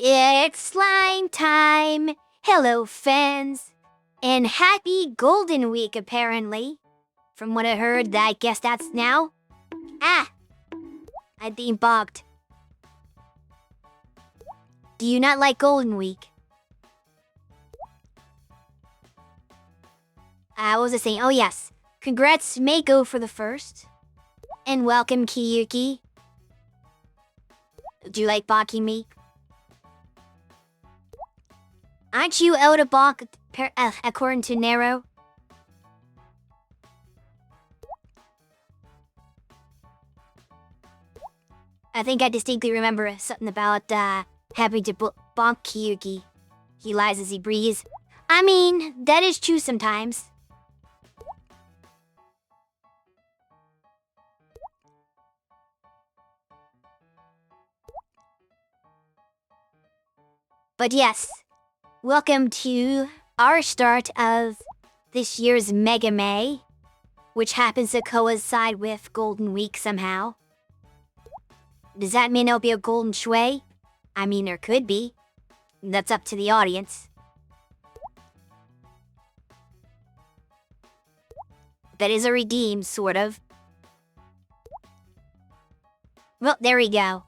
It's slime time! Hello, fans! And happy Golden Week, apparently. From what I heard, I guess that's now. Ah! I've been bugged. Do you not like Golden Week? What was I saying? Oh, yes. Congrats, Mako, for the first. And welcome, Kiyuki. Do you like balking me? Aren't you out of balk, according to Nero? I think I distinctly remember something about having to bonk Kiyuki. He lies as he breathes. I mean, that is true sometimes. But yes, welcome to our start of this year's Mega May, which happens to coincide with Golden Week somehow. Does that mean there'll be a Golden Shui? I mean, there could be. That's up to the audience. That is a redeem, sort of. Well, there we go.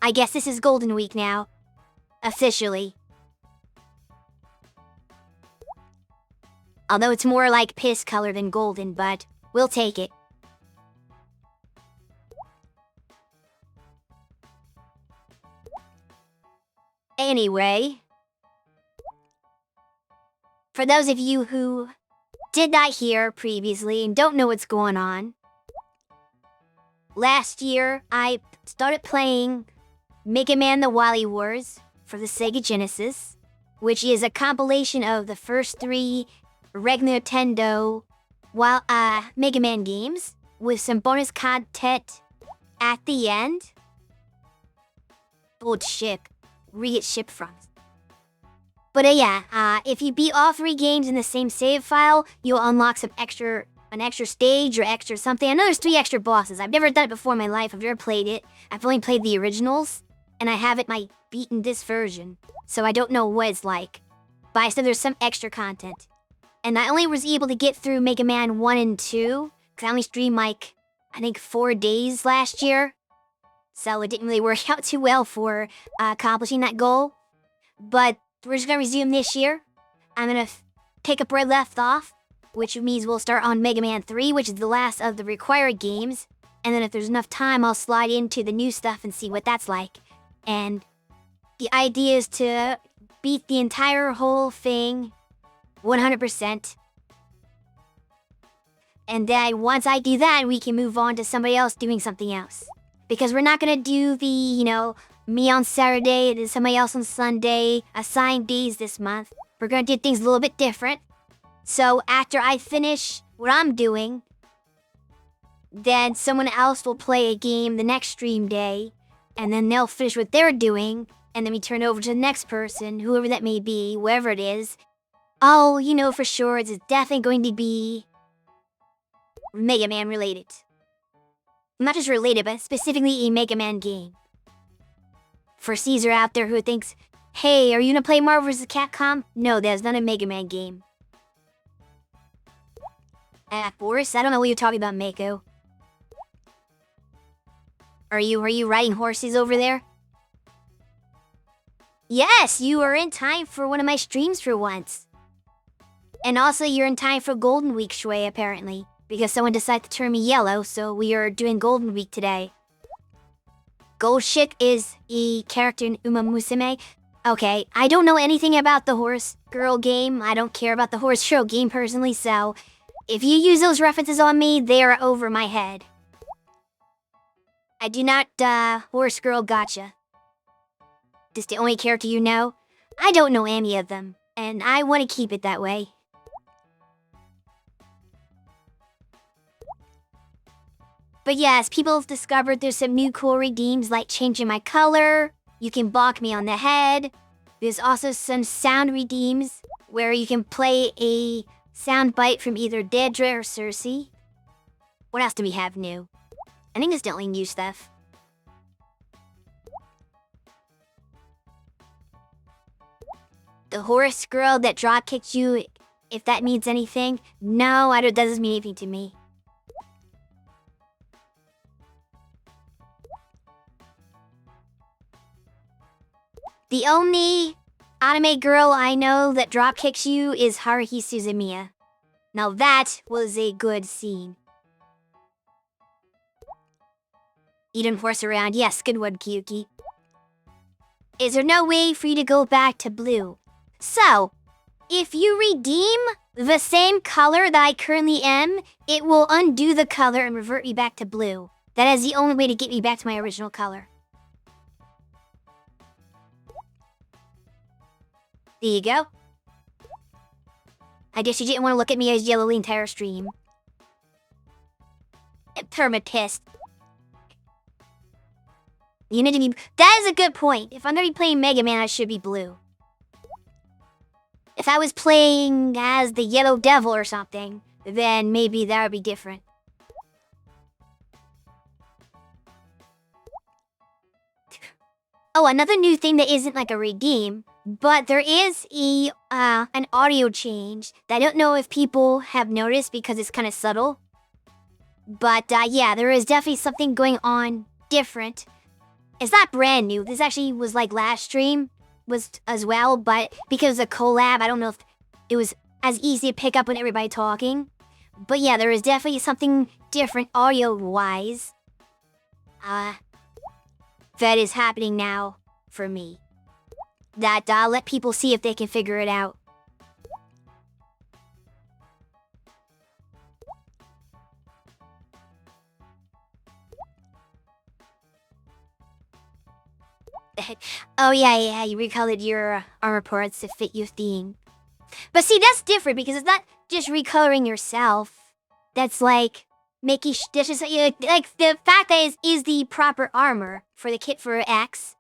I guess this is Golden Week now. Officially. Although it's more like piss color than golden, but we'll take it. Anyway, for those of you who did not hear previously and don't know what's going on, last year I started playing Mega Man the Wily Wars for the Sega Genesis, which is a compilation of the first 3 regular Nintendo Mega Man games with some bonus content at the end. Bullshit. Where you get shipped from. But if you beat all 3 games in the same save file, you'll unlock an extra stage or extra something. I know there's 3 extra bosses. I've never done it before in my life. I've never played it. I've only played the originals, and I haven't beaten this version, so I don't know what it's like. But I said there's some extra content. And I only was able to get through Mega Man 1 and 2, because I only streamed I think 4 days last year. So it didn't really work out too well for accomplishing that goal. But we're just going to resume this year. I'm going to pick up where I left off, which means we'll start on Mega Man 3, which is the last of the required games. And then if there's enough time, I'll slide into the new stuff and see what that's like. And the idea is to beat the entire whole thing 100%. And then once I do that, we can move on to somebody else doing something else. Because we're not gonna do the, me on Saturday and then somebody else on Sunday, assigned days this month. We're gonna do things a little bit different. So after I finish what I'm doing, then someone else will play a game the next stream day, and then they'll finish what they're doing, and then we turn it over to the next person, whoever that may be, wherever it is. Oh, for sure, it's definitely going to be Mega Man related. Not just related, but specifically a Mega Man game. For Caesar out there who thinks, hey, are you gonna play Marvel vs. Capcom? No, that's not a Mega Man game. Boris, I don't know what you're talking about, Mako. Are you riding horses over there? Yes, you are in time for one of my streams for once. And also, you're in time for Golden Week, Shui, apparently. Because someone decided to turn me yellow, so we are doing Golden Week today. Goldshik is a character in Uma Musume. Okay, I don't know anything about the horse girl game. I don't care about the horse show game personally, so if you use those references on me, they are over my head. I do not, horse girl gotcha. This the only character you know? I don't know any of them, and I want to keep it that way. But yes, people have discovered there's some new cool redeems like changing my color. You can bonk me on the head. There's also some sound redeems where you can play a sound bite from either Dedra or Cersei. What else do we have new? I think it's definitely new stuff. the horse girl that drop kicked you, if that means anything. No, that doesn't mean anything to me. The only anime girl I know that drop kicks you is Haruhi Suzumiya. Now that was a good scene. Eating horse around. Yes, good one, Kyuki. Is there no way for you to go back to blue? So, if you redeem the same color that I currently am, it will undo the color and revert me back to blue. That is the only way to get me back to my original color. There you go. I guess you didn't want to look at me as yellow the entire stream. Permatist. You need to be... That is a good point. If I'm going to be playing Mega Man, I should be blue. If I was playing as the Yellow Devil or something, then maybe that would be different. Oh, another new thing that isn't like a redeem, but there is an audio change that I don't know if people have noticed because it's kind of subtle. But yeah, there is definitely something going on different. It's not brand new. This actually was like last stream was as well, but because of collab, I don't know if it was as easy to pick up when everybody talking. But yeah, there is definitely something different audio-wise. That is happening now for me. That let people see if they can figure it out. Oh yeah, you recolored your armor parts to fit your theme. But see, that's different because it's not just recoloring yourself. That's like making that's just like the fact that is the proper armor for the kit for X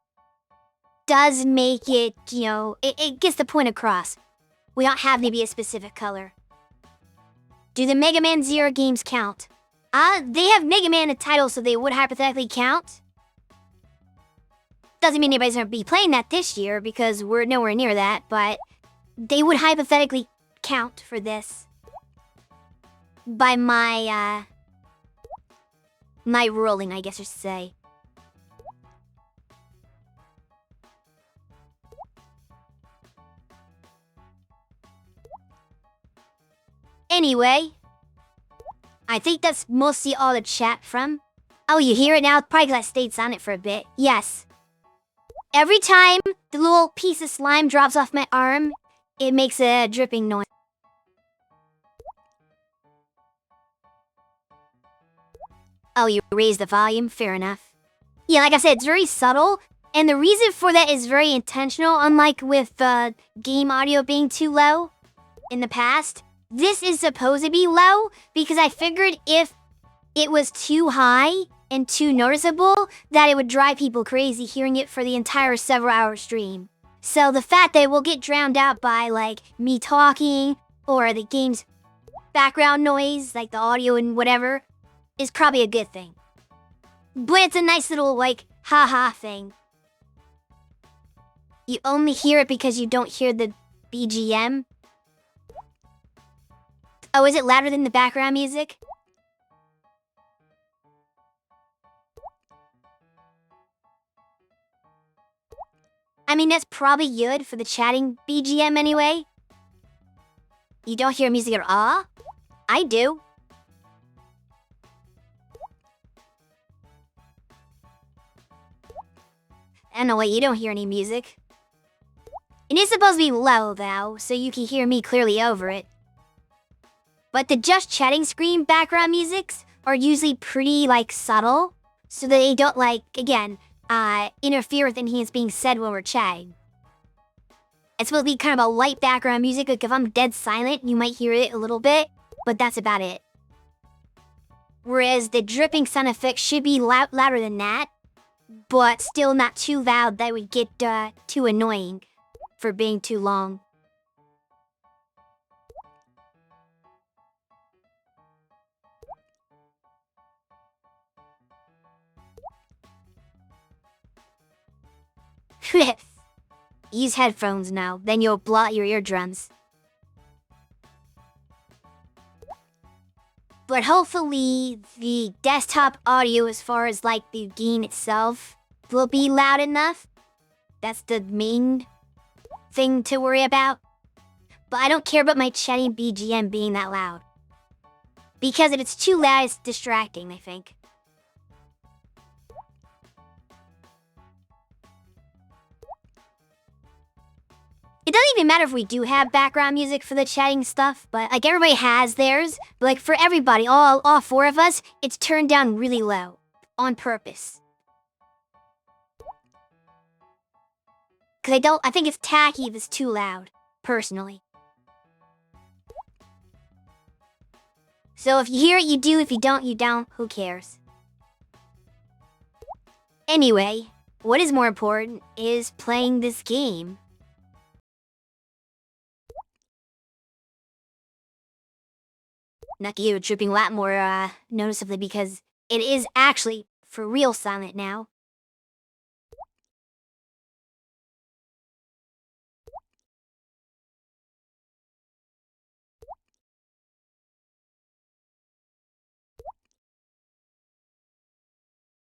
does make it, you know, it gets the point across. We don't have to be a specific color. Do the Mega Man Zero games count? They have Mega Man in the title, so they would hypothetically count. Doesn't mean anybody's gonna be playing that this year because we're nowhere near that, but they would hypothetically count for this. By my, my ruling, I guess I should say. Anyway, I think that's mostly all the chat from. Oh, you hear it now? Probably because I stayed silent for a bit. Yes. Every time the little piece of slime drops off my arm, it makes a dripping noise. Oh, you raised the volume? Fair enough. Yeah, like I said, it's very subtle, and the reason for that is very intentional, unlike with game audio being too low in the past. This is supposed to be low because I figured if it was too high and too noticeable, that it would drive people crazy hearing it for the entire several-hour stream. So the fact that it will get drowned out by, like, me talking or the game's background noise, like the audio and whatever, is probably a good thing. But it's a nice little, like, haha thing. You only hear it because you don't hear the BGM. Oh, is it louder than the background music? I mean, that's probably good for the chatting BGM anyway. You don't hear music at all? I do. I don't know why you don't hear any music. It is supposed to be low, though, so you can hear me clearly over it. But the just chatting screen background musics are usually pretty, like, subtle, so that they don't, like, again, interfere with anything that's being said when we're chatting. It's supposed to be kind of a light background music, like if I'm dead silent, you might hear it a little bit, but that's about it. Whereas the dripping sound effect should be louder than that, but still not too loud that would get too annoying for being too long. use headphones now, then you'll blot your eardrums. But hopefully, the desktop audio as far as like the gain itself will be loud enough. That's the main thing to worry about. But I don't care about my chatting BGM being that loud. Because if it's too loud, it's distracting, I think. It doesn't even matter if we do have background music for the chatting stuff, but like everybody has theirs. But like for everybody, all four of us, it's turned down really low. On purpose. Cause I think it's tacky if it's too loud, personally. So if you hear it, you do. If you don't, you don't. Who cares? Anyway, what is more important is playing this game. Nucky, you're tripping a lot more noticeably because it is actually for real silent now.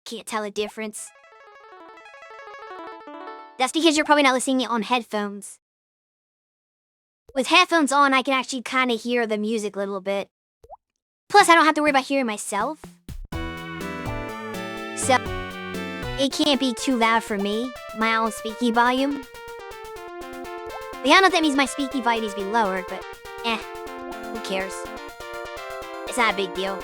Can't tell a difference. That's because you're probably not listening on headphones. With headphones on, I can actually kind of hear the music a little bit. Plus, I don't have to worry about hearing myself. So, it can't be too loud for me, my own speaking volume. I don't know if that means my speaking volume needs to be lowered, but who cares? It's not a big deal.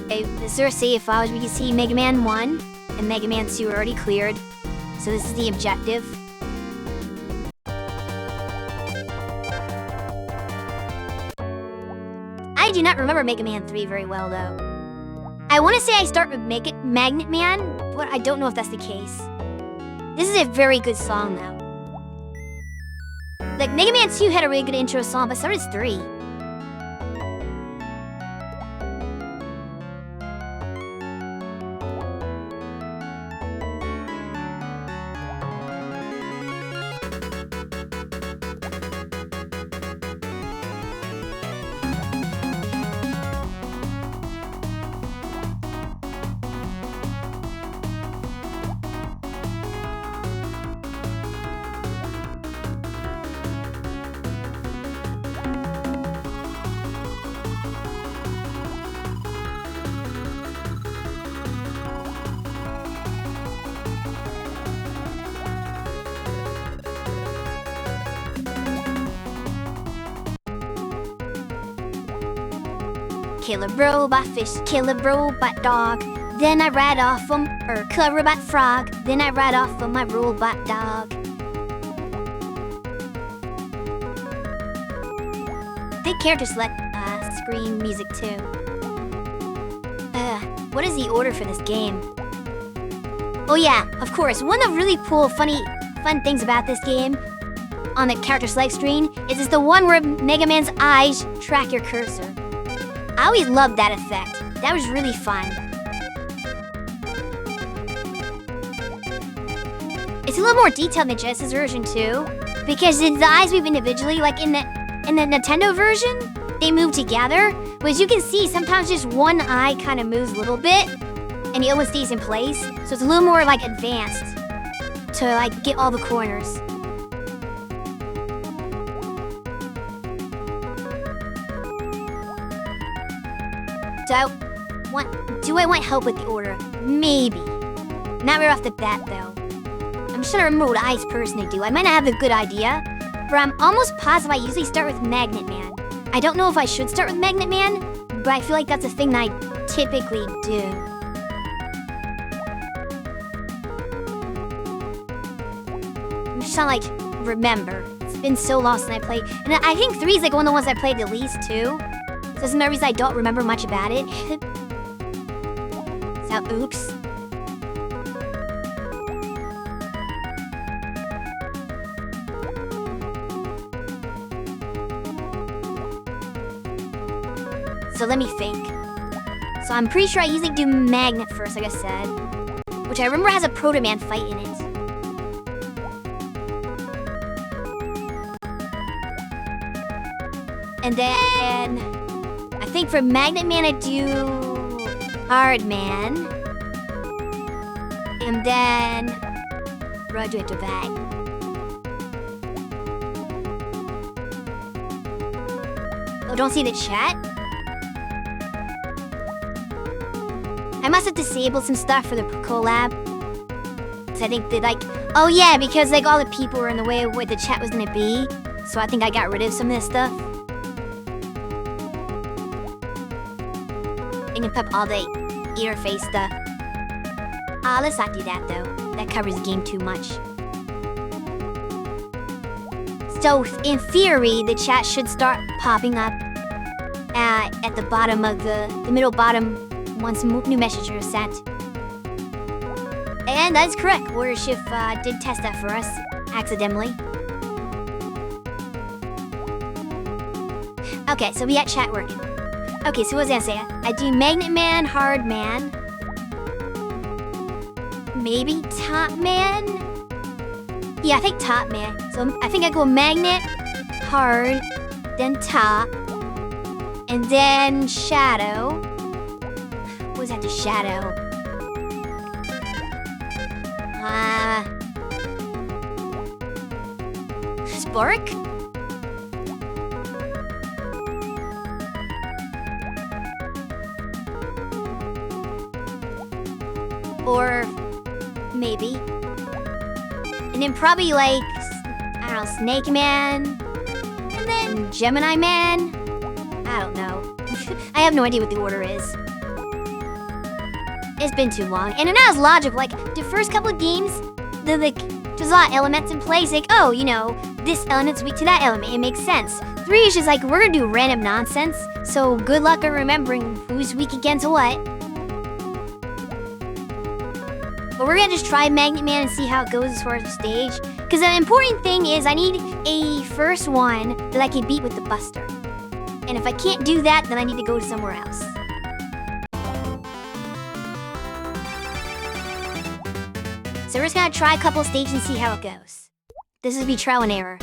Okay, this is our save file. As we can see, Mega Man 1 and Mega Man 2 are already cleared. So this is the objective. I do not remember Mega Man 3 very well, though. I want to say I start with Magnet Man, but I don't know if that's the case. This is a very good song, though. Like, Mega Man 2 had a really good intro song, but so does 3. Kill a robot fish, kill a robot dog. Then I ride off kill a robot frog. Then I ride off on my robot dog. They character select screen music too. What is the order for this game? Oh yeah, of course. One of the really cool, fun things about this game on the character select screen is it's the one where Mega Man's eyes track your cursor. I always loved that effect. That was really fun. It's a little more detailed than Genesis version too, because the eyes move individually. Like in the Nintendo version, they move together. But as you can see, sometimes just one eye kind of moves a little bit, and the other one stays in place. So it's a little more like advanced to like get all the corners. Do I want help with the order? Maybe. Not right off the bat, though. I'm just trying to remember what eyes personally do. I might not have a good idea, but I'm almost positive I usually start with Magnet Man. I don't know if I should start with Magnet Man, but I feel like that's a thing that I typically do. I'm just trying to, like, remember. It's been so long since I played. And I think 3 is, like, one of the ones I played the least, too. So there's no reason I don't remember much about it. So, oops. So let me think. So I'm pretty sure I usually do Magnet first, like I said. Which I remember has a Proto Man fight in it. And then I think for Magnet Man I do Hard Man. And then what do I do back? Oh, don't see the chat? I must have disabled some stuff for the collab. So I think that oh yeah, because like all the people were in the way of where the chat was gonna be. So I think I got rid of some of this stuff. I can put all the ear face stuff. Let's not do that though. That covers the game too much. So in theory, the chat should start popping up at the bottom of the middle bottom once new messages are sent. And that's correct. Warrior Shift did test that for us accidentally. Okay, so we got chat working. Okay, so what was I gonna say? I do Magnet Man, Hard Man. Maybe Top Man? Yeah, I think Top Man. So I think I go Magnet, Hard, then Top, and then Shadow. What was after Shadow? Spark? Or maybe. And then probably like, I don't know, Snake Man. And then Gemini Man. I don't know. I have no idea what the order is. It's been too long. And not as logical. Like, the first couple of games, there's a lot of elements in place. Like, oh, you know, this element's weak to that element. It makes sense. 3 is just like, we're gonna do random nonsense. So good luck at remembering who's weak against what. But we're gonna just try Magnet Man and see how it goes as far as the stage. Because the important thing is I need a first one that I can beat with the Buster. And if I can't do that, then I need to go to somewhere else. So we're just gonna try a couple of stages and see how it goes. This will be trial and error.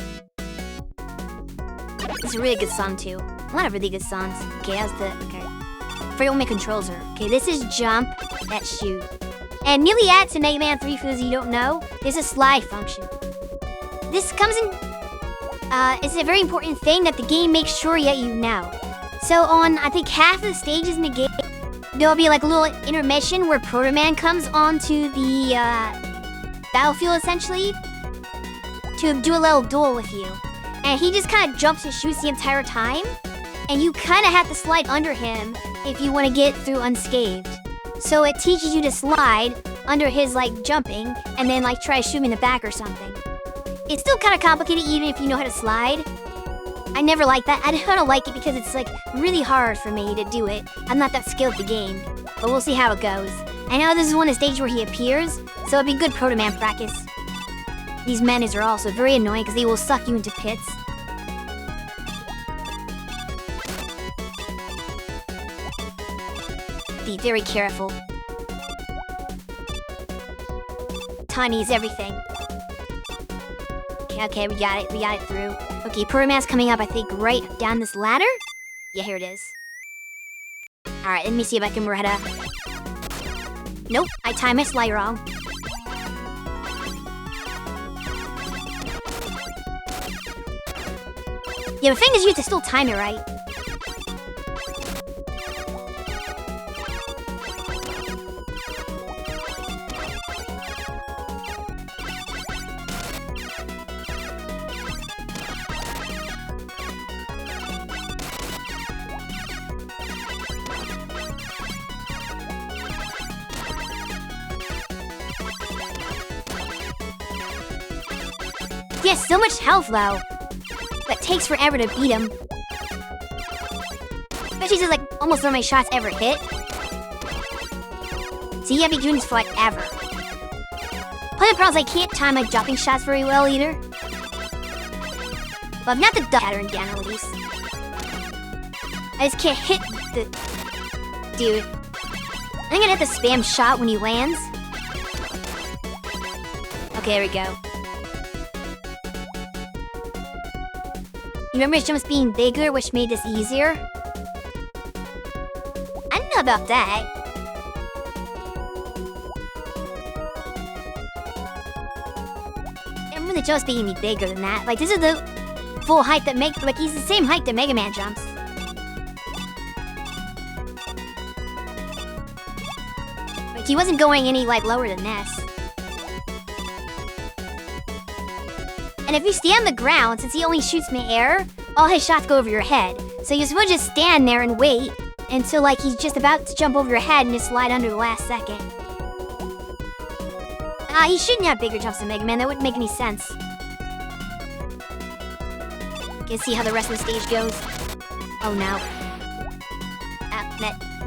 It's a really good song too. A lot of really good songs. Okay, how's the... Okay. I forget what my controls are. Okay, this is jump, that's shoot. And nearly adds to Mega Man 3 for those of you who don't know, there's a slide function. This comes in... it's a very important thing that the game makes sure that you know. So on, I think, half of the stages in the game, there'll be like a little intermission where Proto Man comes onto the battlefield, essentially, to do a little duel with you. And he just kind of jumps and shoots the entire time, and you kind of have to slide under him if you want to get through unscathed. So it teaches you to slide under his, like, jumping, and then, like, try to shoot him in the back or something. It's still kind of complicated even if you know how to slide. I never liked that. I don't like it because it's, like, really hard for me to do it. I'm not that skilled at the game, but we'll see how it goes. I know this is one of the stages where he appears, so it'll be good Proto Man practice. These menaces are also very annoying because they will suck you into pits. Be very careful. Tiny is everything. Okay, we got it. We got it through. Okay, Proto Man's coming up, I think, right down this ladder. Yeah, here it is. Alright, let me see if I can right up. Nope, I timed my slide wrong. Yeah, the thing is you have to still time it right. He has so much health, though. But it takes forever to beat him. Especially since, like, almost none of my shots ever hit. So you gotta be doing this for, like, ever. Part of the problem is I can't time my jumping shots very well, either. But I've got the pattern down, at least. I just can't hit the... Dude. I'm gonna have to spam shot when he lands. Okay, there we go. You remember his jumps being bigger, which made this easier? I don't know about that. I remember the jumps being bigger than that. Like, this is the full height that like, he's the same height that Mega Man jumps. Like, he wasn't going any, like, lower than this. And if you stay on the ground, since he only shoots mid-air, all his shots go over your head. So you're supposed to just stand there and wait until, like, he's just about to jump over your head and just slide under the last second. He shouldn't have bigger jumps than Mega Man. That wouldn't make any sense. Can see how the rest of the stage goes. Oh no.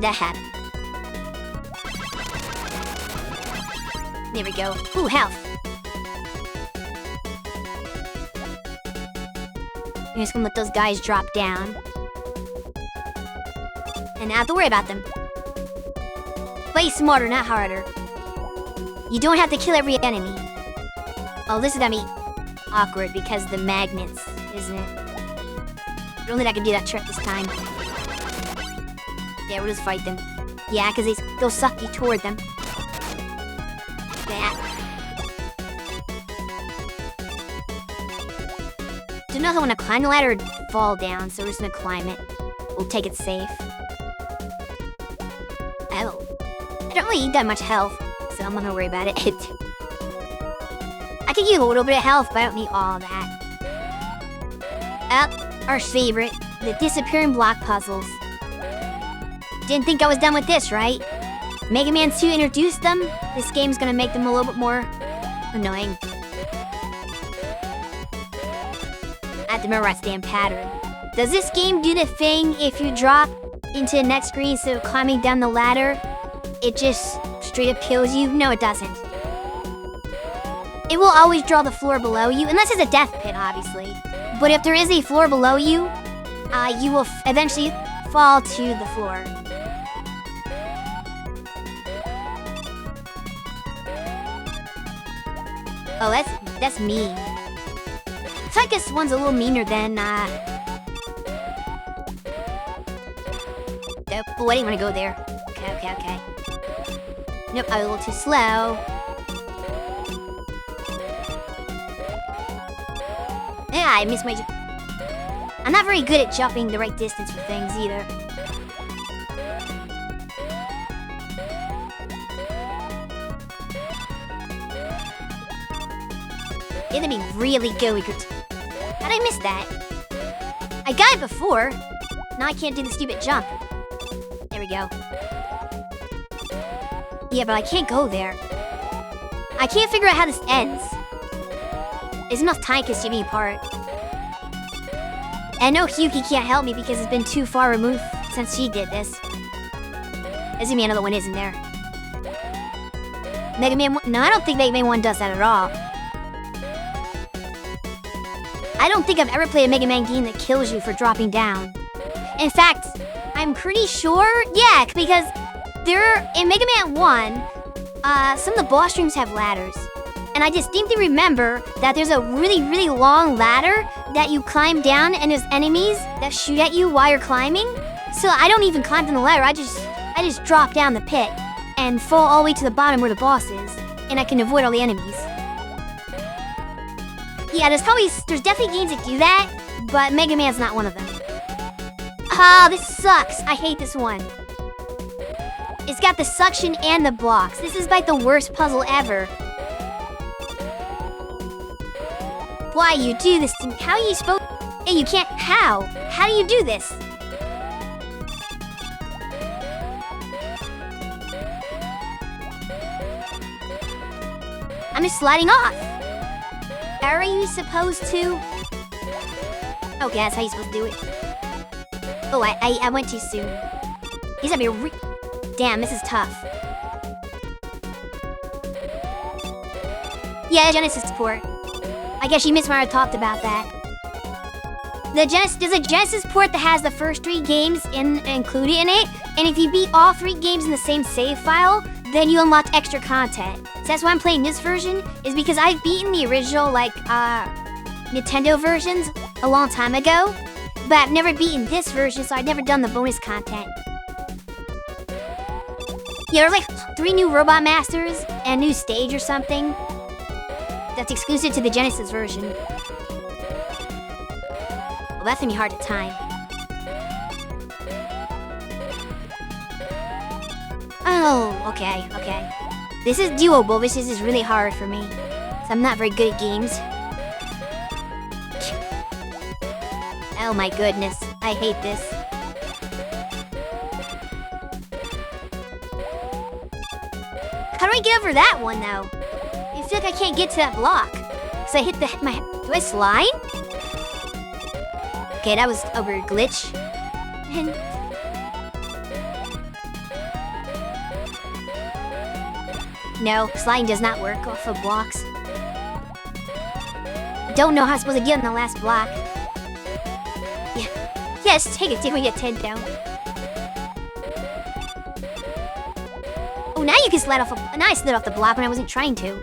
That happened. There we go. Ooh, health. I'm just gonna let those guys drop down. And not have to worry about them. Play smarter, not harder. You don't have to kill every enemy. Oh, this is gonna be awkward because of the magnets, isn't it? I don't think I can do that trick this time. Yeah, we'll just fight them. Yeah, because they'll suck you toward them. Yeah. Don't know if I want to climb the ladder or fall down, so we're just gonna climb it. We'll take it safe. Oh. I don't really eat that much health, so I'm not gonna worry about it. I could use a little bit of health, but I don't need all that. Our favorite, the disappearing block puzzles. Didn't think I was done with this, right? Mega Man 2 introduced them. This game's gonna make them a little bit more annoying. I have to memorize the damn pattern. Does this game do the thing if you drop into the next screen instead of climbing down the ladder? It just straight up kills you? No, it doesn't. It will always draw the floor below you, unless it's a death pit, obviously. But if there is a floor below you, you will eventually fall to the floor. Oh, that's mean. So I guess one's a little meaner than, Nope, oh, I didn't want to go there. Okay. Nope, I was a little too slow. Yeah, I missed my I'm not very good at jumping the right distance for things either. It'd be really good. How'd I miss that? I got it before. Now I can't do the stupid jump. There we go. Yeah, but I can't go there. I can't figure out how this ends. There's enough time consuming apart. And no, Hyuki can't help me because it's been too far removed since she did this. There's gonna be another one, isn't there? Mega Man 1? No, I don't think Mega Man 1 does that at all. I don't think I've ever played a Mega Man game that kills you for dropping down. In fact, I'm pretty sure, yeah, because in Mega Man 1, some of the boss rooms have ladders. And I distinctly remember that there's a really, really long ladder that you climb down and there's enemies that shoot at you while you're climbing. So I don't even climb down the ladder, I just drop down the pit and fall all the way to the bottom where the boss is. And I can avoid all the enemies. Yeah, there's definitely games that do that, but Mega Man's not one of them. Oh, this sucks. I hate this one. It's got the suction and the blocks. This is like the worst puzzle ever. Why you do this to me? How are you supposed... Hey, you can't... How? How do you do this? I'm just sliding off. Are you supposed to? Okay, that's how you're supposed to do it. Oh, I went too soon. He's gonna be Damn, this is tough. Yeah, Genesis port. I guess you missed when I talked about that. There's a Genesis port that has the first 3 games included in it, and if you beat all 3 games in the same save file, then you unlock extra content. So that's why I'm playing this version, is because I've beaten the original, Nintendo versions a long time ago, but I've never beaten this version, so I've never done the bonus content. Yeah, there's like 3 new Robot Masters and a new stage or something that's exclusive to the Genesis version. Well, that's gonna be hard to time. Oh, okay. This is doable, this is really hard for me. So I'm not very good at games. Oh my goodness, I hate this. How do I get over that one, though? I feel like I can't get to that block. So I hit do I slide? Okay, that was a weird glitch. No, sliding does not work off of blocks. Don't know how I'm supposed to get on the last block. Yeah. Yes, take it. Take me get 10 down. Oh, now you can slide off. Now I slid off the block when I wasn't trying to.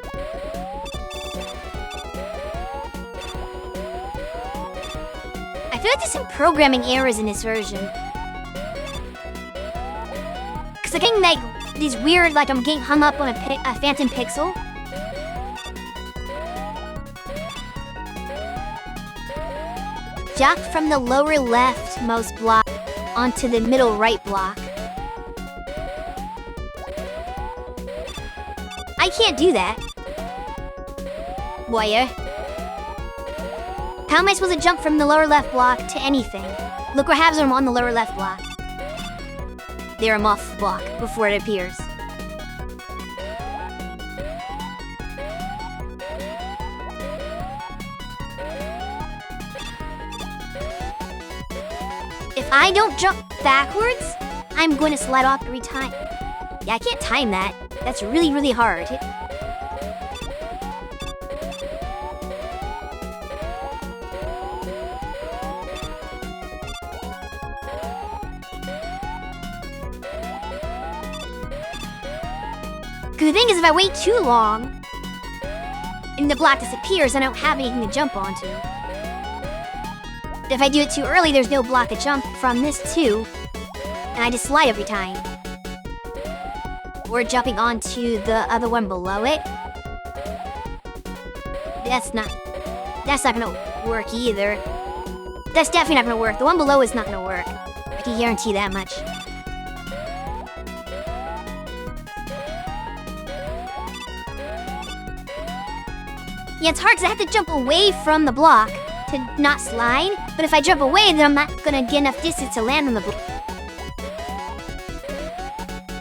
I feel like there's some programming errors in this version. Cause I'm getting like these weird, like I'm getting hung up on a phantom pixel. Jump from the lower leftmost block onto the middle right block. I can't do that. Boyer. How am I supposed to jump from the lower left block to anything? Look what happens when I'm on the lower left block. There I'm off the block before it appears. If I don't jump backwards, I'm going to slide off every time. Yeah, I can't time that. That's really, really hard. The thing is, if I wait too long, and the block disappears, I don't have anything to jump onto. If I do it too early, there's no block to jump from this too, and I just slide every time. Or jumping onto the other one below it. That's not gonna work either. That's definitely not gonna work. The one below is not gonna work. I can guarantee that much. Yeah, it's hard because I have to jump away from the block to not slide. But if I jump away, then I'm not gonna get enough distance to land on the block.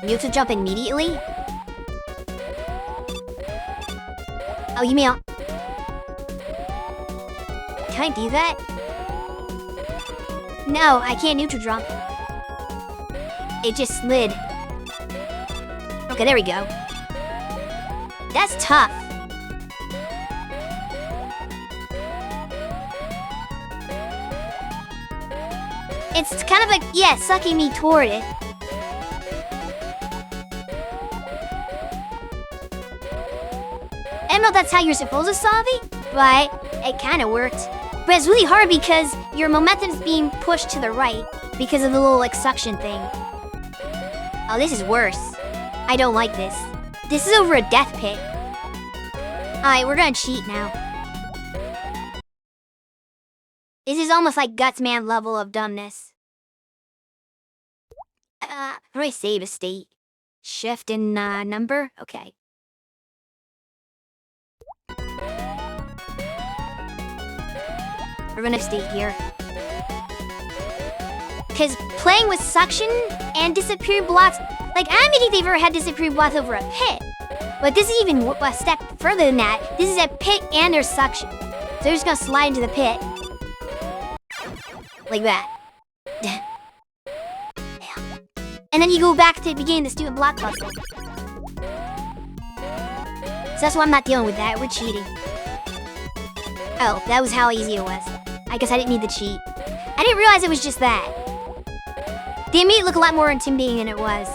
You have to jump immediately? Oh, you mean can I do that? No, I can't neutral jump. It just slid. Okay, there we go. That's tough. It's kind of like, yeah, sucking me toward it. I don't know if that's how you're supposed to solve it, but it kind of worked. But it's really hard because your momentum's being pushed to the right because of the little, like, suction thing. Oh, this is worse. I don't like this. This is over a death pit. Alright, we're gonna cheat now. This is almost like Gutsman level of dumbness. How do I save a state? Shift and number? Okay. We're gonna stay here. Because playing with suction and disappearing blocks, like, I don't think they've ever had disappearing blocks over a pit. But this is even a step further than that. This is a pit and there's suction. So they're just gonna slide into the pit. Like that. And then you go back to the beginning of the stupid block puzzle. So that's why I'm not dealing with that. We're cheating. Oh, that was how easy it was. I guess I didn't need the cheat. I didn't realize it was just that. They made it look a lot more intimidating than it was.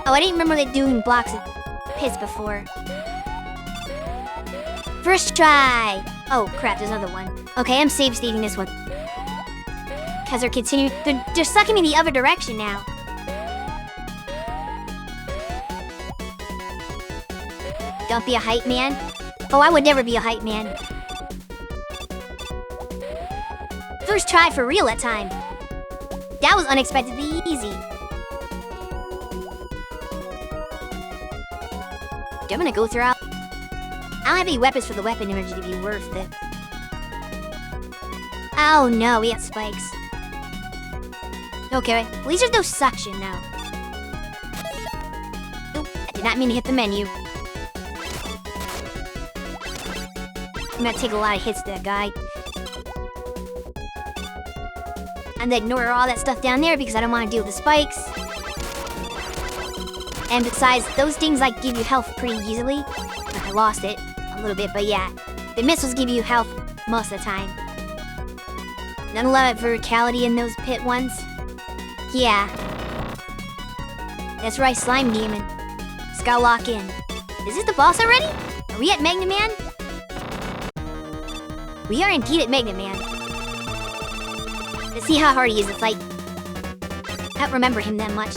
Oh, I didn't remember they doing blocks at pits before. First try. Oh, crap, there's another one. Okay, I'm save stating this one. Because they're continuing. They're sucking me the other direction now. Don't be a hype man. Oh, I would never be a hype man. First try for real that time. That was unexpectedly easy. I'm gonna go throughout. I don't have any weapons for the weapon energy to be worth it. Oh no, we got spikes. Okay, at least there's no suction now. Oop, I did not mean to hit the menu. I'm gonna take a lot of hits to that guy. And then ignore all that stuff down there because I don't want to deal with the spikes. And besides, those things like give you health pretty easily. I lost it a little bit, but yeah. The missiles give you health most of the time. Not a lot of verticality in those pit ones. Yeah. That's right, Slime Demon. Just gotta lock in. Is this the boss already? Are we at Magna Man? We are indeed at Magna Man. Let's see how hard he is. It's like, I don't remember him that much.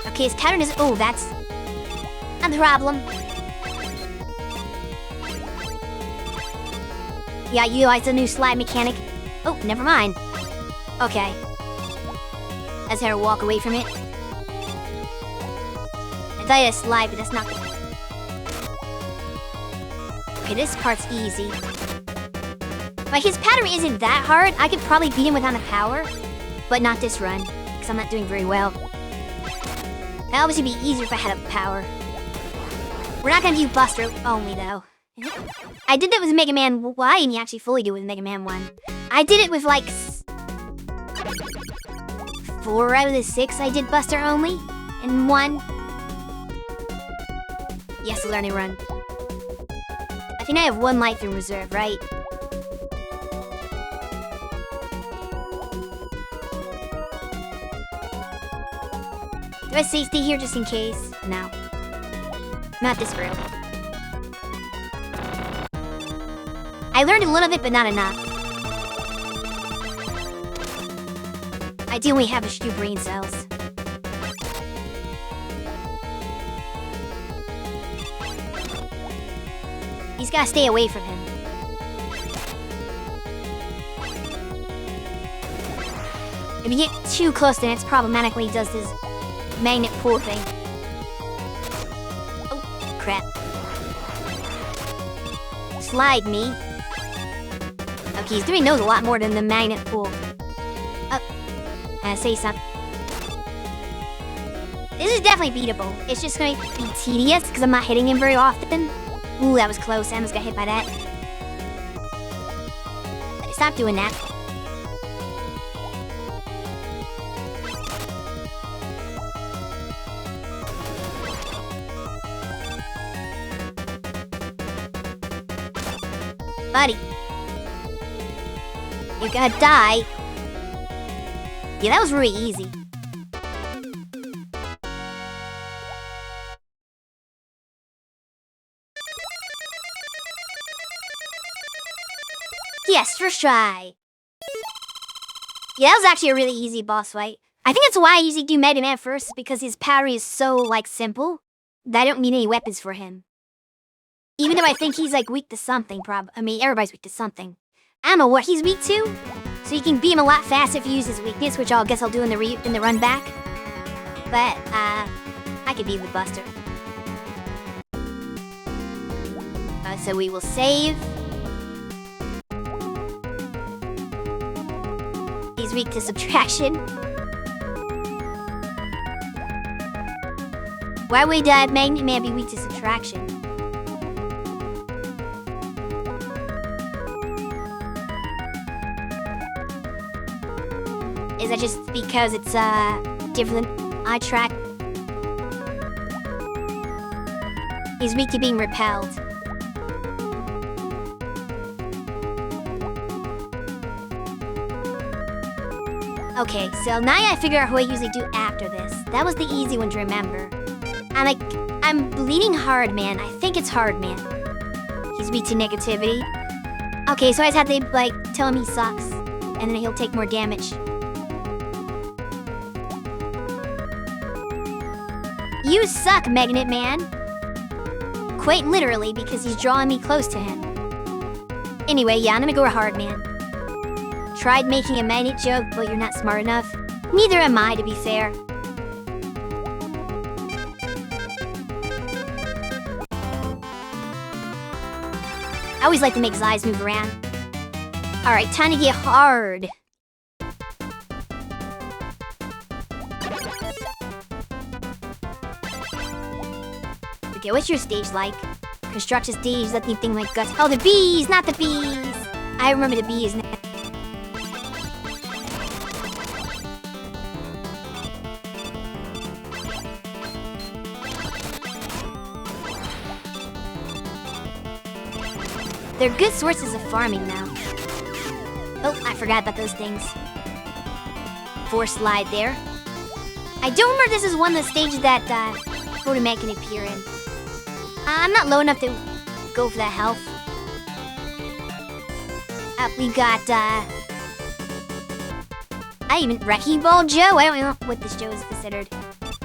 Okay, his pattern is... Oh, that's not the problem. Yeah, you utilized a new slide mechanic. Oh, never mind. Okay. I just had to walk away from it. I thought it was slide, but that's not... Okay, this part's easy. But his pattern isn't that hard. I could probably beat him without a power. But not this run, because I'm not doing very well. That obviously be easier if I had a power. We're not gonna do Buster only, though. I did that with Mega Man Y, and you actually fully do it with Mega Man 1. I did it with, like, 4 out of the 6 I did Buster only. And 1. Yes, the learning run. I think I have 1 life in reserve, right? Do I stay here just in case? No. Not this early. I learned a little bit, but not enough. I do only have a few brain cells. He's gotta stay away from him. If you get too close, then it's problematic when he does this magnet pull thing. Oh, crap. Slide me. Okay, he's doing those a lot more than the magnet pull. Oh, say something. This is definitely beatable. It's just going to be tedious because I'm not hitting him very often. Ooh, that was close. I almost got hit by that. Stop doing that. Buddy. You're gonna die. Yeah, that was really easy. Yes, first try. Yeah, that was actually a really easy boss fight. I think that's why I usually do Mega Man first, because his power is so, like, simple that I don't need any weapons for him. Even though I think he's, like, weak to something, I mean, everybody's weak to something. I don't know what he's weak to, so you can beat him a lot faster if you use his weakness, which I guess I'll do in the run back. But, I could beat the Buster. So we will save. He's weak to subtraction. Why would Magnet Man be weak to subtraction? Is that just because it's different eye track? He's weak to being repelled. Okay, so now I gotta figure out who I usually do after this. That was the easy one to remember. And I I'm bleeding hard, man. I think it's hard, man. He's weak to negativity. Okay, so I just have to, like, tell him he sucks. And then he'll take more damage. You suck, Magnet Man. Quite literally, because he's drawing me close to him. Anyway, yeah, I'm gonna go hard, man. Tried making a magnet joke, but you're not smart enough. Neither am I, to be fair. I always like to make his eyes move around. Alright, time to get hard. Okay, what's your stage like? Construct a stage, let me think like guts. Oh, the bees, not the bees! I remember the bees now. They're good sources of farming now. Oh, I forgot about those things. Force slide there. I don't remember this is one of the stages that Photomat can appear in. I'm not low enough to go for that health. We got, I even Wrecking Ball Joe? I don't know what this Joe is considered.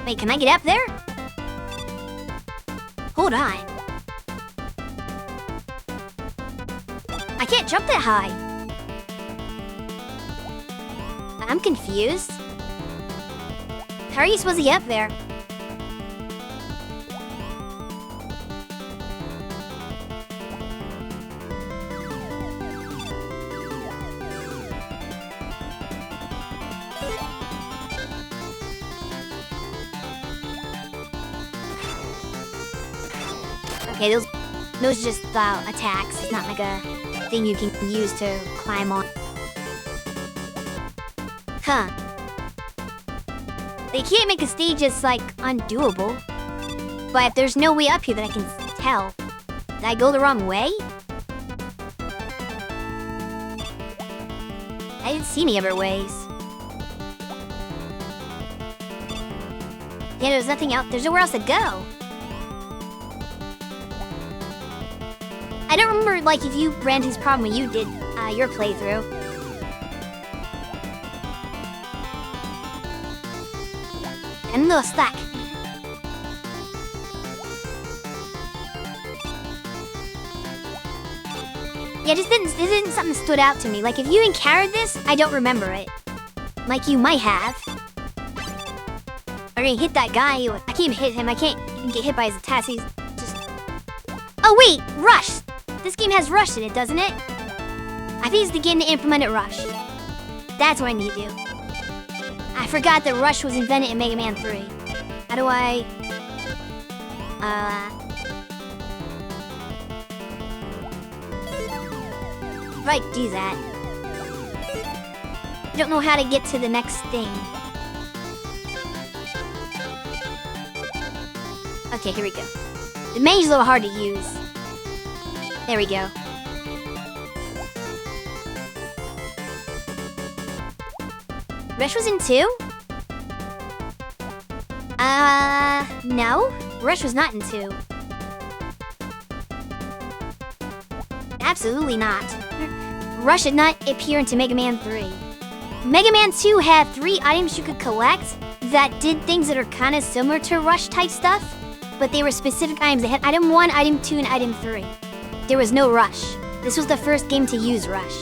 Wait, can I get up there? Hold on. I can't jump that high. I'm confused. How are you supposed to get up there? Okay, those are just attacks. It's not like a thing you can use to climb on. Huh. They can't make a stage that's like undoable. But there's no way up here that I can tell. Did I go the wrong way? I didn't see any other ways. Yeah, there's nothing else. There's nowhere else to go. I don't remember, like, if you ran into this problem when you did your playthrough. I'm a little stuck. Yeah, this isn't something that stood out to me. Like, if you encountered this, I don't remember it. Like you might have. I'm gonna hit that guy. I can't even hit him. I can't even get hit by his attacks. He's just... Oh, wait! Rush! This game has Rush in it, doesn't it? I think it's the game to implement Rush. That's what I need to do. I forgot that Rush was invented in Mega Man 3. How do I... Right, do that. I don't know how to get to the next thing. Okay, here we go. The menu's a little hard to use. There we go. Rush was in 2? No. Rush was not in 2. Absolutely not. Rush did not appear into Mega Man 3. Mega Man 2 had 3 items you could collect that did things that are kind of similar to Rush type stuff, but they were specific items. They had Item 1, Item 2, and Item 3. There was no Rush. This was the first game to use Rush.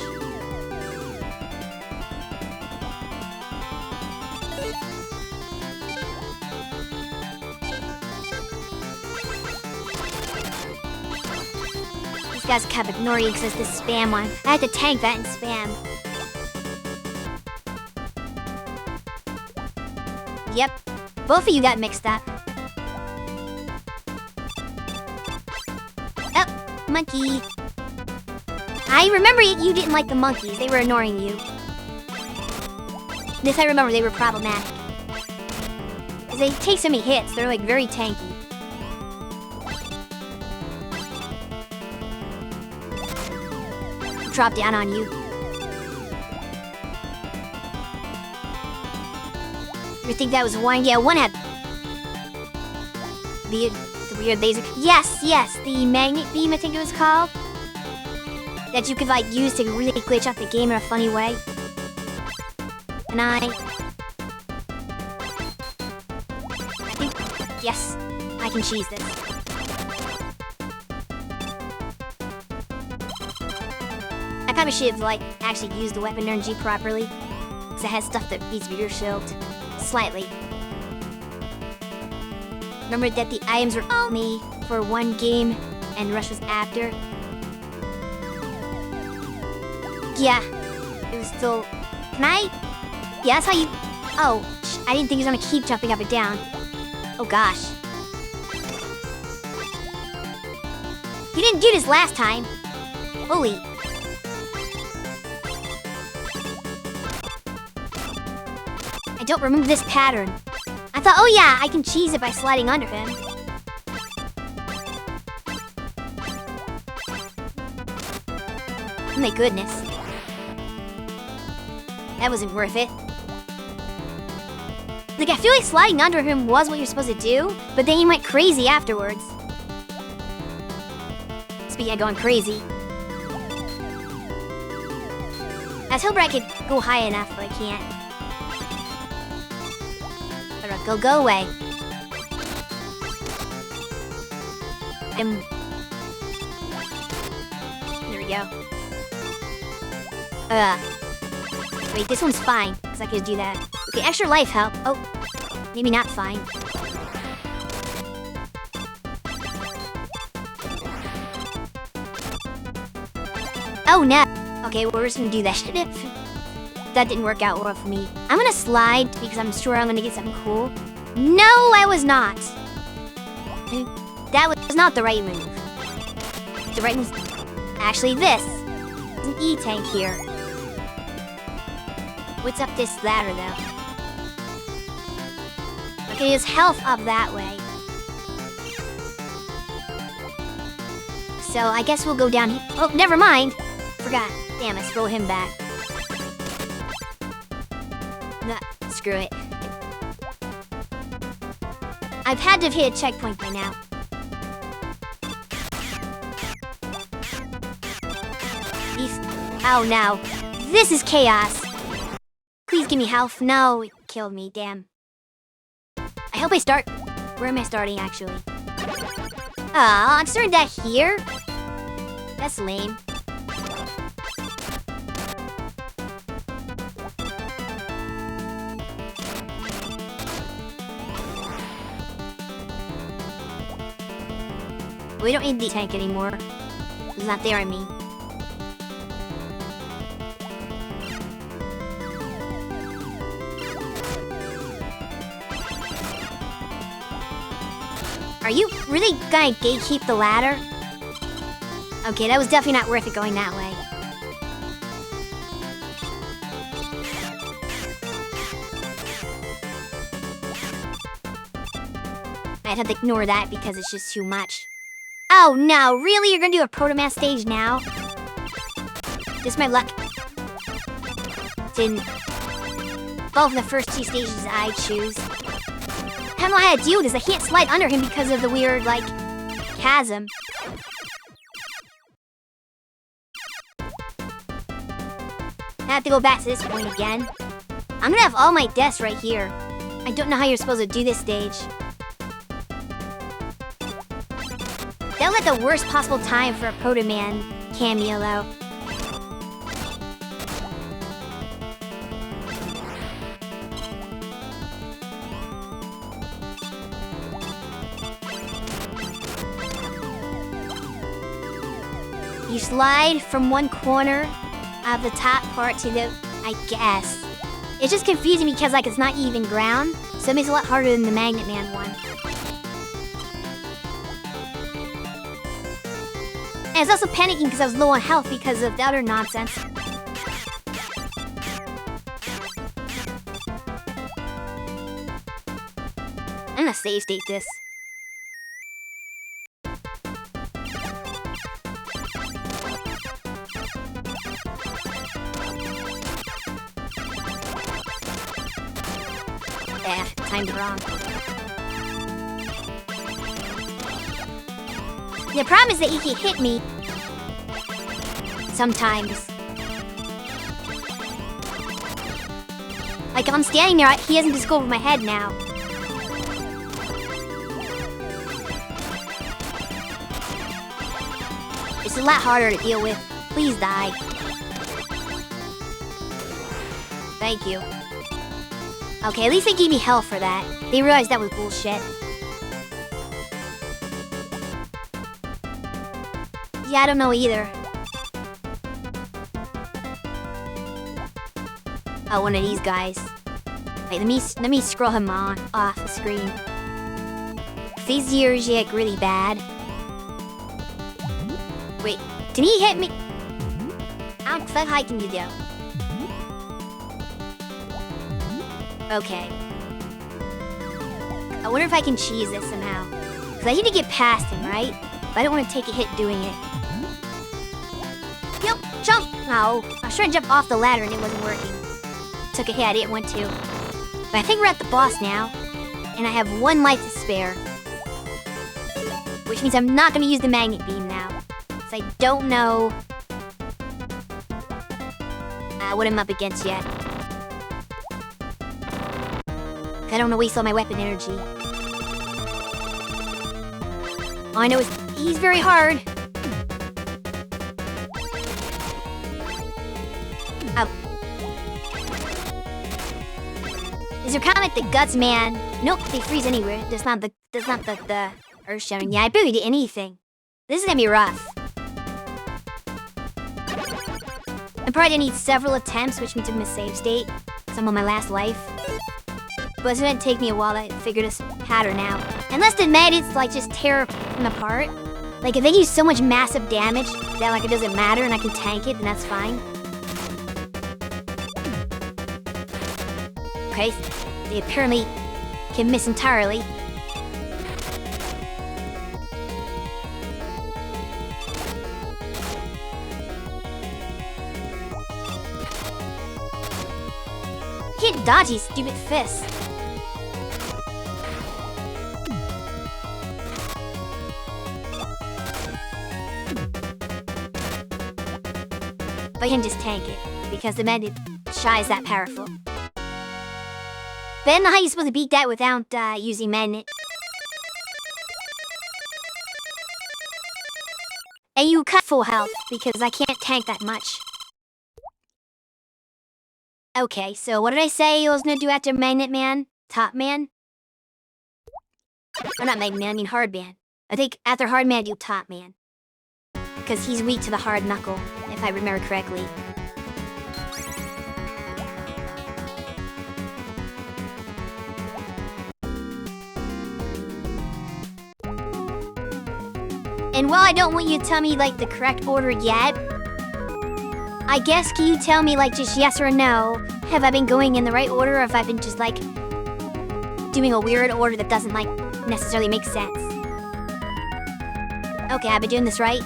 These guys kept ignoring because it's this spam one. I had to tank that and spam. Yep, both of you got mixed up. Oh, monkey. I remember you didn't like the monkeys. They were annoying you. This I remember, they were problematic. Because they take so many hits, they're like very tanky. Drop down on you. You think that was one? Yeah, one had the weird laser. Yes, the magnet beam, I think it was called. That you could like use to really glitch out the game in a funny way. And I think, yes, I can cheese this. I probably should have like actually used the weapon energy properly, because it has stuff that beats your shield slightly. Remember that the items were only for one game and the rest was after. Yeah, it was still. Can I? Yeah, that's how you. Oh, I didn't think he was gonna keep jumping up and down. Oh gosh. He didn't do this last time. Holy. I don't remember this pattern. I thought, oh yeah, I can cheese it by sliding under him. Oh my goodness. That wasn't worth it. Like, I feel like sliding under him was what you're supposed to do, but then he went crazy afterwards. Speaking of going crazy. I was hoping I could go high enough, but I can't. Go away. There we go. Wait, this one's fine, because I could do that. Okay, extra life help. Oh, maybe not fine. Oh no! Okay, we're just gonna do that. That didn't work out well for me. I'm gonna slide because I'm sure I'm gonna get something cool. No, I was not. That was not the right move. The right move. Actually, this. There's an E-tank here. What's up this ladder, though? Okay, there's health up that way. So I guess we'll go down here. Oh, never mind. Forgot. Damn, I throw him back. Nah, screw it. I've had to have hit a checkpoint by now. Oh no. This is chaos. Please give me health. No, it killed me, damn. I hope I start... Where am I starting, actually? Aw, I'm starting that here? That's lame. We don't need the tank anymore. It's not there, I mean. Are you really gonna gatekeep the ladder? Okay, that was definitely not worth it going that way. I'd have to ignore that because it's just too much. Oh no, really? You're gonna do a Proto-Man stage now? This is my luck. Didn't fall from the first two stages I choose. I don't know how to deal with this. I can't slide under him because of the weird, like, chasm. I have to go back to this point again. I'm gonna have all my deaths right here. I don't know how you're supposed to do this stage. That was like the worst possible time for a Proto-Man cameo, though. You slide from one corner of the top part to the... I guess. It's just confusing because, like, it's not even ground, so it makes it a lot harder than the Magnet Man one. And I was also panicking because I was low on health because of the other nonsense. I'm gonna save state this. Timed it wrong. The problem is that he can hit me sometimes. Like, I'm standing there, he hasn't just go over my head now. It's a lot harder to deal with. Please die. Thank you. Okay, at least they gave me hell for that. They realized that was bullshit. Yeah, I don't know either. Oh, one of these guys. Wait, let me scroll him on off the screen. These ears get really bad. Wait, did he hit me? How the fuck high can you do? Okay. I wonder if I can cheese this somehow. Because I need to get past him, right? But I don't want to take a hit doing it. Yup, jump! No, I was trying to jump off the ladder and it wasn't working. Took a hit I didn't want to. But I think we're at the boss now. And I have 1 life to spare. Which means I'm not going to use the magnet beam now. Because I don't know what I'm up against yet. I don't want to waste all my weapon energy. All I know is he's very hard. Is there kind of like the guts, man? Nope, they freeze anywhere. That's not the earth shattering. Yeah, I barely did anything. This is gonna be rough. I'm probably gonna need several attempts, which means I'm in a save state. Some on my last life. But it's gonna take me a while to figure this pattern out. Unless the magnets like just tear them apart. Like if they use so much massive damage that like it doesn't matter and I can tank it, then that's fine. Okay, they apparently can miss entirely. I can't dodge these stupid fists. But I can just tank it, because the magnet Shy is that powerful. But I don't know how you're supposed to beat that without using magnet. And you cut full health, because I can't tank that much. Okay, so what did I say I was gonna do after Magnet Man? Top Man? Or not Magnet Man, I mean Hard Man. I think after Hard Man, I do Top Man. Because he's weak to the hard knuckle, if I remember correctly. And while I don't want you to tell me, like, the correct order yet, I guess can you tell me, like, just yes or no, have I been going in the right order, or have I been just, like, doing a weird order that doesn't, like, necessarily make sense? Okay, I've been doing this right.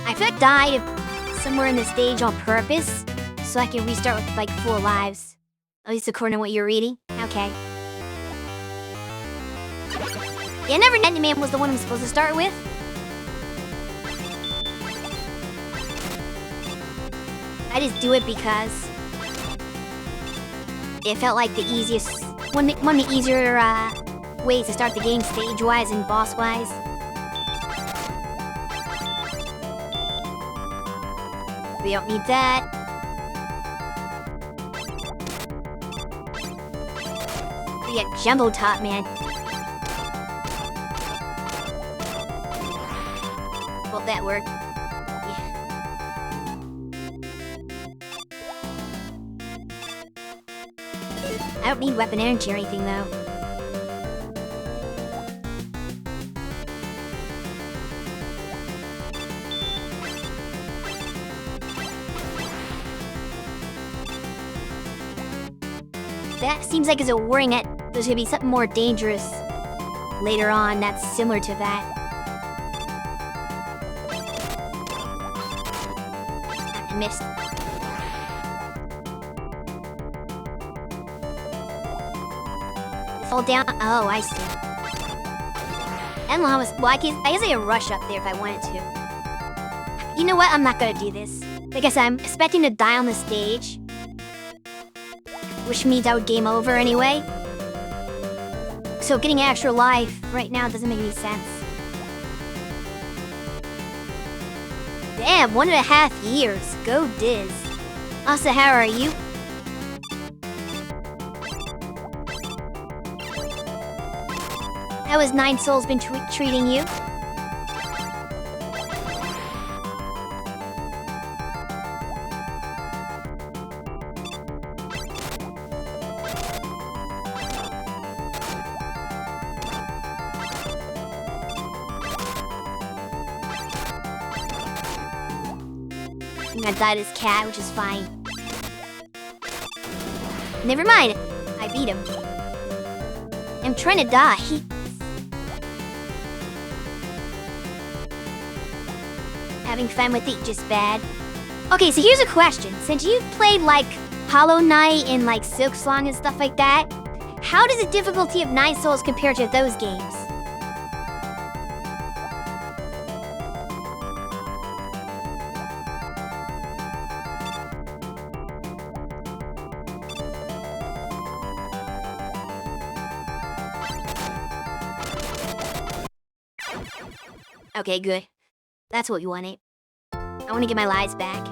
I feel like I died somewhere in the stage on purpose, so I can restart with, like, 4 lives. At least according to what you're reading. Okay. Yeah, never Magnet Man was the one I'm supposed to start with. I just do it because it felt like the easiest, one of the easier ways to start the game stage-wise and boss-wise. We don't need that. We got Jumbo Top Man. Well, that worked. Yeah. I don't need weapon energy or anything, though. That seems like it's a warning that there's gonna be something more dangerous later on that's similar to that. I missed. fall down. Oh, I see. And well, I guess I could rush up there if I wanted to. You know what? I'm not gonna do this. Because I'm expecting to die on the stage. Which means I would game over anyway. So getting extra life right now doesn't make any sense. Damn, 1.5 years. Go Diz. Also, how are you? How has 9 Souls been treating you? I died as cat, which is fine. Never mind. I beat him. I'm trying to die. Having fun with it just bad. Okay, so here's a question. Since you've played like Hollow Knight and like Silksong and stuff like that, how does the difficulty of 9 Souls compare to those games? Okay, good. That's what we wanted. I want to get my lives back.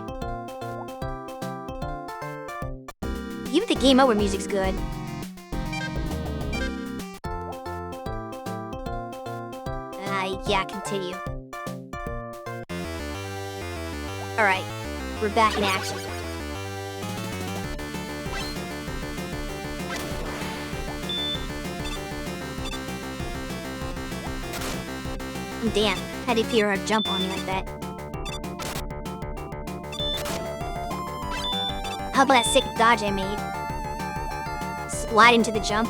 Even the game over music's good. Yeah, continue. Alright, we're back in action. Damn, how did Pierre jump on me like that? How about that sick dodge I made? Slide into the jump.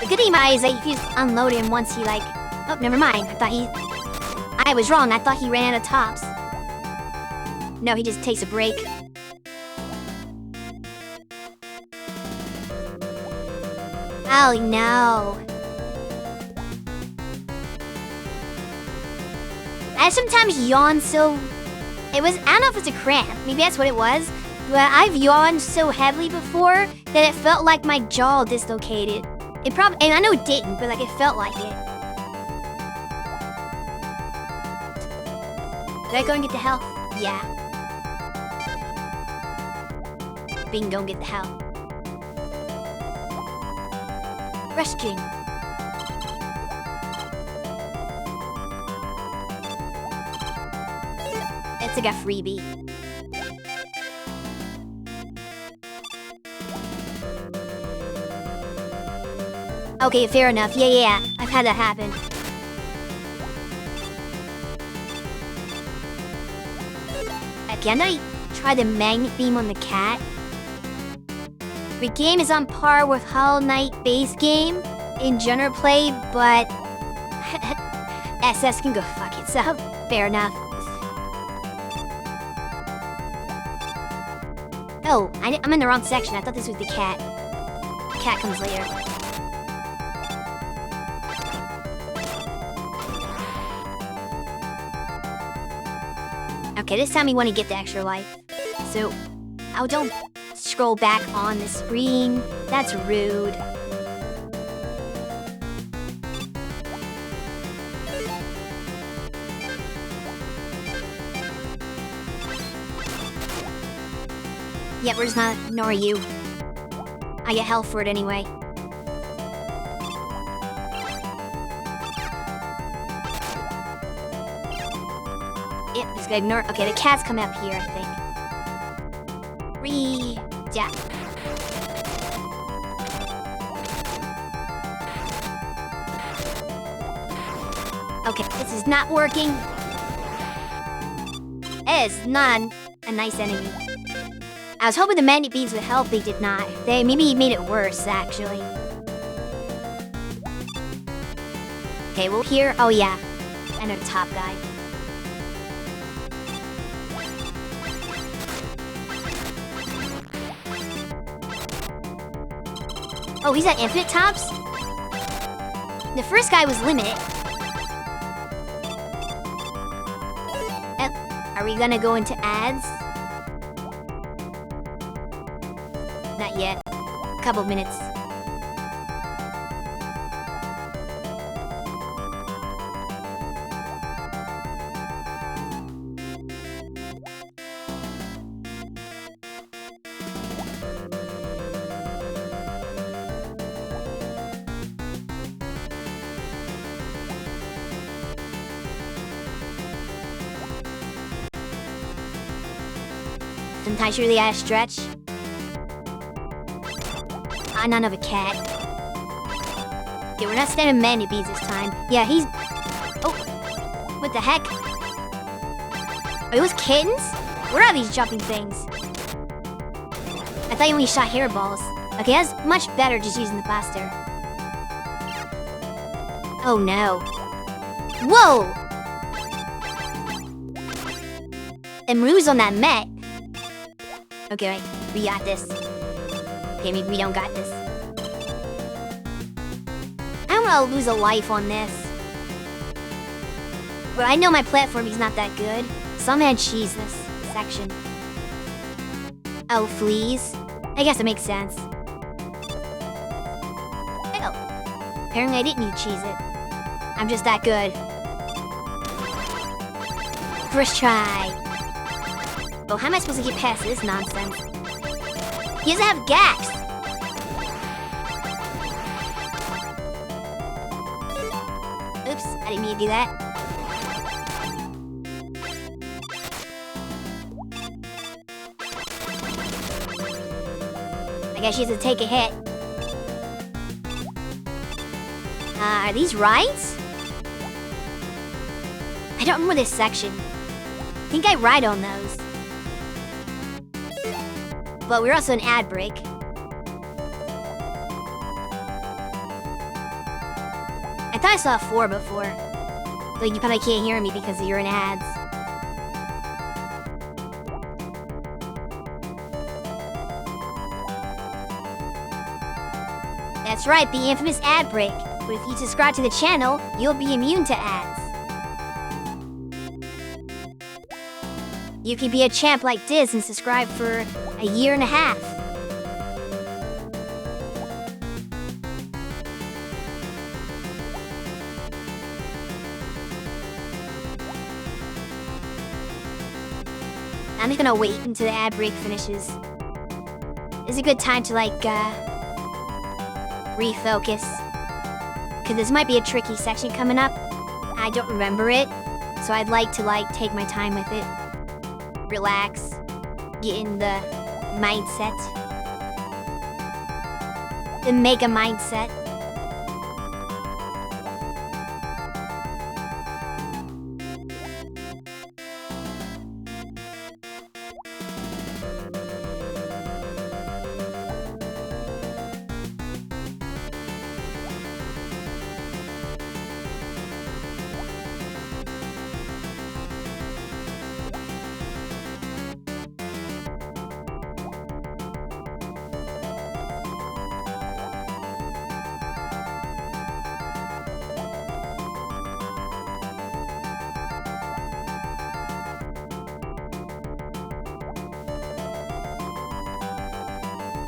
The good thing about it is that you can just unload him once he like... Oh, never mind. I was wrong. I thought he ran out of tops. No, he just takes a break. Oh no. I sometimes yawn so... I don't know if it's a cramp. Maybe that's what it was. But I've yawned so heavily before that it felt like my jaw dislocated. It probably... And I know it didn't, but like it felt like it. Did I go and get the health? Yeah. Bingo, get the health. Rescuing. It's like a freebie. Okay, fair enough. Yeah. I've had that happen. Can I try the magnet beam on the cat? The game is on par with Hollow Knight base game in general play, but SS can go fuck itself. Fair enough. Oh, I'm in the wrong section. I thought this was the cat. The cat comes later. Okay, this time we want to get the extra life. So, oh, don't scroll back on the screen. That's rude. Yeah, where's not, nor are you. I get health for it anyway. Yep, just gonna ignore. Okay, the cat's come up here, I think. Yeah. Okay, this is not working. It is not a nice enemy. I was hoping the magnet beams would help, they did not. They maybe made it worse, actually. Okay, well here, oh yeah. And our top guy. Oh, he's at infinite tops? The first guy was limited. Are we gonna go into ads? Not yet. Couple minutes. Sometimes you really gotta stretch. None of a cat. Okay, we're not standing many bees this time. Yeah, he's... Oh! What the heck? Are those kittens? What are these jumping things? I thought you only shot hairballs. Okay, that's much better just using the blaster. Oh no. Whoa! And Rue's on that Met. Okay, wait. We got this. Okay, maybe we don't got this. I don't want to lose a life on this. But I know my platforming's not that good, so I'm gonna cheese this section. Oh, fleas? I guess it makes sense. Oh. Apparently I didn't need to cheese it. I'm just that good. First try. Oh, how am I supposed to get past this nonsense? He doesn't have gaps! Oops, I didn't mean to do that. I guess she has to take a hit. Are these rides? I don't remember this section. I think I ride on those. But we're also an ad break. I thought I saw 4 before. But you probably can't hear me because you're in ads. That's right, the infamous ad break. But if you subscribe to the channel, you'll be immune to ads. You can be a champ like this and subscribe for a year and a half. I'm just gonna wait until the ad break finishes. It's a good time to refocus. Cause this might be a tricky section coming up. I don't remember it, so I'd like to take my time with it. Relax, get in the mindset, the mega mindset.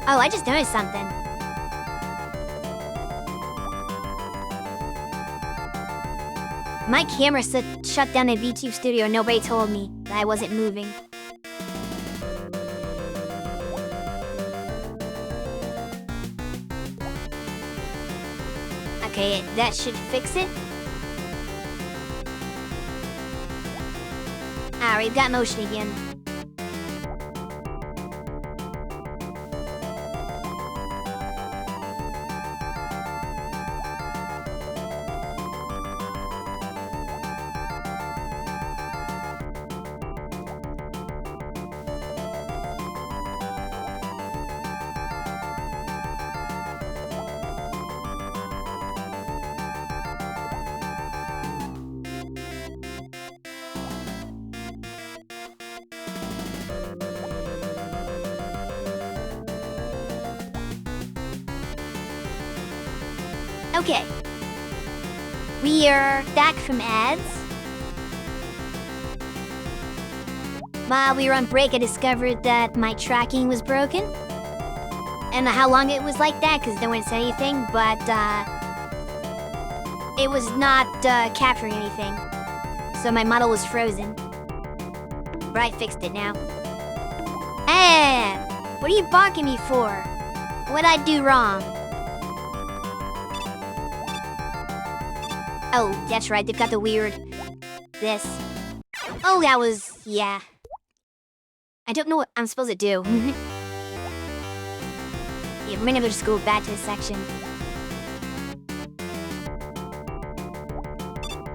Oh, I just noticed something. My camera shut down in pt5 Studio and nobody told me that I wasn't moving. Okay, that should fix it. Alright, we've got motion again. Okay. We are back from ads. While we were on break, I discovered that my tracking was broken. I don't know how long it was like that, because no one said anything, but it was not capturing anything. So my model was frozen. But I fixed it now. Hey! What are you barking me for? What'd I do wrong? Oh, that's right, they've got the weird... this. Oh, that was... yeah. I don't know what I'm supposed to do. Yeah, we're gonna just go back to this section.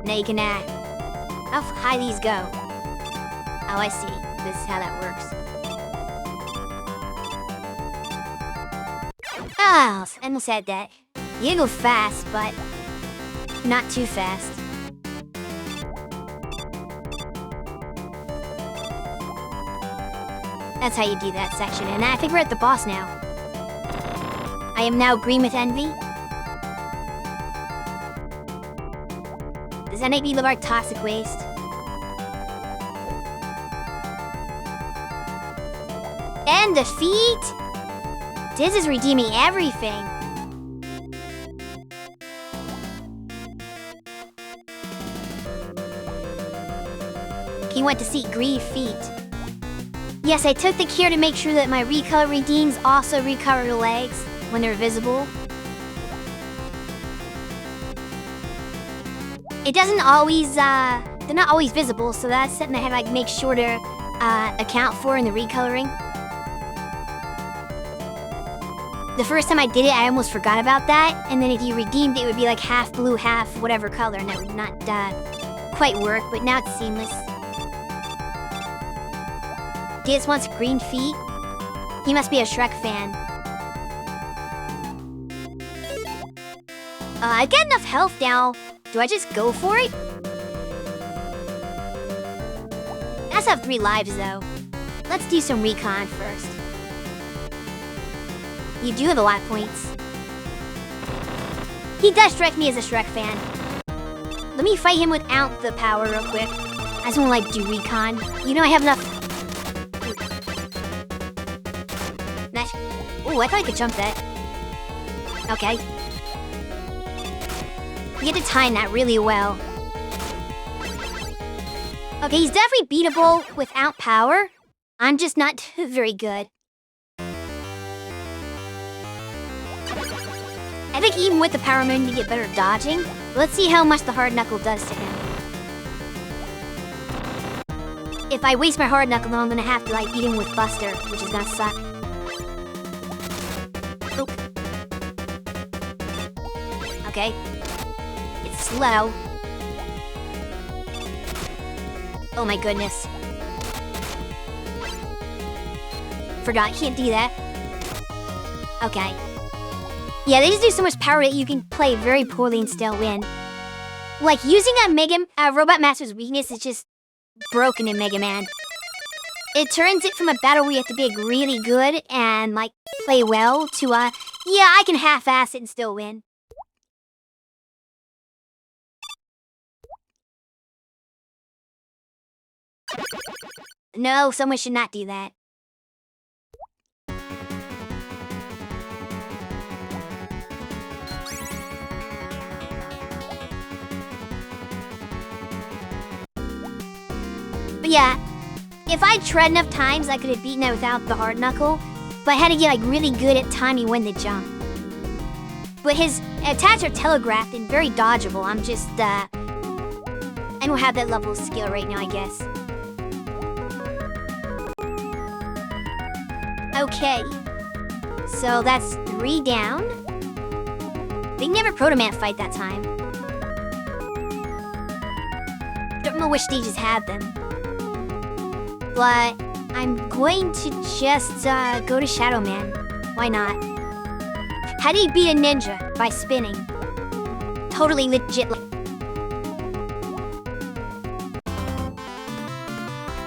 Now you can, how high these go? Oh, I see. This is how that works. Oh, I almost said that. You can go fast, but not too fast. That's how you do that section, and I think we're at the boss now. I am now green with envy. Does that make me love our toxic waste? And defeat! This is redeeming everything. He went to see green feet. Yes, I took the care to make sure that my recolor redeems also recover the legs when they're visible. It doesn't always, they're not always visible, so that's something I have to like, make sure to account for in the recoloring. The first time I did it, I almost forgot about that, and then if you redeemed it, it would be like half blue, half whatever color, and that would not quite work, but now it's seamless. Diz wants green feet. He must be a Shrek fan. I got enough health now. Do I just go for it? I also have 3 lives though. Let's do some recon first. You do have a lot of points. He does strike me as a Shrek fan. Let me fight him without the power real quick. I just want to like do recon. You know I have enough. Nice. Ooh, I thought I could jump that. Okay. We get to time that really well. Okay, he's definitely beatable without power. I'm just not very good. I think even with the power moon you get better dodging. Let's see how much the hard knuckle does to him. If I waste my hard knuckle, then I'm gonna have to like beat him with Buster, which is gonna suck. Oop. Okay. It's slow. Oh my goodness. Forgot, can't do that. Okay. Yeah, they just do so much power that you can play very poorly and still win. Like, using a Robot Master's weakness is just broken in Mega Man. It turns it from a battle where you have to be like, really good and, like, play well to, yeah, I can half-ass it and still win. No, someone should not do that. But yeah, if I tried enough times, I could have beaten it without the hard knuckle. But I had to get like really good at timing when to jump. But his attacks are telegraphed and very dodgeable. I'm just, I don't have that level of skill right now, I guess. Okay. So that's 3 down. They never Proto Man fight that time. Don't know which stages have them. But I'm going to just go to Shadow Man. Why not? How do you beat a ninja? By spinning. Totally legit.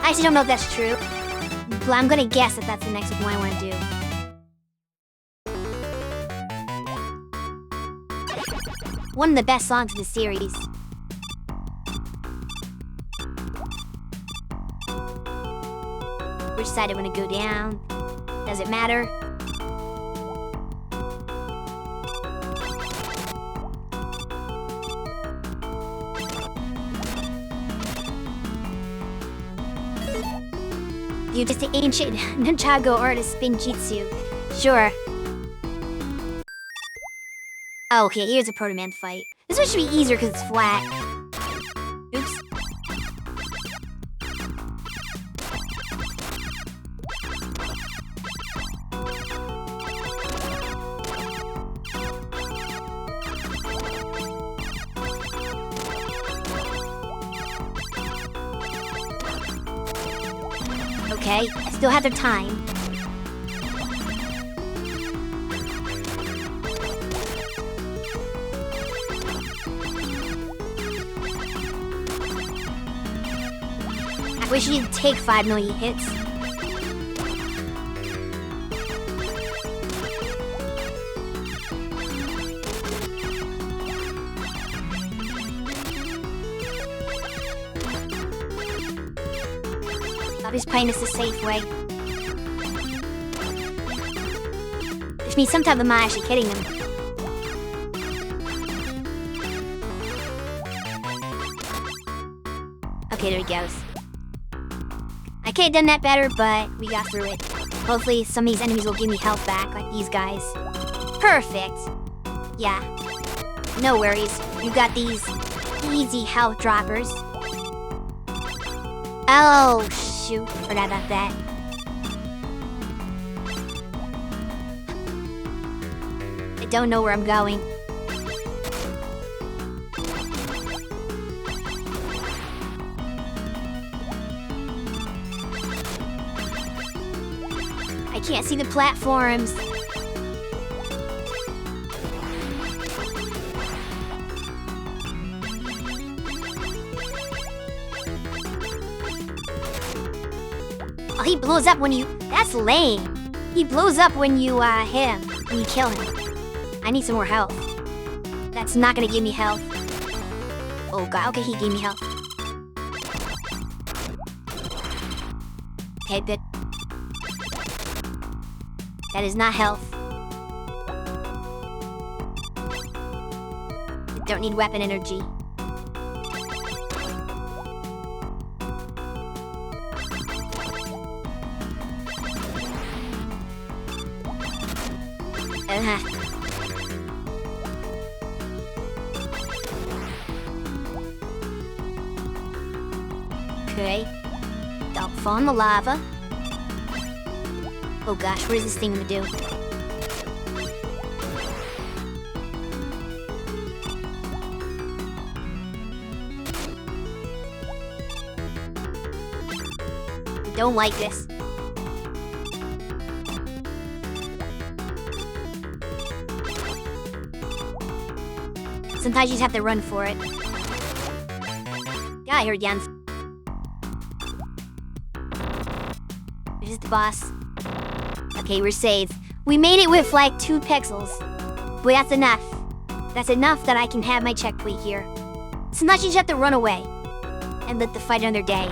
I actually don't know if that's true. But I'm gonna guess that that's the next one I want to do. one of the best songs in the series. Which side I want to go down? Does it matter? You just the ancient Ninjago artist Spinjitzu. Sure. Oh, okay, here's a Proto-Man fight. This one should be easier because it's flat. Oops. Okay, I still have the time. I wish you'd take 5 million hits. I'm just playing this the safe way. Which means sometimes I'm not actually kidding them. Okay, there he goes. I could have done that better, but we got through it. Hopefully some of these enemies will give me health back, like these guys. Perfect! Yeah. No worries. You got these easy health droppers. Oh, shoot. Forgot about that. I don't know where I'm going. I can't see the platforms. Oh, he blows up when you... That's lame. He blows up when you, hit him. When you kill him. I need some more health. That's not gonna give me health. Oh god, okay, he gave me health. Okay, but... That is not health. I don't need weapon energy. Okay. Don't fall in the lava. Oh gosh, what is this thing gonna do? I don't like this. Sometimes you just have to run for it. Got here again. This is the boss. Okay, we're safe. We made it with like 2 pixels. But that's enough. That's enough that I can have my checkpoint here. Sometimes you just have to run away. And let the fight another day.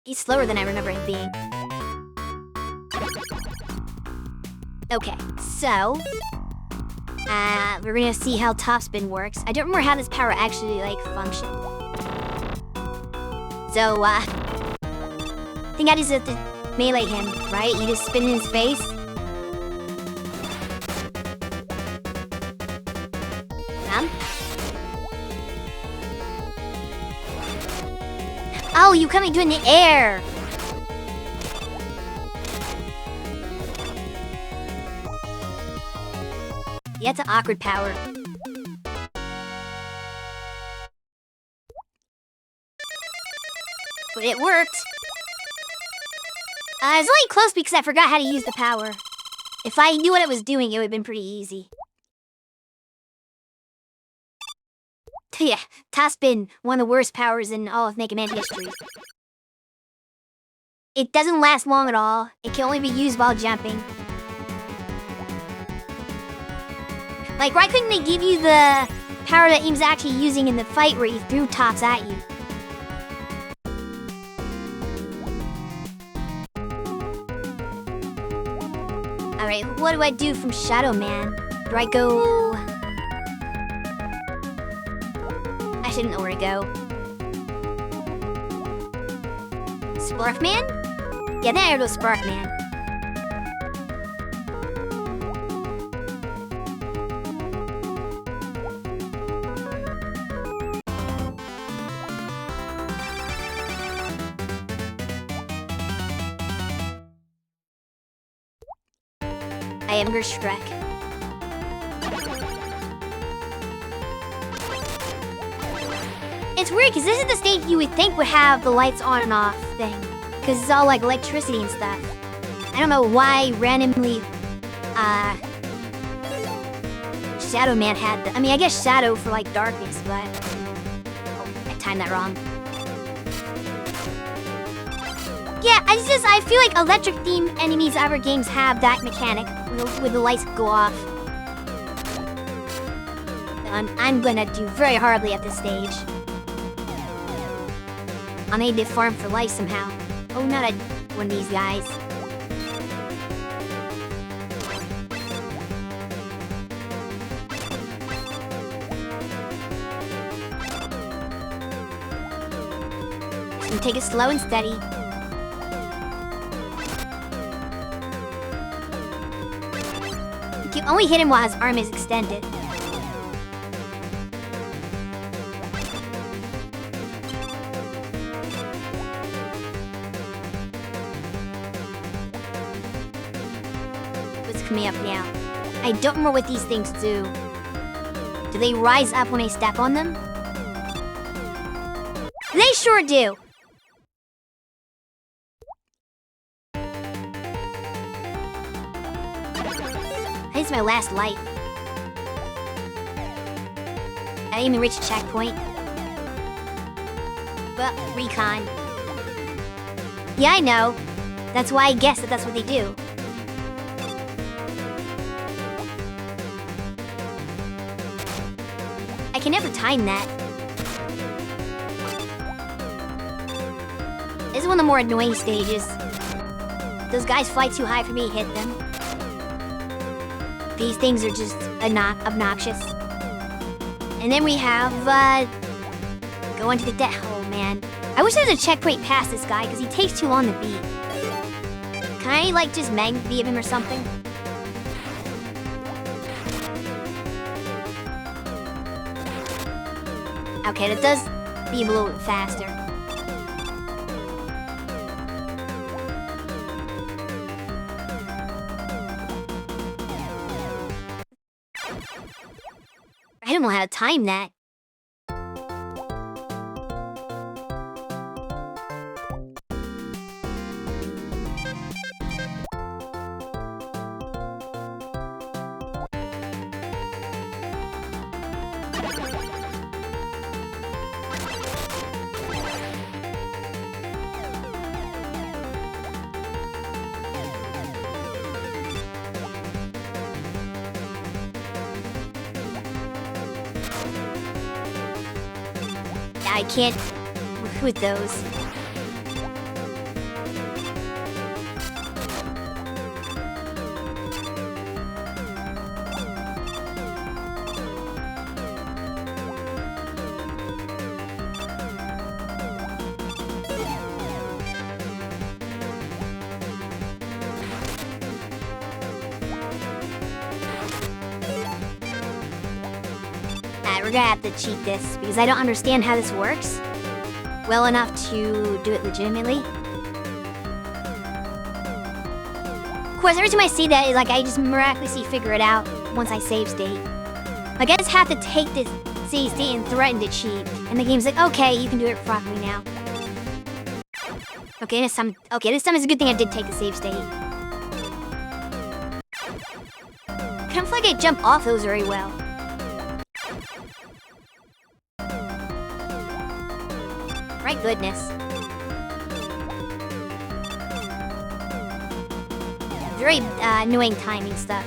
He's slower than I remember him being. Okay, so... we're gonna see how topspin works. I don't remember how this power actually, like, functions. So, I think I just have to melee him, right? You just spin in his face. Oh, you coming to in the air! Yeah, it's an awkward power. But it worked. I was only close because I forgot how to use the power. If I knew what it was doing, it would have been pretty easy. Yeah, Top's been one of the worst powers in all of Mega Man history. It doesn't last long at all. It can only be used while jumping. Like, why couldn't they give you the power that Aim's actually using in the fight where he threw Tops at you? Alright, what do I do from Shadow Man? Do I go... I shouldn't know where to go. Spark Man? Yeah, then I go Spark Man. I am Shrek. It's weird because this is the stage you would think would have the lights on and off thing. Because it's all like electricity and stuff. I don't know why randomly Shadow Man had the... I mean, I guess Shadow for like darkness, but... Oh, I timed that wrong. Yeah, I feel like electric themed enemies other games have that mechanic where the lights go off. I'm gonna do very horribly at this stage. I'll need to farm for life somehow. Oh, not one of these guys. So take it slow and steady. You can only hit him while his arm is extended. Me up now. I don't remember what these things do. Do they rise up when I step on them? They sure do! This is my last light. I didn't even reach a checkpoint. But, recon. Yeah, I know. That's why I guess that's what they do. I can never time that. This is one of the more annoying stages. Those guys fly too high for me to hit them. These things are just obnoxious. And then we have, go into the death hole, man. I wish there was a checkpoint past this guy, because he takes too long to beat. Can I, like, just magnet beat him or something? Okay, that does beam a little bit faster. I don't know how to time that. I can't with those. We're gonna have to cheat this, because I don't understand how this works well enough to do it legitimately. Of course, every time I see that, it's like I just miraculously figure it out once I save state. I guess have to take this save state and threaten to cheat, and the game's like, okay, you can do it properly now. Okay, this time is a good thing I did take the save state. I don't feel like I jump off those very well. My goodness. Very annoying timing stuff.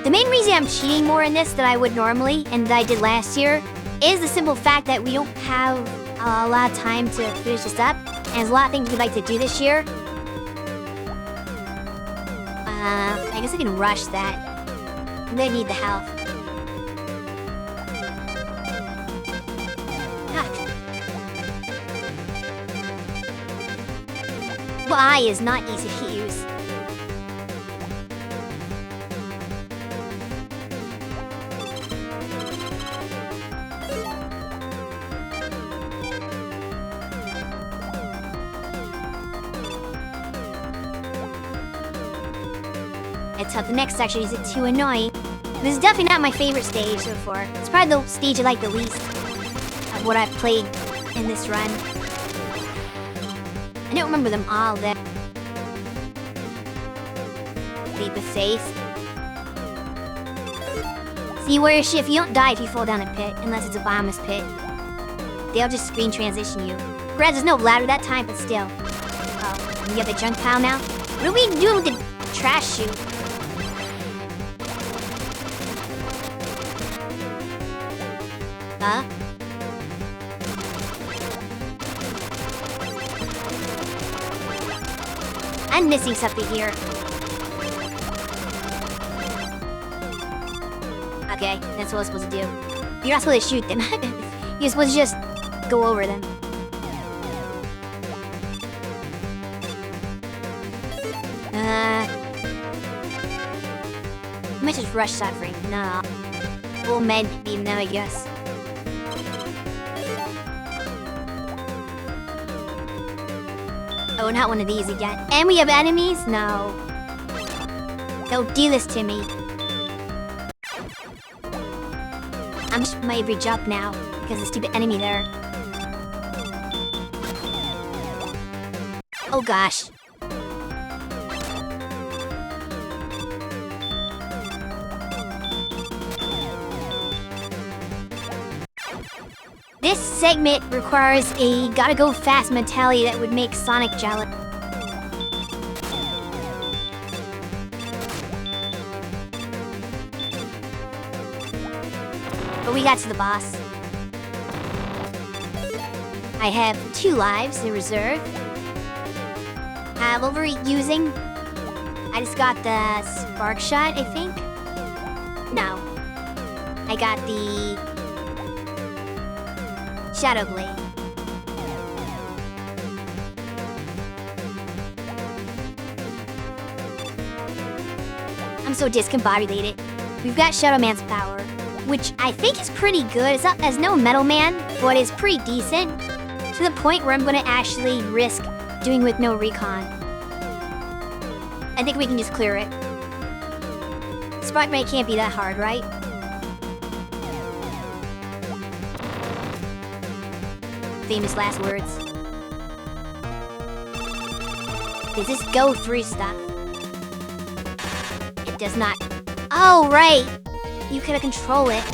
The main reason I'm cheating more in this than I would normally, and that I did last year, is the simple fact that we don't have a lot of time to finish this up, and there's a lot of things we'd like to do this year. I guess I can rush that. I'm gonna need the health. Y is not easy to use. It's tough. The next section is too annoying. This is definitely not my favorite stage so far. It's probably the stage I like the least of what I've played in this run. I don't remember them all there. pt5. See, where if you don't die if you fall down a pit, unless it's a bottomless pit. They'll just screen transition you. Granted, there's no ladder that time, but still. Oh, and you have the junk pile now? What are we doing with the trash chute? Huh? I'm missing something here. Okay, that's what I was supposed to do. You're not supposed to shoot them. You're supposed to just go over them. I might just rush suffering. No. Full med beam now, I guess. Oh, not one of these again. And we have enemies? No. Don't do this to me. I'm just my every jump now because of the stupid enemy there. Oh gosh. This segment requires a gotta go fast mentality that would make Sonic jealous. But we got to the boss. I have 2 lives in reserve. Overusing. I just got the spark shot, I think. No. I got the Shadow Blade. I'm so discombobulated. We've got Shadow Man's power, which I think is pretty good. It's not as no Metal Man, but it's pretty decent. To the point where I'm gonna actually risk doing with no recon. I think we can just clear it. Spark Blade can't be that hard, right? Famous last words. Does this go through stuff? It does not. Oh, right! You could control it.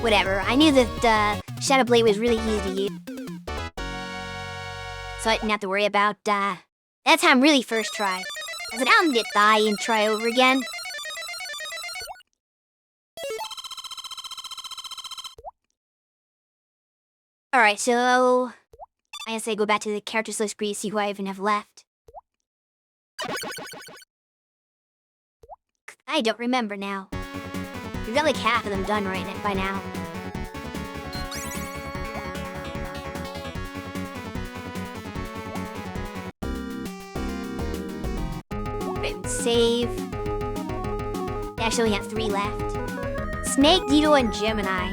Whatever, I knew that Shadow Blade was really easy to use. So I didn't have to worry about that time really first try. I said, I'm gonna die and try over again. Alright, so I guess I go back to the characters list screen to see who I even have left. I don't remember now. We've got like half of them done right by now. Right, save. I actually only have 3 left. Snake, Needle, and Gemini.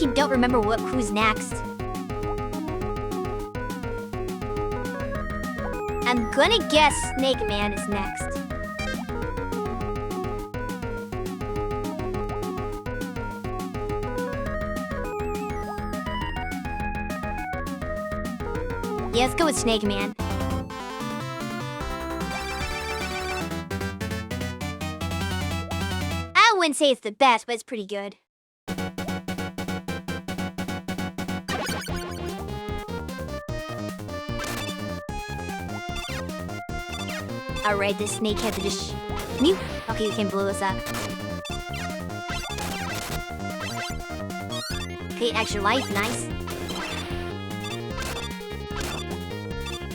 I don't remember who's next. I'm gonna guess Snake Man is next. Yeah, let's go with Snake Man. I wouldn't say it's the best, but it's pretty good. Alright, this snake had to just... Mute. Okay, you can blow us up. Okay, extra life, nice.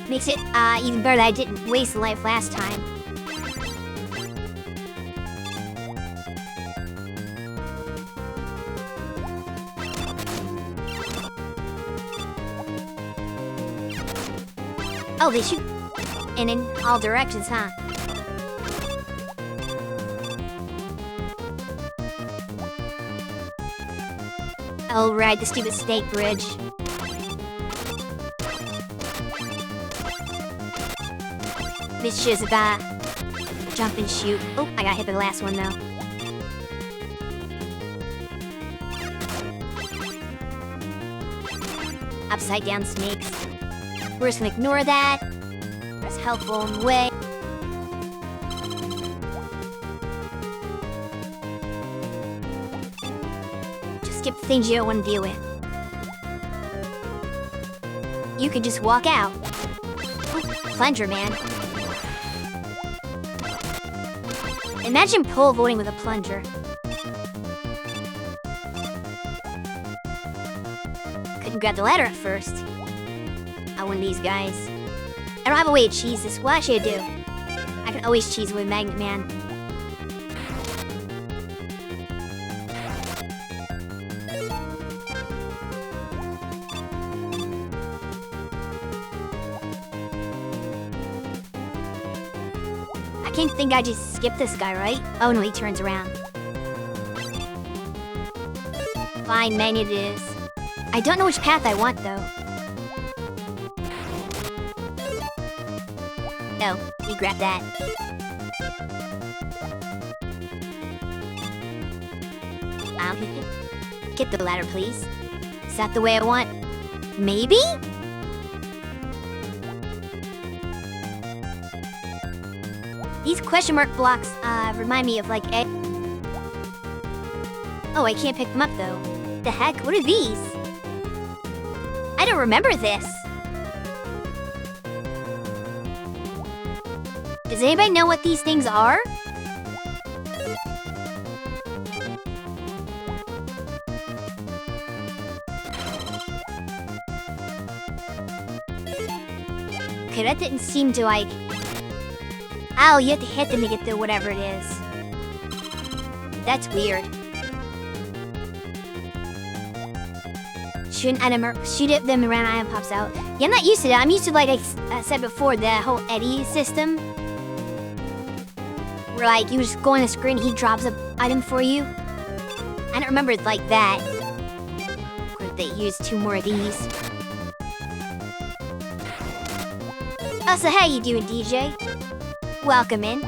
Makes it even better that I didn't waste a life last time. Oh, they shoot and in all directions, huh? Oh, right, the stupid snake bridge. This shit's about jump and shoot. Oh, I got hit by the last one, though. Upside down snakes. We're just gonna ignore that. That's helpful in the way. Just skip the things you don't want to deal with. You could just walk out. Ooh, plunger, man. Imagine pole vaulting with a plunger. Couldn't grab the ladder at first. I win these guys. I don't have a way to cheese this. What should I do? I can always cheese with Magnet Man. I can't think I just skipped this guy, right? Oh no, he turns around. Fine, Magnet it is. I don't know which path I want, though. Oh, he grabbed that. Get the ladder, please. Is that the way I want? Maybe? These question mark blocks remind me of like egg. Oh, I can't pick them up though. The heck? What are these? I don't remember this. Does anybody know what these things are? Okay, that didn't seem to like... Ow, you have to hit them to get the whatever it is. That's weird. Shoot an item, shoot at them around, item pops out. Yeah, I'm not used to that. I'm used to, like I said before, the whole Eddie system. Where, like, you just go on the screen, he drops an item for you. I don't remember it like that. Could they use 2 more of these? Oh, so how you doing, DJ? Welcome in.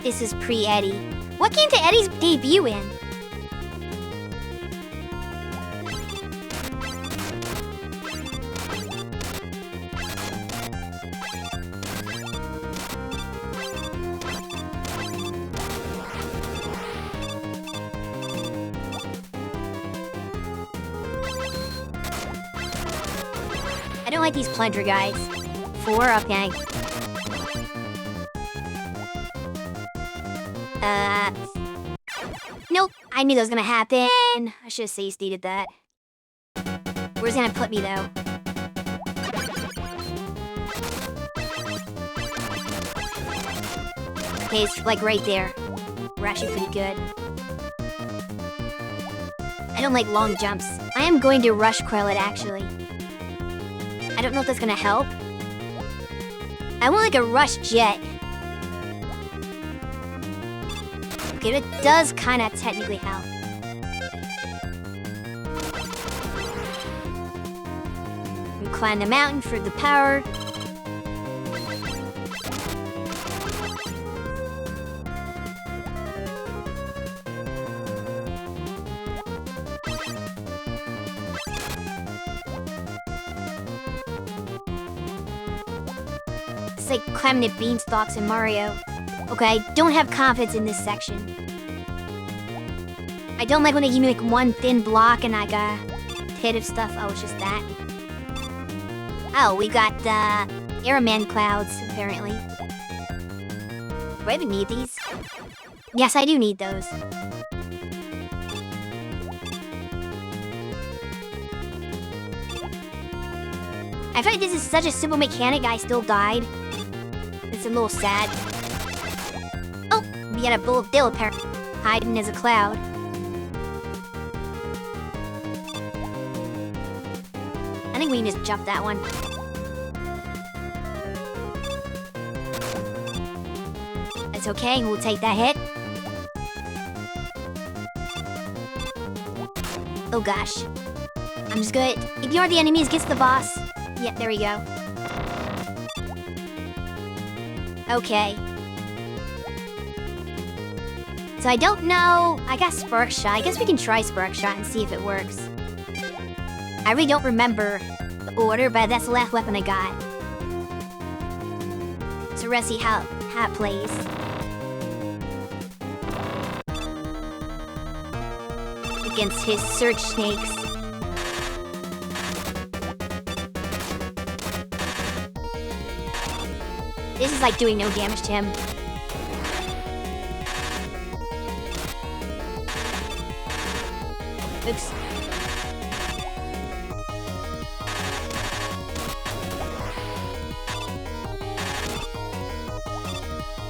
This is pre-Eddie. What game did Eddie's debut in? I don't like these plunger guys. 4, okay. Nope. I knew that was gonna happen. I should have safe stated that. Where's it gonna put me though? Okay, it's like right there. We're actually pretty good. I don't like long jumps. I am going to rush Quell it actually. I don't know if that's gonna help. I want like a rush jet. Okay, it does kind of technically help. We climb the mountain for the power. like climbing the beanstalks in Mario. Okay, I don't have confidence in this section. I don't like when they give me like one thin block and like a hit of stuff. Oh, it's just that. Oh, we got Airman clouds, apparently. Do I even need these? Yes, I do need those. I feel like this is such a simple mechanic, I still died. It's a little sad. Oh, we got a bull of dill apparently hiding as a cloud. I think we can just jump that one. That's okay, we'll take that hit. Oh gosh. I'm just gonna ignore the enemies, get to the boss. Yeah, there we go. Okay. So I don't know. I got Spark Shot. I guess we can try Spark Shot and see if it works. I really don't remember the order, but that's the last weapon I got. So let's see how it plays. Against his Search Snakes. This is like doing no damage to him. Oops.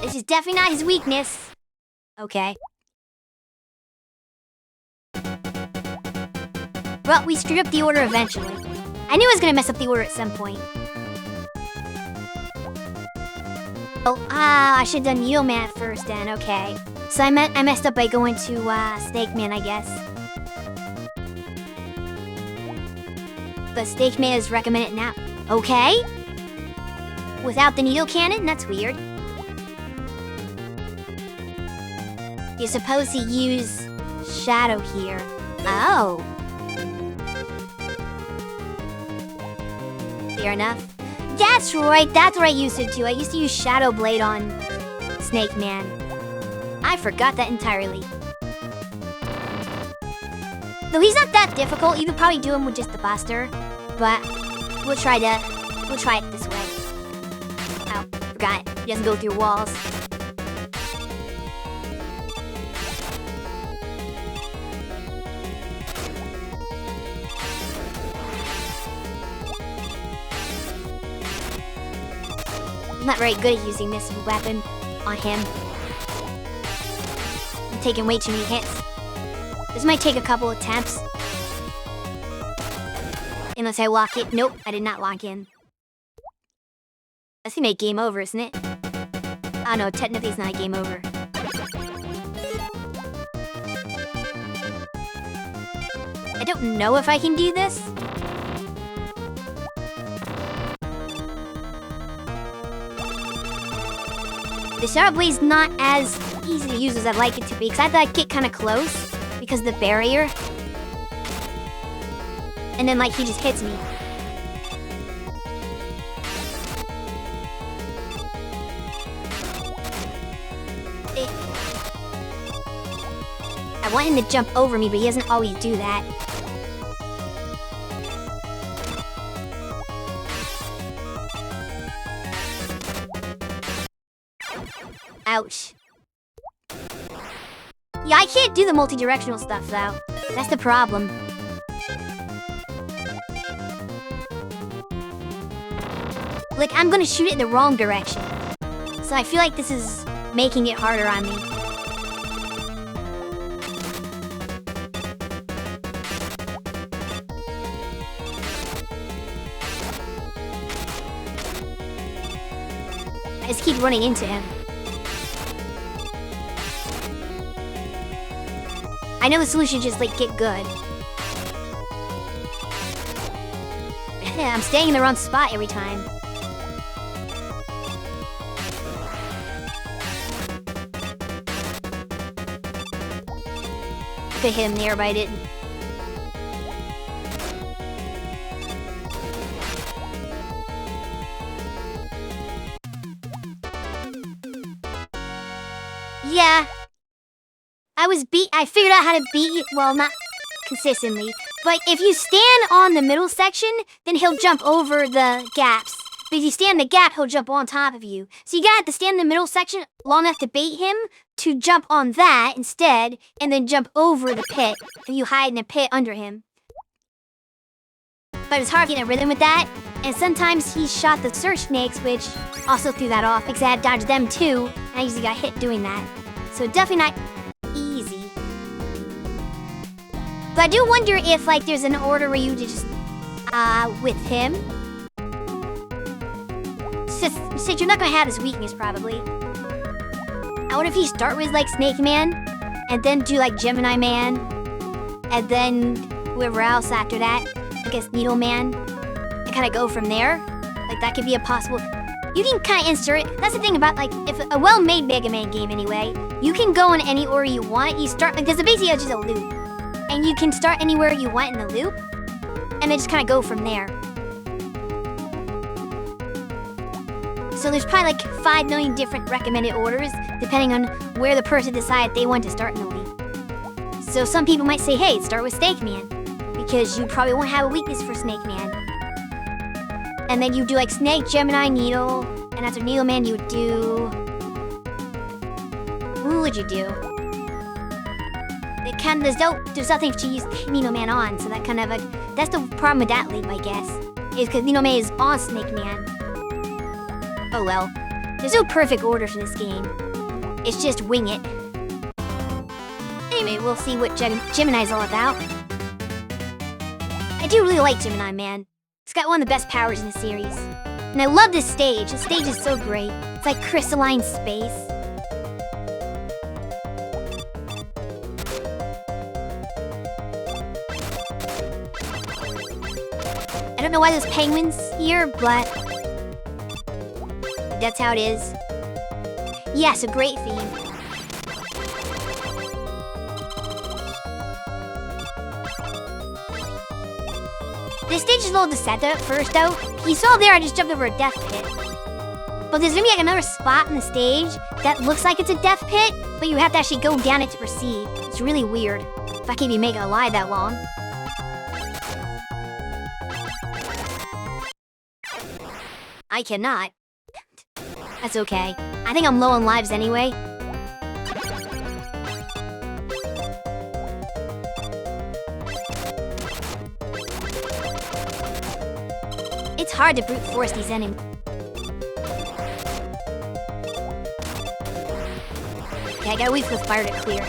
This is definitely not his weakness. Okay. Well, we screwed up the order eventually. I knew I was gonna mess up the order at some point. Oh, I should've done Needle Man first then, okay. So I messed up by going to, Snake Man, I guess. The Snake Man is recommended now. Okay. Without the Needle Cannon? That's weird. You're supposed to use Shadow here. Oh. Fair enough. That's right, that's what I used to do. I used to use Shadow Blade on Snake Man. I forgot that entirely. Though he's not that difficult, you could probably do him with just the Buster. But we'll try it this way. Oh, forgot it. He doesn't go through walls. I'm not very good at using this weapon on him. I'm taking way too many hits. This might take a couple attempts. Unless I lock it. Nope, I did not lock in. That's gonna make game over, isn't it? Oh no, technically it's not a game over. I don't know if I can do this. The Shadow Blade's not as easy to use as I'd like it to be, because I have to get kind of close because of the barrier. And then, like, he just hits me. I want him to jump over me, but he doesn't always do that. Ouch. Yeah, I can't do the multi-directional stuff, though. That's the problem. Like, I'm gonna shoot it in the wrong direction. So I feel like this is making it harder on me. I just keep running into him. I know the solution is just, like, get good. I'm staying in the wrong spot every time. Could hit him there, but I didn't. Yeah. I figured out how to beat, well, not consistently, but if you stand on the middle section, then he'll jump over the gaps. But if you stand in the gap, he'll jump on top of you. So you gotta have to stand in the middle section long enough to bait him, to jump on that instead, and then jump over the pit, and you hide in a pit under him. But it's hard getting a rhythm with that, and sometimes he shot the search snakes, which also threw that off, because I had to dodge them too, and I usually got hit doing that. So definitely not easy. But I do wonder if, like, there's an order where you just, with him. Since you're not gonna have this weakness, probably. I wonder if you start with, like, Snake Man, and then do, like, Gemini Man, and then whoever else after that, I guess Needle Man, and kind of go from there. Like, that could be a possible... You can kind of insert it. That's the thing about, like, if a well-made Mega Man game, anyway, you can go in any order you want. You start, like, there's basically just a loop. And you can start anywhere you want in the loop, and then just kind of go from there. So there's probably like 5 million different recommended orders, depending on where the person decided they want to start in the league. So some people might say, hey, start with Snake Man, because you probably won't have a weakness for Snake Man. And then you do like Snake, Gemini, Needle, and after Needle Man you would do... Who would you do? It kind of, there's nothing to use Needle Man on, so that kind of like... That's the problem with that league, I guess, is because Needle Man is on Snake Man. Oh well, there's no perfect order for this game. It's just wing it. Anyway, we'll see what Gemini's all about. I do really like Gemini Man. It's got one of the best powers in the series. And I love this stage. The stage is so great. It's like crystalline space. I don't know why there's penguins here, but... that's how it is. Yes, a great theme. This stage is a little deceptive at first, though. You saw there I just jumped over a death pit. But there's gonna be like another spot in the stage that looks like it's a death pit, but you have to actually go down it to proceed. It's really weird. If I can even make it alive that long. I cannot. That's okay. I think I'm low on lives anyway. It's hard to brute force these enemies. Okay, I gotta wait for the fire to clear.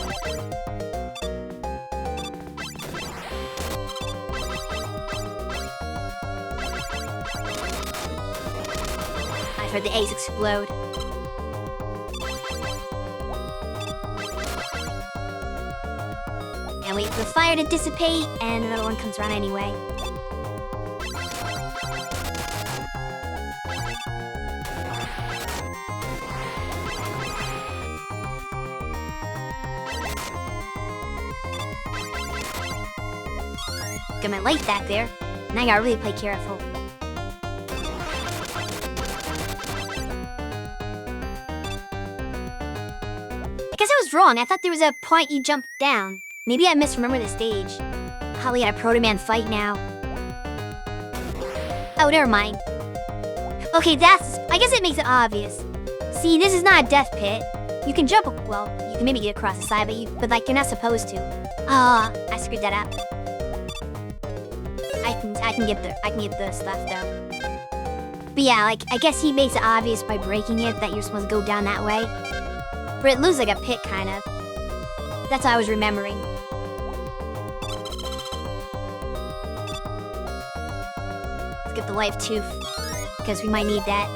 Heard the eggs explode. And wait for the fire to dissipate, and another one comes around anyway. Got my life back there. Now I gotta really play careful. Wrong. I thought there was a point you jumped down. Maybe I misremember the stage. Probably at a Proto Man fight now. Oh, never mind. Okay, I guess it makes it obvious. See, this is not a death pit. You can jump, well, you can maybe get across the side, but like you're not supposed to. I screwed that up. I can get the stuff though. But yeah, like I guess he makes it obvious by breaking it that you're supposed to go down that way. But it looks like a pit, kind of. That's what I was remembering. Let's get the life tooth, because we might need that.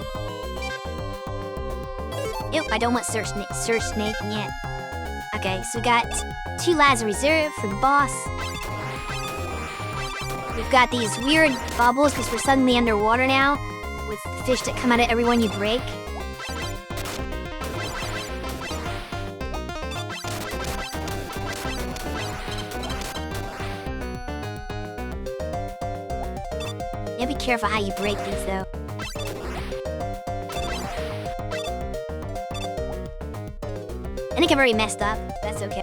Ew, I don't want Search Snake yet. Okay, so we got 2 lives in reserve for the boss. We've got these weird bubbles, because we're suddenly underwater now, with fish that come out of every one you break. You gotta be careful how you break these, though. I think I'm already messed up. That's okay.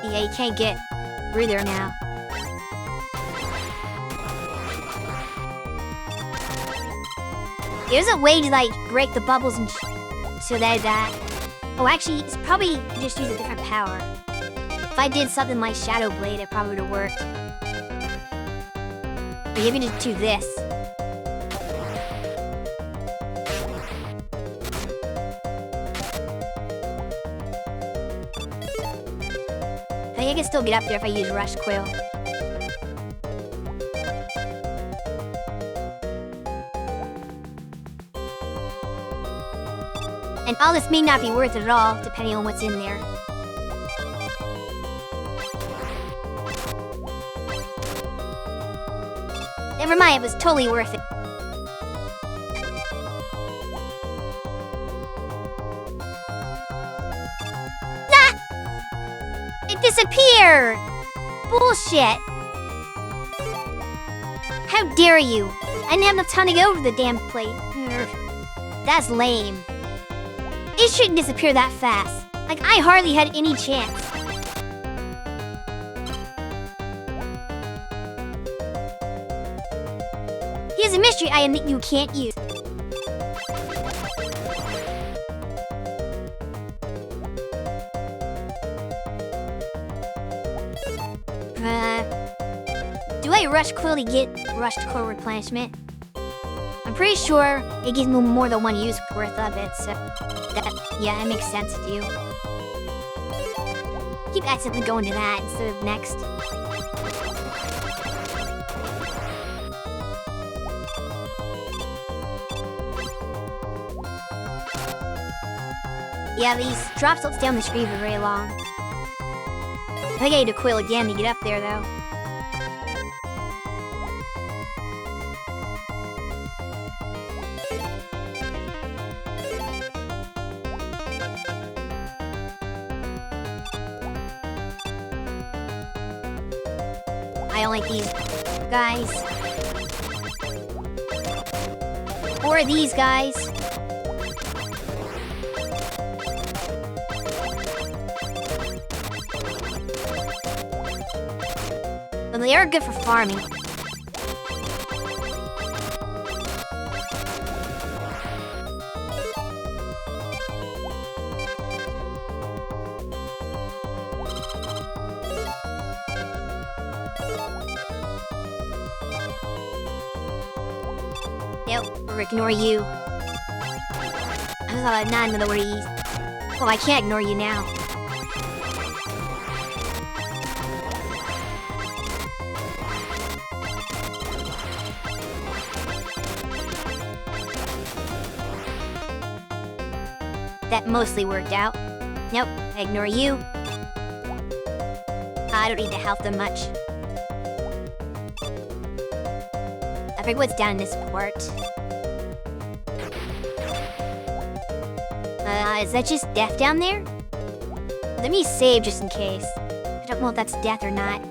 Yeah, you can't get through there now. There's a way to like break the bubbles and so that. Oh, actually, it's probably just use a different power. If I did something like Shadow Blade, it probably would have worked. But you can just do this. I think I can still get up there if I use Rush Quill. And all this may not be worth it at all, depending on what's in there. Never mind, it was totally worth it. Disappear! Bullshit! How dare you? I didn't have enough time to get over the damn plate. That's lame. It shouldn't disappear that fast. Like, I hardly had any chance. Here's a mystery item that you can't use. Do I Rush Quill to get Rushed Quill replenishment? I'm pretty sure it gives me more than one use worth of it, so yeah, it makes sense to do. Keep accidentally going to that instead of next. Yeah, these drops don't stay on the screen for very long. I think I need to Quill again to get up there, though. I don't like these guys. Or these guys. But they are good for farming. Nope, we'll ignore you. I thought I'd not another worries. Well, I can't ignore you now. That mostly worked out. Nope, I ignore you. I don't need to help them much. I forget what's down in this part. Is that just death down there? Let me save just in case. I don't know if that's death or not.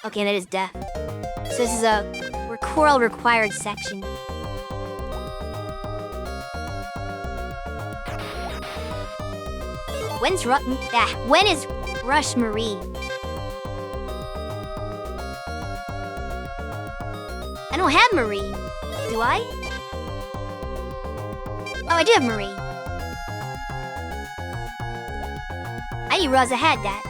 Okay, that is death. So this is a coral required section. When is Rush Marine? I don't have Marine. Do I? Oh, I do have Marine. I didn't realize I had that.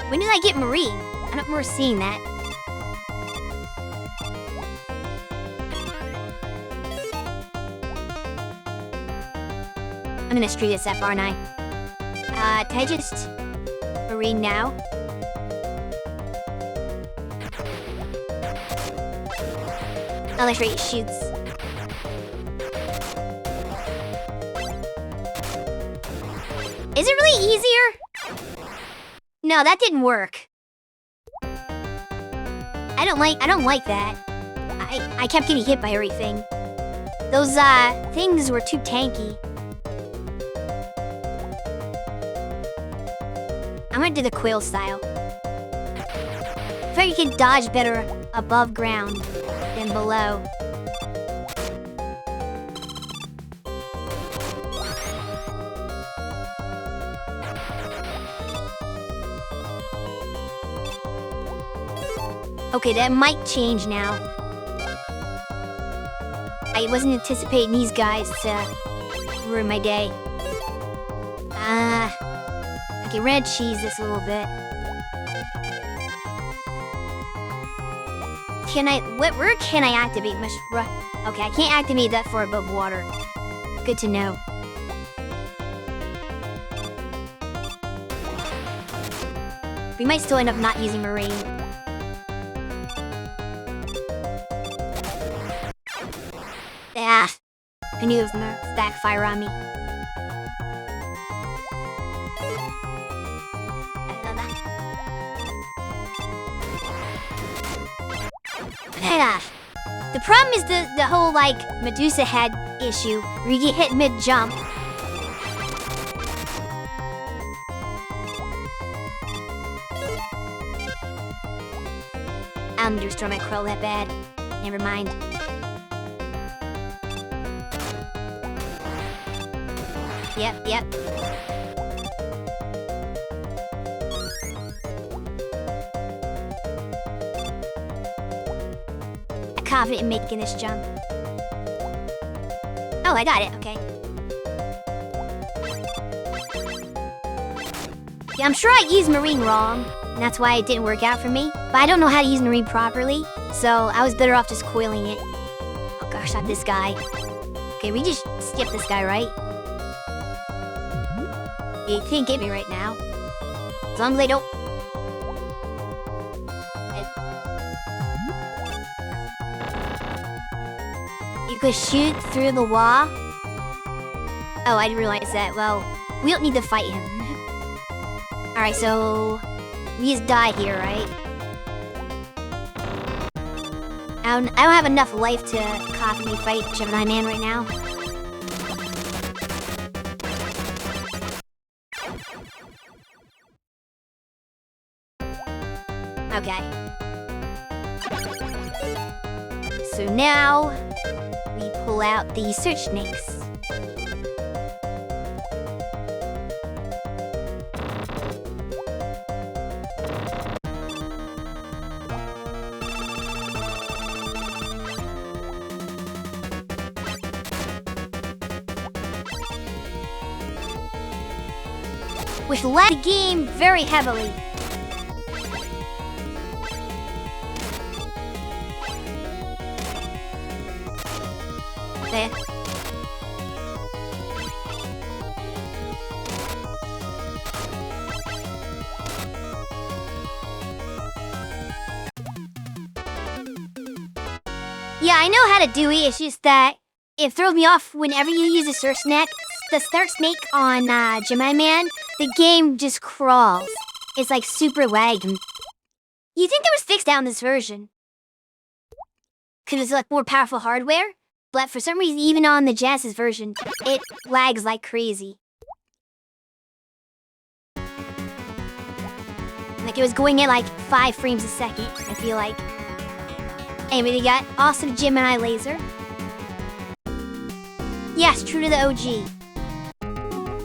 When did I get Marine? I don't remember seeing that. I'm gonna street this up, aren't I? Can I just Marine now? Oh, that's right, it shoots. Is it really easier? No, that didn't work. I don't like that. I kept getting hit by everything. Those, things were too tanky. I'm gonna do the quail style. I feel you can dodge better above ground than below. Okay, that might change now. I wasn't anticipating these guys to ruin my day. Okay, we're gonna cheese this a little bit. Where can I activate okay, I can't activate that far above water. Good to know. We might still end up not using marine. Ah, I knew it was gonna backfire on me. The problem is the whole, like, Medusa head issue, where you get hit mid-jump. I don't destroy my crow that bad. Never mind. Yep. I'm confident in making this jump. Oh, I got it, okay. Yeah, I'm sure I used marine wrong, and that's why it didn't work out for me. But I don't know how to use marine properly, so I was better off just coiling it. Oh gosh, not this guy. Okay, we just skip this guy, right? He can't get me right now. As long as I don't... You could shoot through the wall? Oh, I didn't realize that. Well, we don't need to fight him. Alright, so... we just die here, right? I don't have enough life to confidently fight Gemini Man right now. Okay. So now, we pull out the search snakes. Which lagged the game very heavily. There. Yeah, I know how to do it. It's just that it throws me off whenever you use a search snake. The search snake on Gemini Man, the game just crawls. It's like super lagged. You think that was fixed out in this version? Because it's like more powerful hardware? But for some reason, even on the Genesis version, it lags like crazy. Like it was going at like 5 frames a second, I feel like. Anyway, they got awesome Gemini laser. Yes, true to the OG.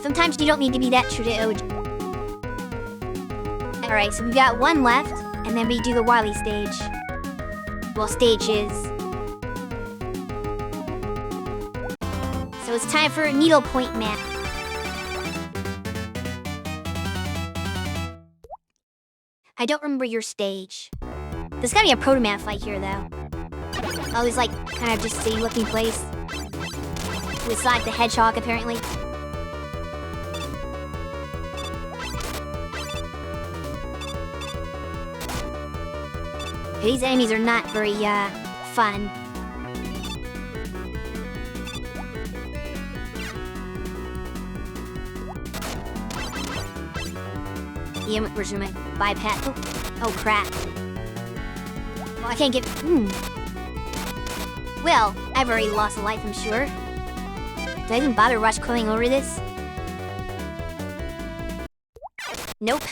Sometimes you don't need to be that true to OG. Alright, so we got one left, and then we do the Wily stage. Well, stages. So it's time for Needlepoint Man. I don't remember your stage. There's gotta be a Proto Man fight here, though. Always like, kind of just safe looking place. With Sonic the Hedgehog, apparently. These enemies are not very, fun. Yeah, where's my bypass? Oh crap. Well, I can't get... Well, I've already lost a life, I'm sure. Did I even bother rush coiling over this? Nope.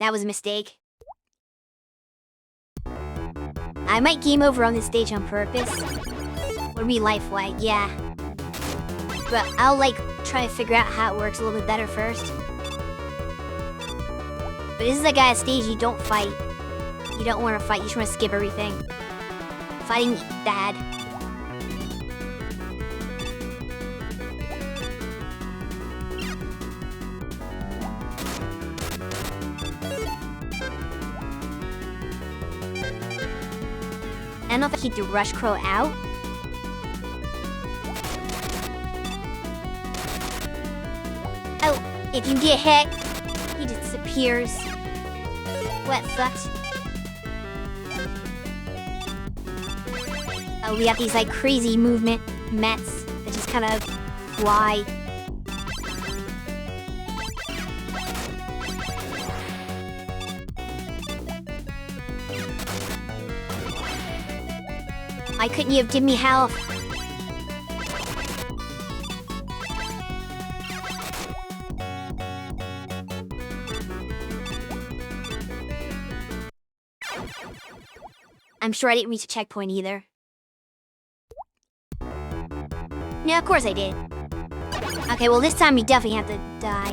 That was a mistake. I might game over on this stage on purpose. Or be life lag, yeah. But I'll try to figure out how it works a little bit better first. But this is the kind of stage you don't fight. You don't want to fight, you just want to skip everything. Fighting bad. I don't know if I keep the rush crow out. Oh, if you get hit, he disappears. What sucks? Oh, we got these crazy movement mets that just kind of fly. Why couldn't you have given me health? I'm sure I didn't reach a checkpoint either. Yeah, of course I did. Okay, well this time you definitely have to die.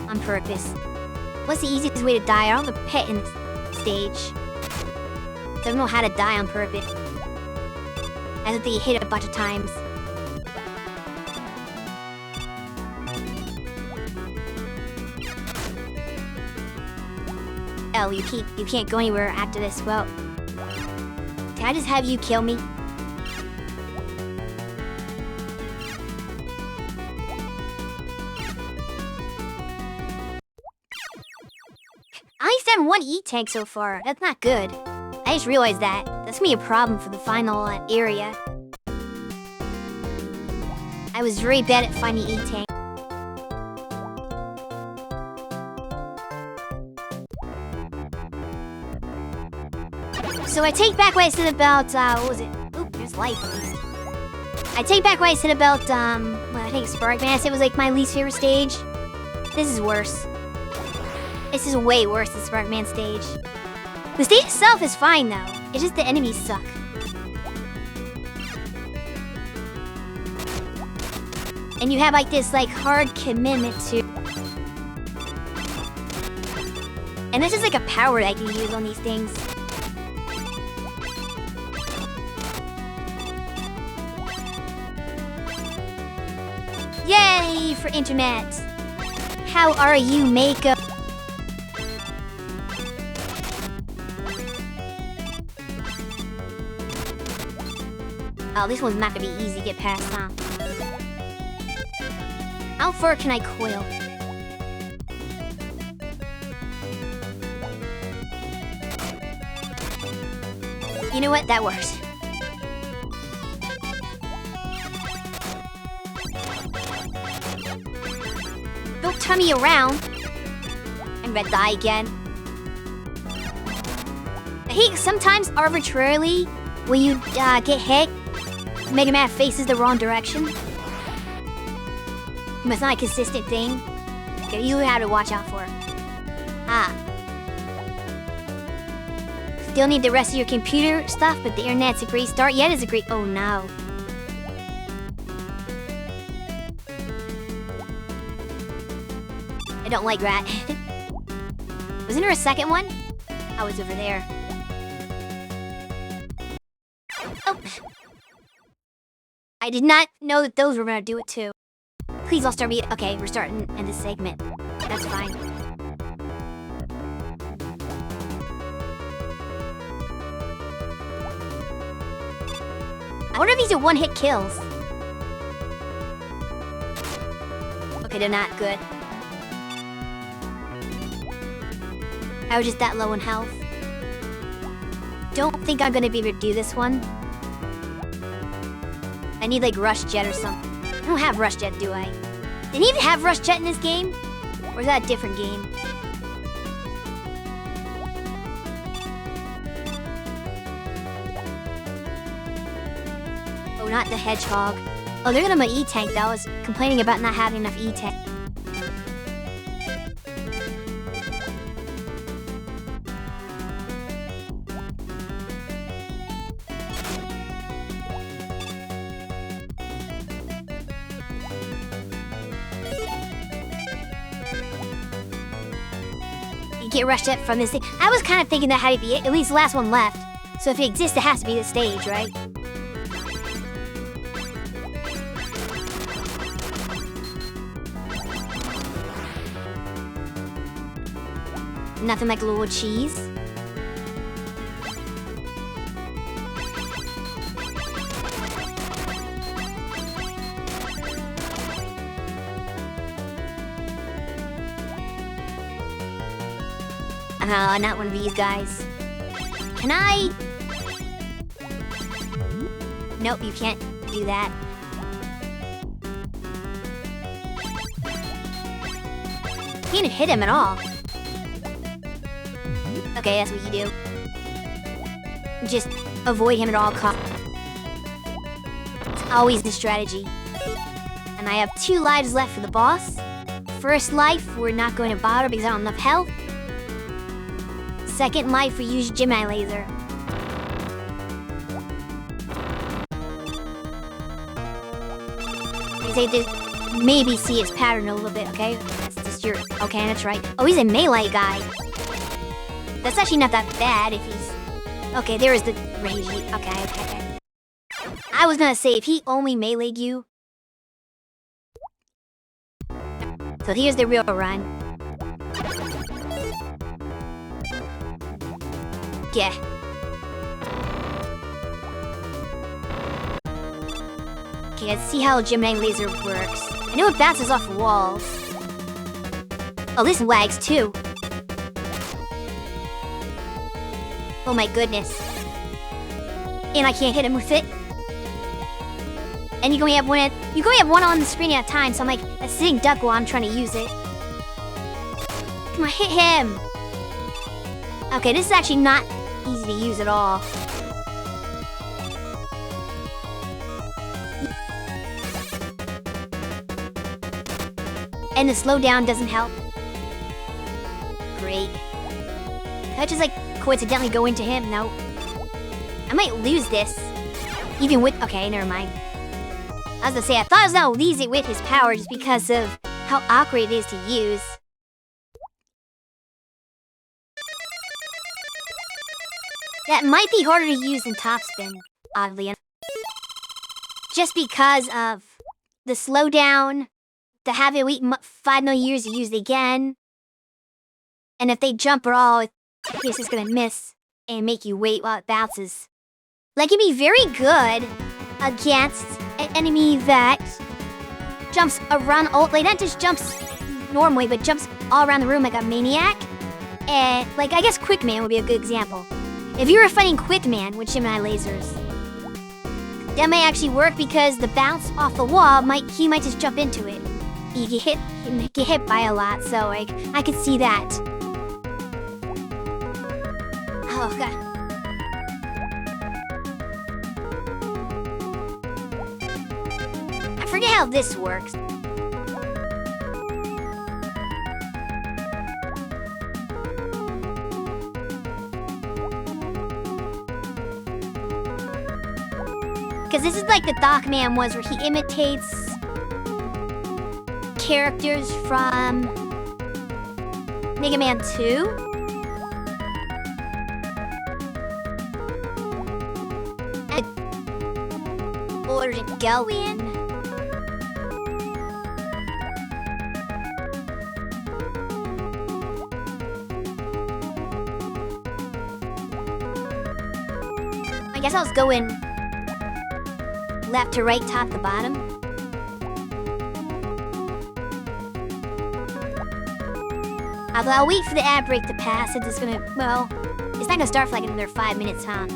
On purpose. What's the easiest way to die? I don't have a pet in this stage. Don't know how to die on purpose. I have to get hit a bunch of times. Oh, you can't go anywhere after this. Well, can I just have you kill me? I only found one E-tank so far. That's not good. I just realized that. That's gonna be a problem for the final area. I was very bad at finding E-tank. So I take back what I said about, what was it? Oop, there's life at least. I take back what I said about, well, I think Sparkman. I said it was my least favorite stage. This is worse. This is way worse than Sparkman stage. The stage itself is fine though. It's just the enemies suck. And you have this hard commitment to... And this is a power that I can use on these things. Yay for internet! How are you, makeup? Oh, this one's not gonna be easy to get past, huh? How far can I coil? You know what? That works. Don't turn me around. I'm gonna die again. I hate sometimes arbitrarily when you get hit, Mega Man faces the wrong direction. But it's not a consistent thing. Okay, you have to watch out for. Ah. Still need the rest of your computer stuff, but the internet's a great start. Yeah, it is a great... Oh no. I don't like that. Wasn't there a second one? I was over there. Oh. I did not know that those were gonna do it too. Please, I'll start me. Okay, we're starting in this segment. That's fine. I wonder if these are one-hit kills. Okay, they're not good. I was just that low in health. Don't think I'm gonna be able to do this one. I need Rush Jet or something. I don't have Rush Jet, do I? Did he even have Rush Jet in this game? Or is that a different game? Oh, not the hedgehog. Oh, they're gonna my E-tank though. I was complaining about not having enough E-tank. You get rushed up from this thing. I was kind of thinking that had to be it. At least the last one left. So if it exists, it has to be the stage, right? Nothing like a little cheese. Not one of these guys. Can I? Nope, you can't do that. Can't hit him at all. Okay, that's what you do. Just avoid him at all costs. It's always the strategy. And I have 2 lives left for the boss. First life, we're not going to bother because I don't have enough health. Second life, we use Gemini laser. They just maybe see its pattern a little bit, okay? That's just your... Okay, that's right. Oh, he's a melee guy. That's actually not that bad if he's... Okay, there is the range. Okay. I was gonna say, if he only melee'd you... So here's the real run. Yeah. Okay, let's see how Gemini laser works. I know it bounces off walls. Oh, this lags too. Oh my goodness. And I can't hit him with it. And you can only have one on the screen at a time, so I'm like a sitting duck while I'm trying to use it. Come on, hit him. Okay, this is actually not easy to use at all. And the slowdown doesn't help. Great. Can I just like coincidentally go into him? No. I might lose this. Even with... Okay, never mind. I was gonna say, I thought I was gonna lose it with his power just because of how awkward it is to use. That might be harder to use than topspin, oddly enough. Just because of the slowdown, to have it wait 5 million years to use it again. And if they jump at all, it's just gonna miss and make you wait while it bounces. Like, it'd be very good against an enemy that jumps around, like not just jumps normally, but jumps all around the room like a maniac. And, like, I guess Quickman would be a good example. If you were fighting Quickman with Gemini lasers, that may actually work because the bounce off the wall he might just jump into it. You get hit by a lot, so like I could see that. Oh god. I forget how this works. Because this is like the Darkman was, where he imitates characters from Mega Man 2. Or to go in. I guess I'll just go in left to right, top to bottom. Although I'll wait for the ad break to pass, since it's gonna, well, it's not gonna start for like another 5 minutes, huh?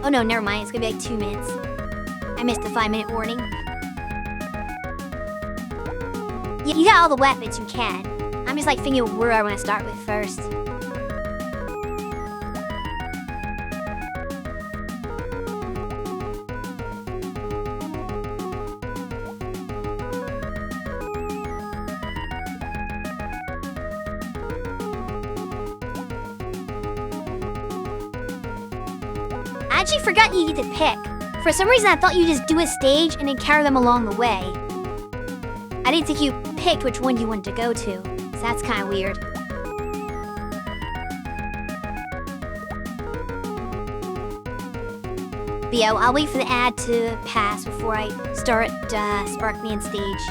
Oh no, never mind, it's gonna be like 2 minutes. I missed the 5-minute warning. You got all the weapons you can. I'm just like thinking where I want to start with first. I actually forgot you get to pick. For some reason, I thought you just do a stage and then carry them along the way. I didn't think you picked which one you wanted to go to, so that's kind of weird. But yeah, I'll wait for the ad to pass before I start Sparkman stage.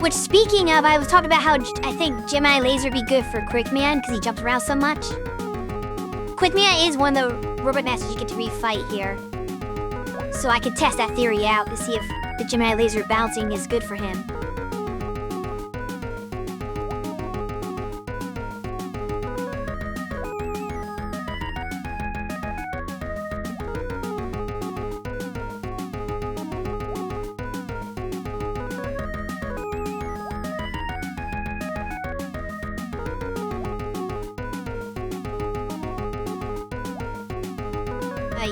Which, speaking of, I was talking about how I think Gemini Laser would be good for Quickman because he jumps around so much. Quickman is one of the robot masters you get to refight here. So I could test that theory out to see if the Gemini Laser bouncing is good for him. Right.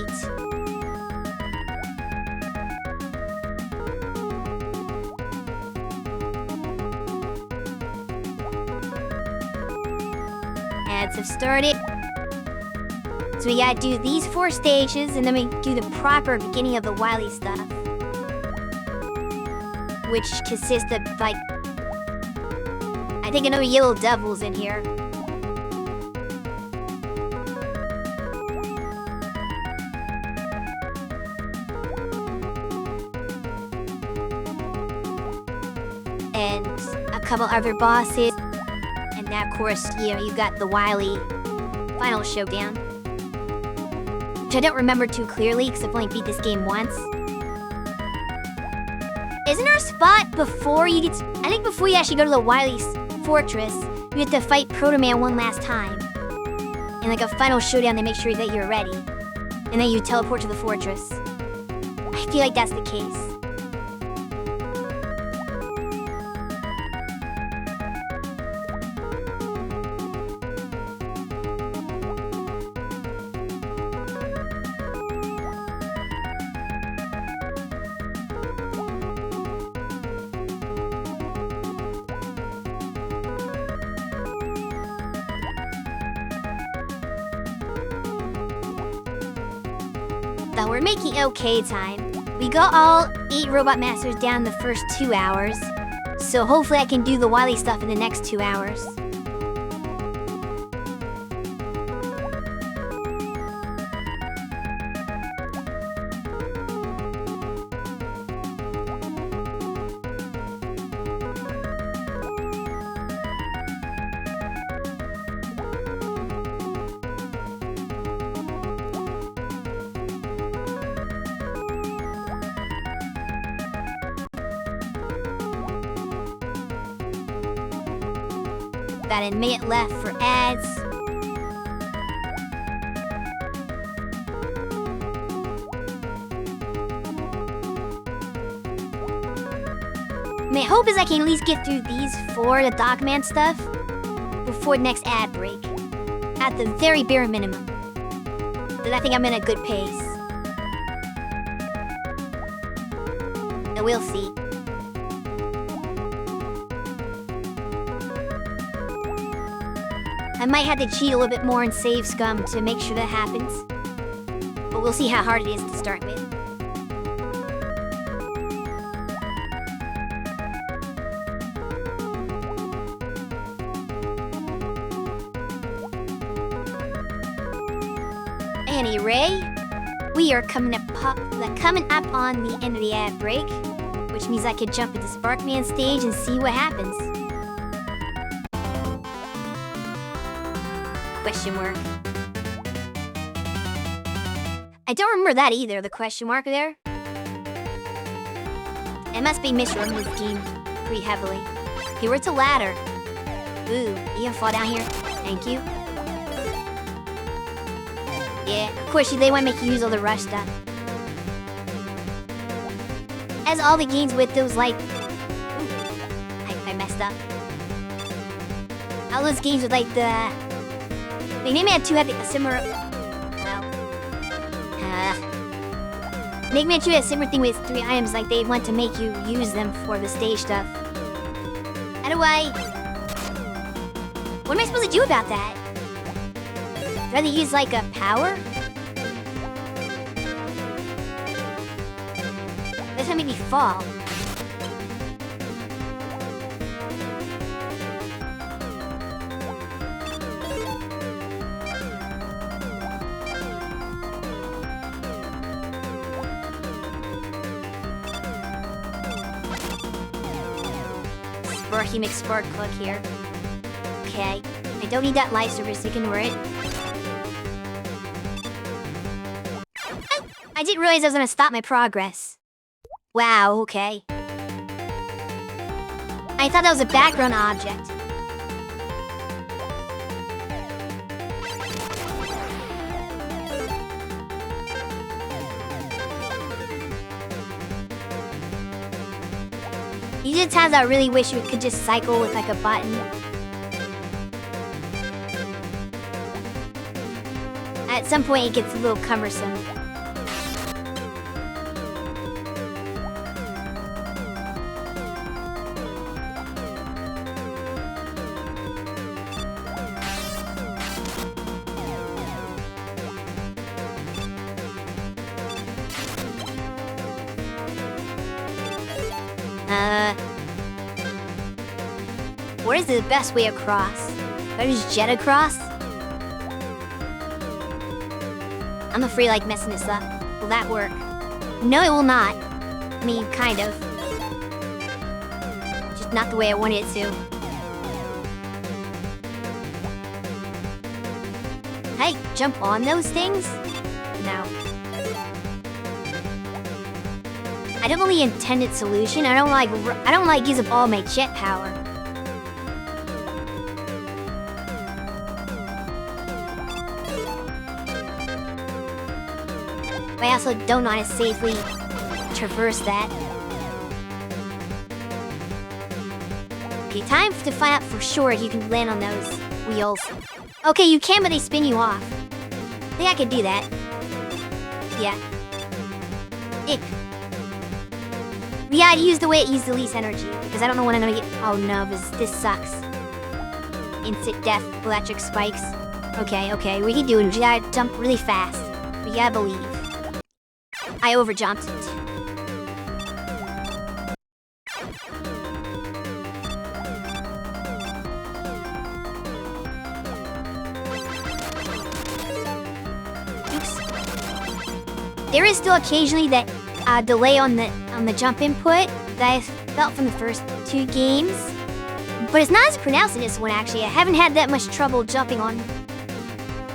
Ads have started. So we gotta do these 4 stages, and then we do the proper beginning of the Wily stuff. Which consists of, like... I think another Yellow Devil's in here. And a couple other bosses. And now, of course, you know, you got the Wily final showdown. Which I don't remember too clearly, because I've only beat this game once. Isn't there a spot before you get... I think before you actually go to the Wily's fortress, you have to fight Proto Man one last time. In like a final showdown, they make sure that you're ready. And then you teleport to the fortress. I feel like that's the case. Though we're making okay time. We got all 8 Robot Masters down the first 2 hours. So hopefully I can do the Wily stuff in the next 2 hours. About a minute left for ads. My hope is I can at least get through these 4, the Dogman stuff, before the next ad break. At the very bare minimum. But I think I'm in a good pace. And we'll see. I might have to cheat a little bit more and save scum to make sure that happens. But we'll see how hard it is to start with. Anyway, we are coming up on the end of the ad break, which means I could jump into Sparkman stage and see what happens. Question mark. I don't remember that either, the question mark there. I must be misremembering this game pretty heavily. Okay, where's the ladder? Ooh, you gonna fall down here? Thank you. Yeah, of course they want to make you use all the rush stuff. As all the games with those, like... Ooh, I messed up. All those games with, like, the... They may have 2 have a similar... Well... Make me do a similar thing with 3 items, like they want to make you use them for the stage stuff. How do I... What am I supposed to do about that? Do I have to use, like, a power? That's gonna make me fall. Sparky McSpark Cook here. Okay. I don't need that life service, ignore it. I didn't realize I was gonna stop my progress. Wow, okay. I thought that was a background object. These are times I really wish we could just cycle with like a button. At some point it gets a little cumbersome. What is the best way across? Do I just jet across? I'm afraid like messing this up. Will that work? No, it will not. I mean, kind of. Just not the way I wanted it to. Hey, jump on those things? No. I don't know the intended solution. I don't like use up all my jet power. But I also don't know how to safely traverse that. Okay, time to find out for sure if you can land on those wheels. Okay, you can, but they spin you off. I think I could do that. Yeah. Ick. We gotta use the way it uses the least energy, because I don't know when I'm gonna get... Oh no, this sucks. Instant death, electric spikes. Okay, we can do it. We gotta jump really fast. We gotta believe. I overjumped it. Oops. There is still occasionally that delay on the jump input that I felt from the first 2 games. But it's not as pronounced in this one, actually. I haven't had that much trouble jumping on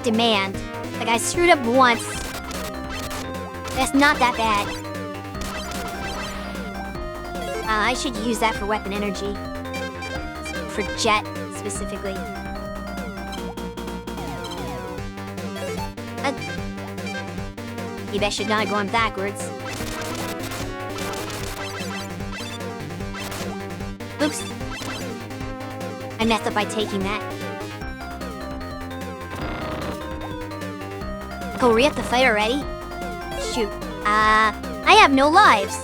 demand. Like, I screwed up once. That's not that bad. I should use that for weapon energy. For jet, specifically. Maybe I should not have gone backwards. Oops. I messed up by taking that. Oh, we have to fight already? Shoot. I have no lives.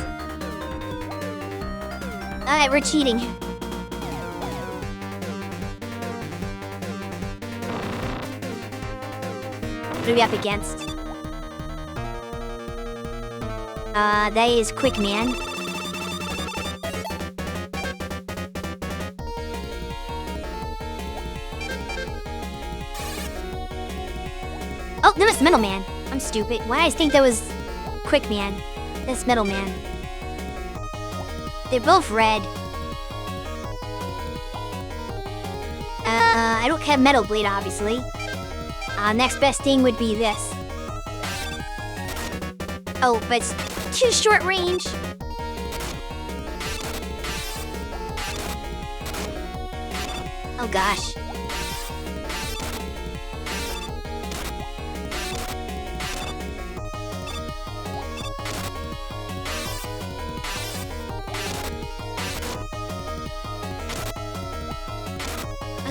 Alright, we're cheating. What are we up against? That is Quick Man. Oh, no, it's Metal Man. I'm stupid. Why did I think that was Quick Man? That's Metal Man. They're both red. I don't have Metal Blade, obviously. Next best thing would be this. Oh, but it's too short range. Oh gosh.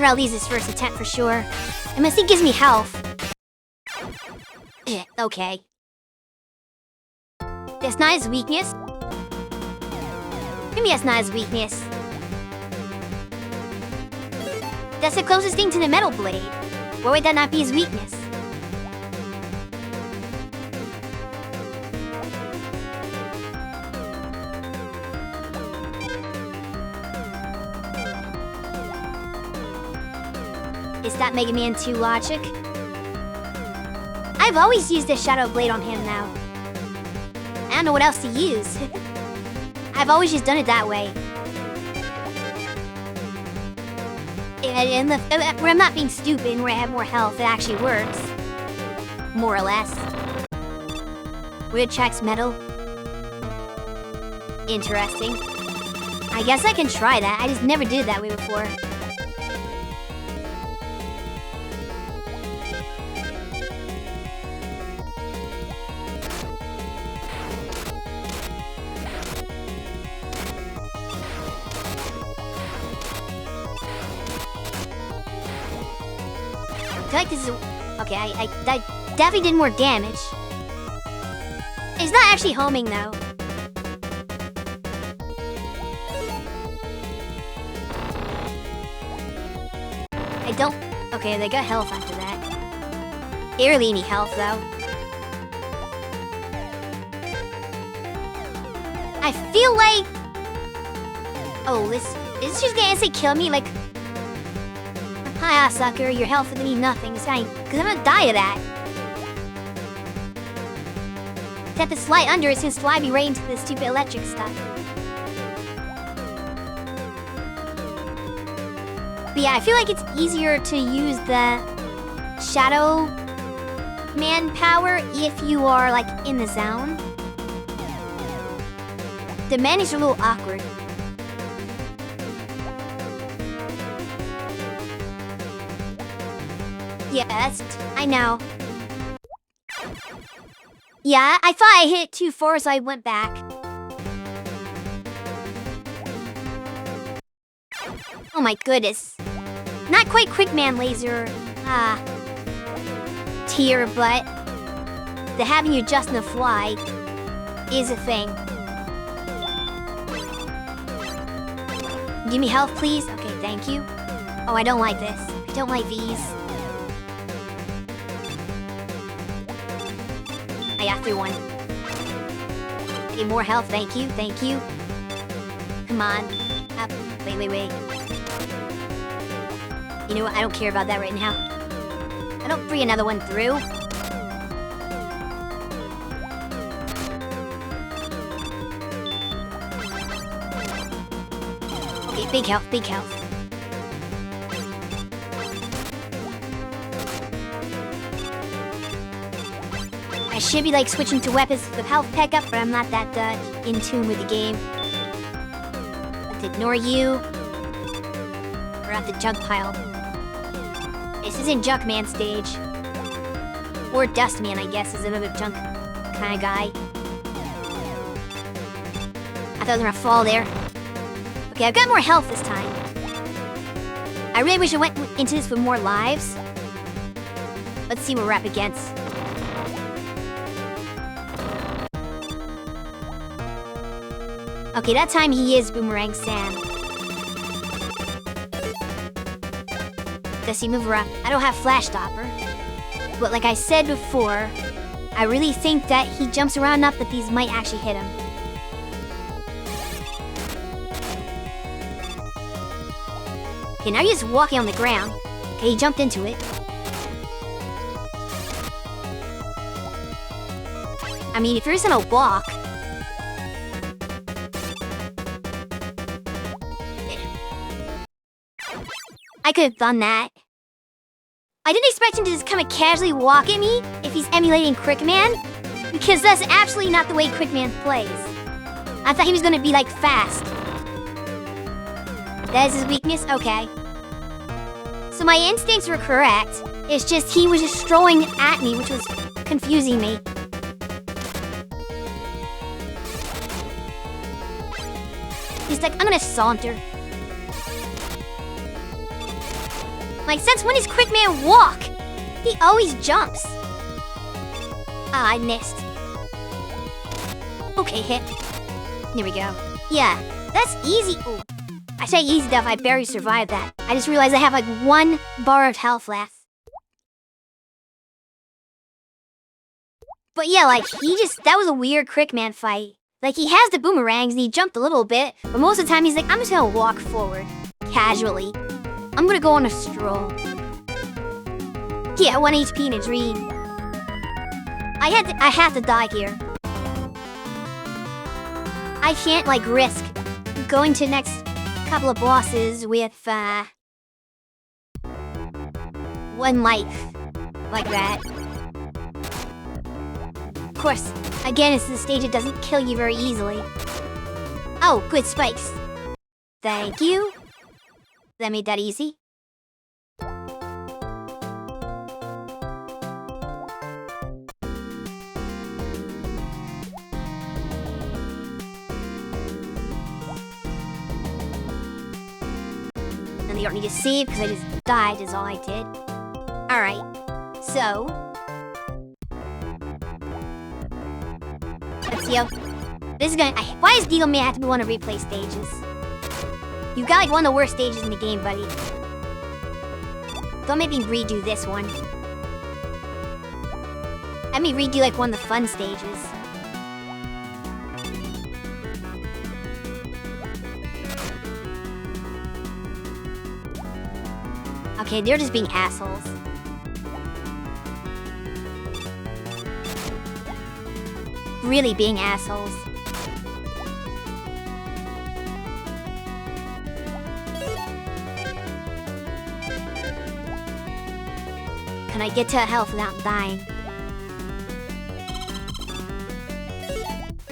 I'll use this first attempt for sure. Unless he gives me health. Okay. That's not his weakness. Maybe that's not his weakness. That's the closest thing to the metal blade. Why would that not be his weakness? Is that Mega Man 2 logic? I've always used the Shadow Blade on him now. I don't know what else to use. I've always just done it that way. And where I'm not being stupid and where I have more health, it actually works. More or less. Where it tracks metal. Interesting. I guess I can try that. I just never did it that way before. I feel like this is... Okay, I definitely did more damage. It's not actually homing, though. I don't... Okay, they got health after that. They really need health, though. I feel like... Oh, is this just gonna instantly kill me? Like... Hiya, sucker, your health would mean nothing. It's fine, because I'm gonna die of that. Except the slide under is gonna slide me right into this stupid electric stuff. But yeah, I feel like it's easier to use the Shadow Man power if you are, like, in the zone. The managers are a little awkward. Yeah, I know. Yeah, I thought I hit it too far, so I went back. Oh my goodness. Not quite Quickman Laser tier, but the having you adjust on the fly is a thing. Give me health, please. Okay, thank you. Oh, I don't like this. I don't like these. I got through one. Okay, more health, thank you, thank you. Come on. Up. Wait. You know what, I don't care about that right now. I don't free another one through. Okay, big health, big health. I should be like switching to weapons with health pickup, but I'm not that in tune with the game. Let's ignore you. We're at the junk pile. This isn't Junkman stage. Or Dustman, I guess, is a little bit junk kind of guy. I thought I was gonna fall there. Okay, I've got more health this time. I really wish I went into this with more lives. Let's see what we're up against. Okay, that time he is Boomerang Sam. Does he move around? I don't have Flash Stopper. But like I said before, I really think that he jumps around enough that these might actually hit him. Okay, now he's just walking on the ground. Okay, he jumped into it. I mean, if you're just gonna walk... I could have done that. I didn't expect him to just kind of casually walk at me if he's emulating Quickman, because that's absolutely not the way Quickman plays. I thought he was gonna be like fast. That is his weakness? Okay. So my instincts were correct. It's just he was just strolling at me, which was confusing me. He's like, I'm gonna saunter. Like, since when does Quickman walk? He always jumps. Ah, I missed. Okay, hit. There we go. Yeah, that's easy. Oh, I say easy enough, I barely survived that. I just realized I have like 1 bar of health left. But yeah, like, that was a weird Crickman fight. Like, he has the boomerangs and he jumped a little bit, but most of the time he's like, I'm just gonna walk forward. Casually. I'm gonna go on a stroll. Yeah, 1 HP in a dream. I have to die here. I can't, like, risk going to the next couple of bosses with, 1 life. Like that. Of course, again, it's the stage that doesn't kill you very easily. Oh, good spikes. Thank you. That made that easy. And you don't need to save because I just died is all I did. Alright, so let's see how this is gonna. Why does Deagle Man have to want to replay stages? You got like one of the worst stages in the game, buddy. Don't make me redo this one. Let me redo like one of the fun stages. Okay, they're just being assholes. Really being assholes. Can I get to health without dying?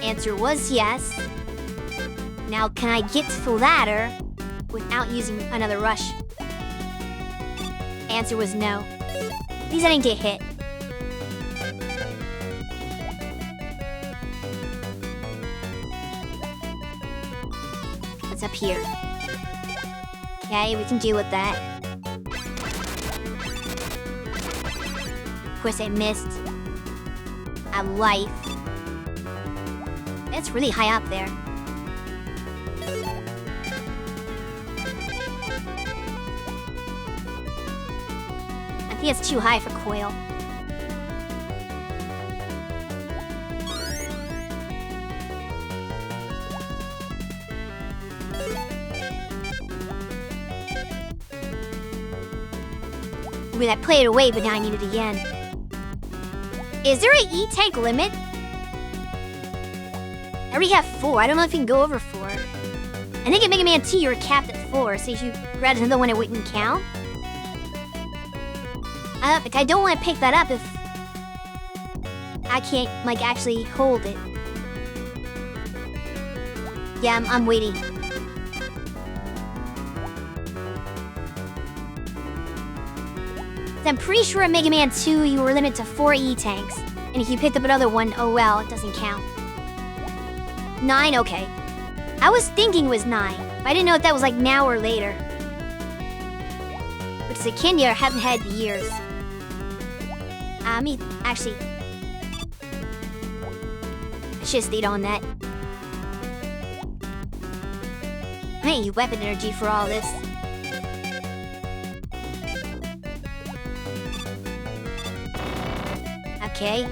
Answer was yes. Now can I get to the ladder without using another rush? Answer was no. At least I didn't get hit. What's up here? Okay, we can deal with that. Of course I missed. A life. That's really high up there. I think it's too high for Coil. I mean, I played it away, but now I need it again. Is there an E-tank limit? I already have 4. I don't know if you can go over 4. I think in Mega Man 2 you were capped at 4, so if you grabbed another one it wouldn't count. But I don't want to pick that up if I can't, like, actually hold it. Yeah, I'm waiting. I'm pretty sure in Mega Man 2 you were limited to 4 E-tanks. And if you picked up another one, oh well, it doesn't count. 9, okay. I was thinking it was 9, but I didn't know if that was like now or later. Which is a candy I haven't had in years. Actually, I should have stayed on that. I need weapon energy for all this. Okay.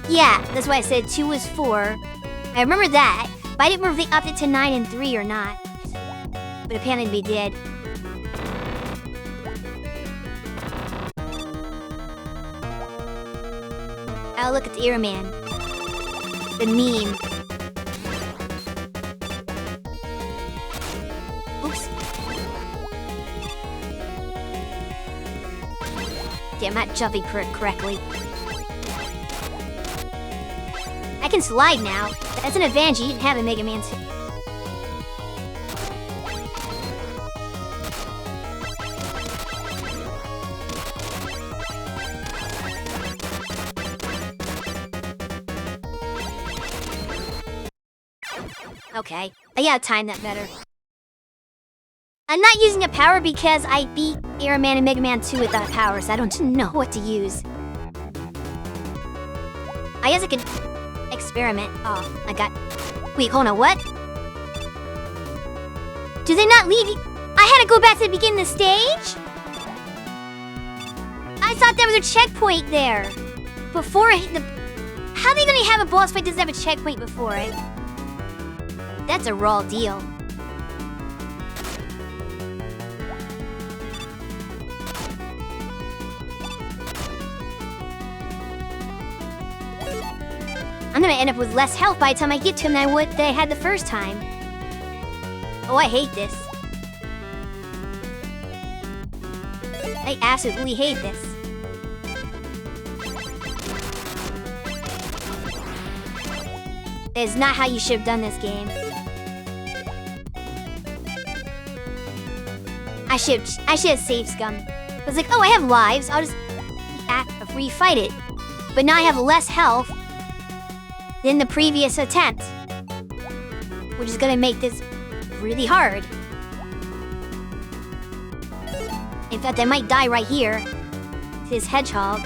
Yeah, that's why I said 2 was 4. I remember that, but I didn't remember if they upped it to 9 and 3 or not. But apparently they did. Oh, look at the Airman. The meme. Oops. Damn, I'm not jumping correctly. I can slide now. That's an advantage you didn't have in Mega Man 2. Okay, I gotta time that better. I'm not using a power because I beat Airman and Mega Man 2 without power, so I don't know what to use. I guess I could experiment. Oh, I got... Wait, hold on, what? Do they not leave you? I had to go back to the beginning of the stage? I thought there was a checkpoint there. Before the... How are they gonna have a boss fight that doesn't have a checkpoint before it? That's a raw deal. I'm gonna end up with less health by the time I get to him than I had the first time. Oh, I hate this. I absolutely hate this. That is not how you should have done this game. I should have saved Scum. I was like, oh, I have lives. I'll just refight it. But now I have less health than the previous attempt, which is gonna make this really hard. In fact, I might die right here to this hedgehog.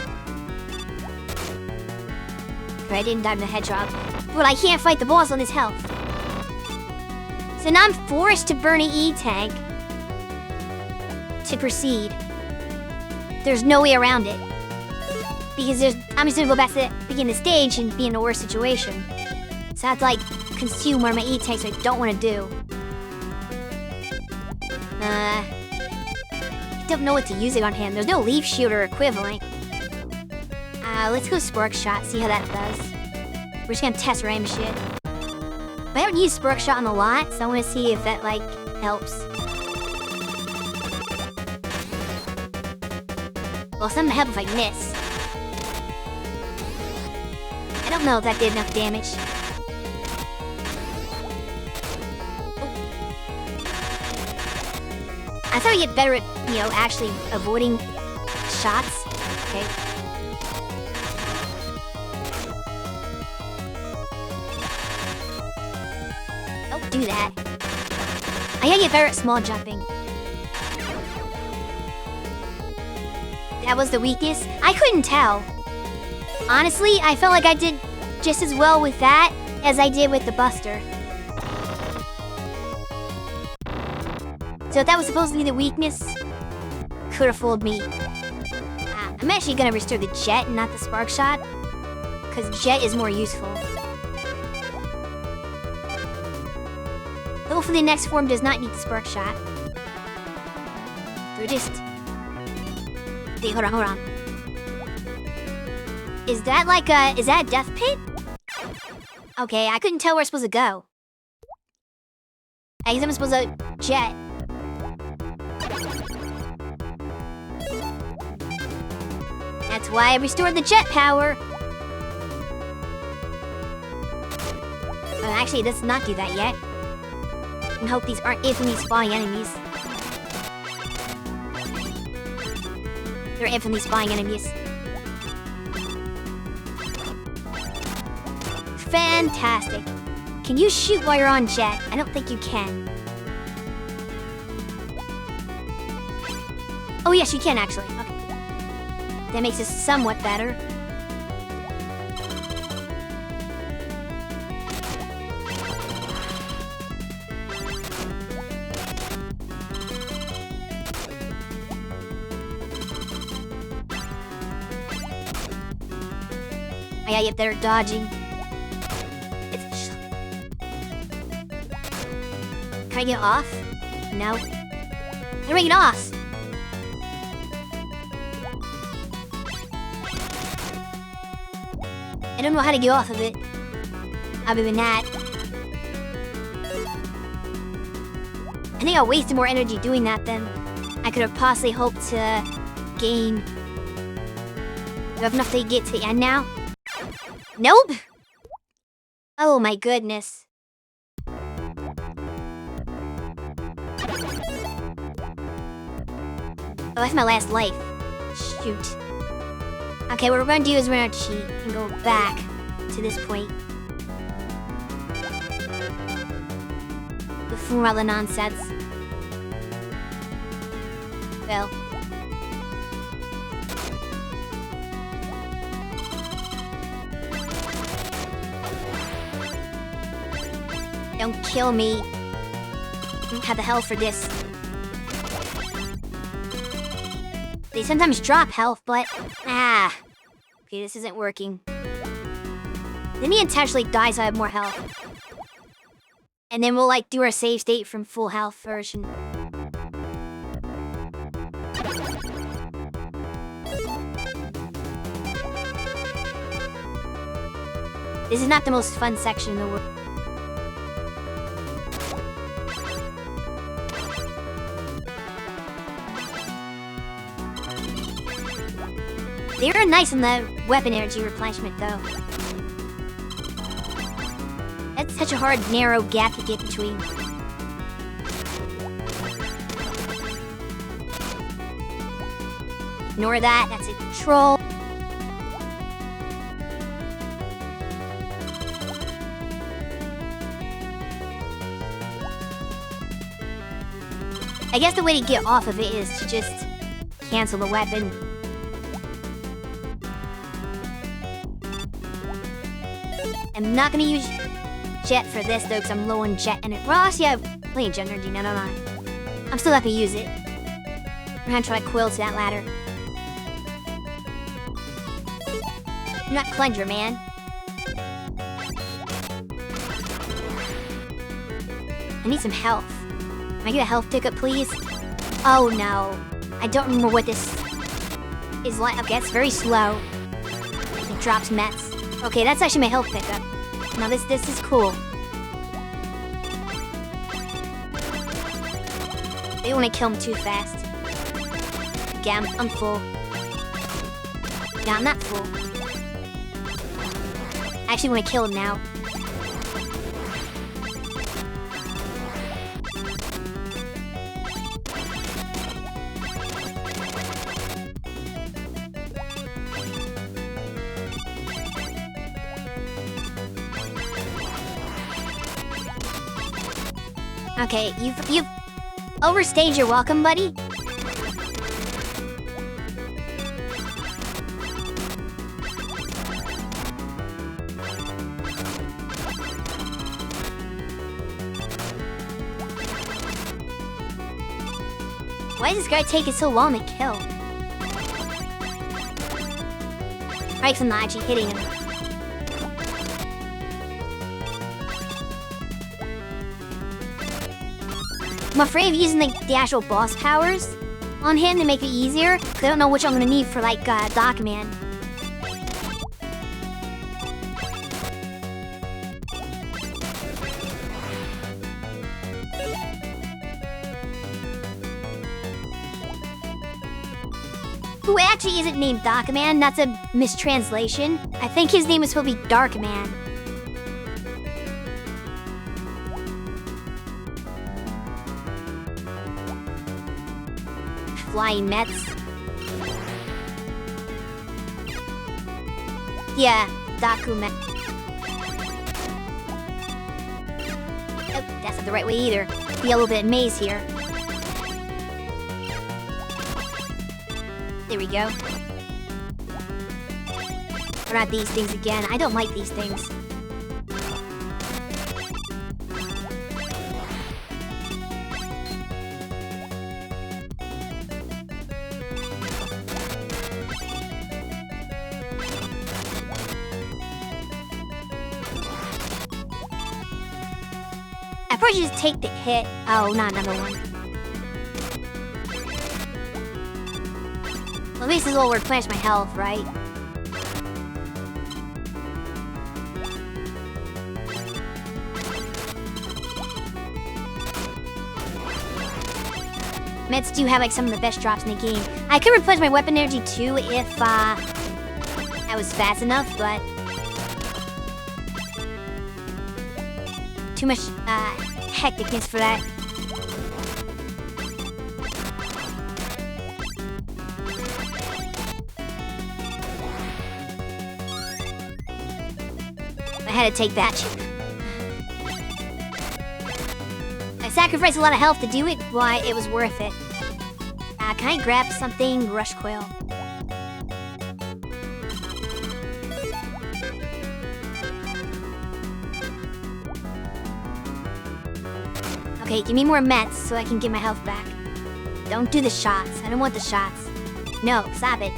But I didn't die to the hedgehog. But I can't fight the boss on his health. So now I'm forced to burn an E-tank to proceed. There's no way around it. Because I'm just gonna go back to the beginning of the stage and be in a worse situation. So I have to like consume one of my E-tanks I don't want to do. I don't know what to use it on him. There's no leaf shooter equivalent. Let's go Spark Shot, see how that does. We're just gonna test random shit. But I haven't used Spark Shot on a lot, so I want to see if that like helps. Well, something to help if I miss. I don't know if that did enough damage. I thought I'd get better at, you know, actually avoiding shots. Okay. Don't do that. I gotta get better at small jumping. That was the weakness? I couldn't tell. Honestly, I felt like I did just as well with that as I did with the Buster. So if that was supposed to be the weakness, could have fooled me. I'm actually gonna restore the Jet and not the Spark Shot, because Jet is more useful. Hopefully the next form does not need the Spark Shot. They're just... Wait, hold on. Is that like a... Is that a death pit? Okay, I couldn't tell where I'm supposed to go. I guess I'm supposed to jet. That's why I restored the jet power. Actually, it does not do that yet. And hope these aren't infinitely spawning enemies. They're infinitely spawning enemies. Fantastic. Can you shoot while you're on jet? I don't think you can. Oh yes, you can actually. Okay. That makes it somewhat better. I gotta get better at dodging. Can I get off? No. How do I get off? I don't know how to get off of it. Other than that. I think I wasted more energy doing that than I could have possibly hoped to gain. Do I have enough to get to the end now? Nope! Oh my goodness. Oh, that's my last life. Shoot. Okay, what we're gonna do is we're gonna cheat and go back to this point. Before all the nonsense. Well. Don't kill me. I don't have the health for this. They sometimes drop health, but... Ah. Okay, this isn't working. Then he intentionally dies so I have more health. And then we'll, like, do our save state from full health version. This is not the most fun section in the world. They were nice on the weapon energy replenishment, though. That's such a hard, narrow gap to get between. Ignore that, that's a troll. I guess the way to get off of it is to just cancel the weapon. I'm not gonna use jet for this though, because I'm low on jet energy. Well, actually, I have plenty of jet energy. No. I'm still not gonna use it. I'm gonna try to quill to that ladder. You're not Cleanser, man. I need some health. Can I get a health pickup, please? Oh no. I don't remember what this is like. Okay, it's very slow. It drops mets. Okay, that's actually my health pickup. Now this is cool. They don't want to kill him too fast. Yeah, I'm full. Yeah, I'm not full. I actually want to kill him now. Okay, you've overstayed your welcome, buddy. Why does this guy take it so long to kill? Right, 'cause I'm not actually hitting him. I'm afraid of using the actual boss powers on him to make it easier, because I don't know which I'm gonna need for, like, Doc Man. Who actually isn't named Doc Man, that's a mistranslation. I think his name is supposed to be Dark Man. Flying Mets. Yeah, Daku Met. Oh, that's not the right way either. Be a little bit maze here. There we go. Or not these things again. I don't like these things. I probably should just take the hit. Oh, not another one. Well, at least this will replenish my health, right? Mets do have like some of the best drops in the game. I could replenish my weapon energy too if I was fast enough, but too much hecticness for that. I had to take that. I sacrificed a lot of health to do it, why it was worth it. Can I grab something? Rush Coil. Okay, give me more meds so I can get my health back. Don't do the shots. I don't want the shots. No, stop it.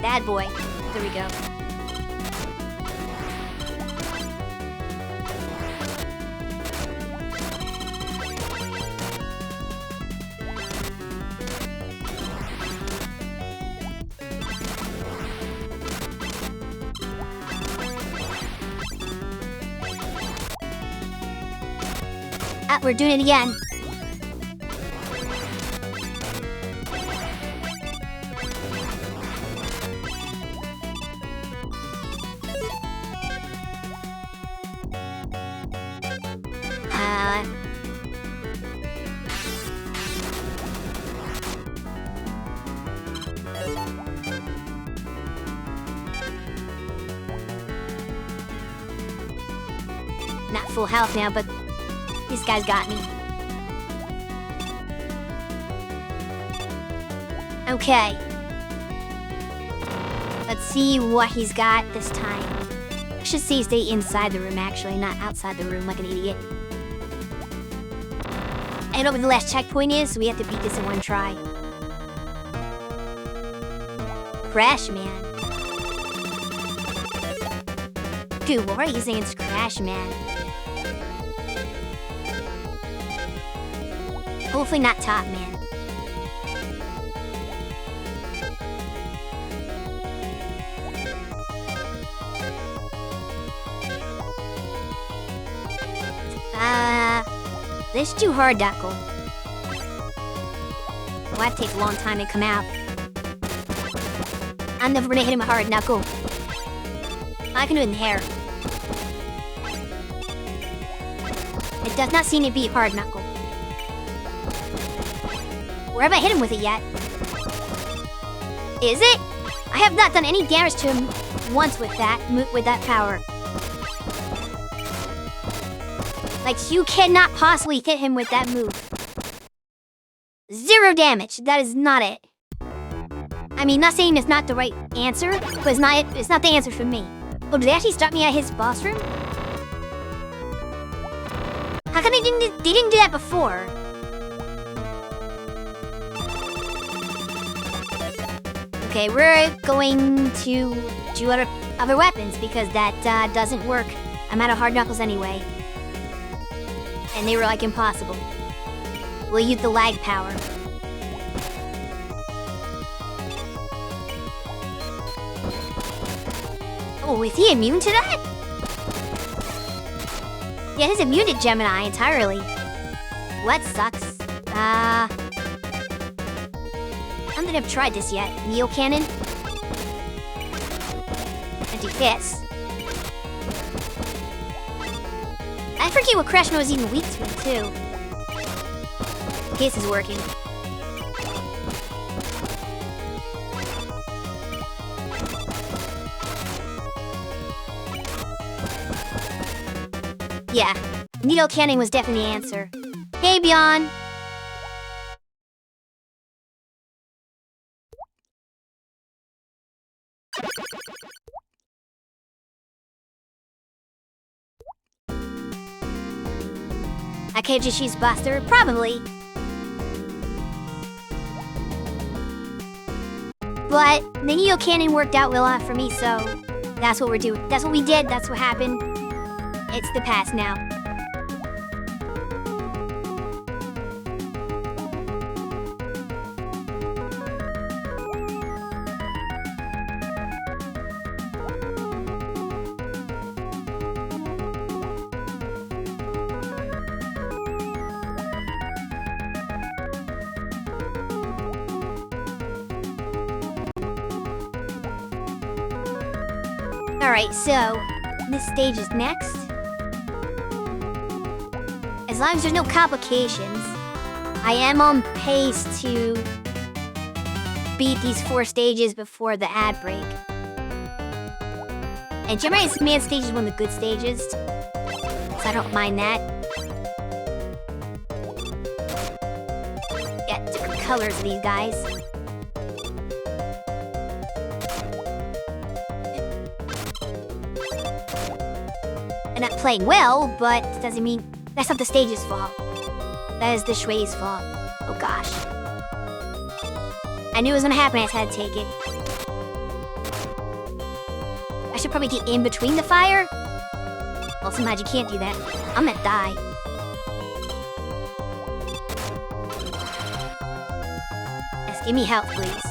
Bad boy. There we go. Ah, we're doing it again. Not full health now, but this guy's got me. Okay. Let's see what he's got this time. I should say stay inside the room, actually, not outside the room like an idiot. I know what the last checkpoint is, so we have to beat this in one try. Crash Man. Dude, what are you saying? It's Crash Man. Hopefully not Top Man. This is too hard, Duckle. Well, that takes a long time to come out. I'm never gonna hit him hard, Knuckle. I can do it in the hair. It does not seem to be hard, Knuckle. Where have I hit him with it yet? Is it? I have not done any damage to him once with that power. Like, you cannot possibly hit him with that move. 0 damage. That is not it. I mean, not saying it's not the right answer, but it's not the answer for me. Oh, did they actually stop me at his boss room? How come they didn't do that before? Okay, we're going to do other weapons because that doesn't work. I'm out of hard knuckles anyway. And they were like impossible. We'll use the lag power. Oh, is he immune to that? Yeah, he's immune to Gemini entirely. What sucks? I don't think I've tried this yet. Neo Cannon? Anti-Hiss. I forget what Crash Man was even weak to, too. Hiss is working. Yeah, Needle Cannon was definitely the answer. Hey, Beyond! I can't just use Buster? Probably. But the Neo Cannon worked out well for me, so that's what we're doing. That's what we did, that's what happened. It's the past now. Alright, so this stage is next. As long as there's no complications, I am on pace to beat these 4 stages before the ad break. And Gemini's Man stage is one of the good stages, so I don't mind that. Got different colors of these guys. I'm not playing well, but it doesn't mean that's not the stage's fault. That is the Shui's fault. Oh gosh. I knew it was gonna happen, I just had to take it. I should probably get in between the fire. Well, sometimes you can't do that. I'm gonna die. Yes, give me help, please.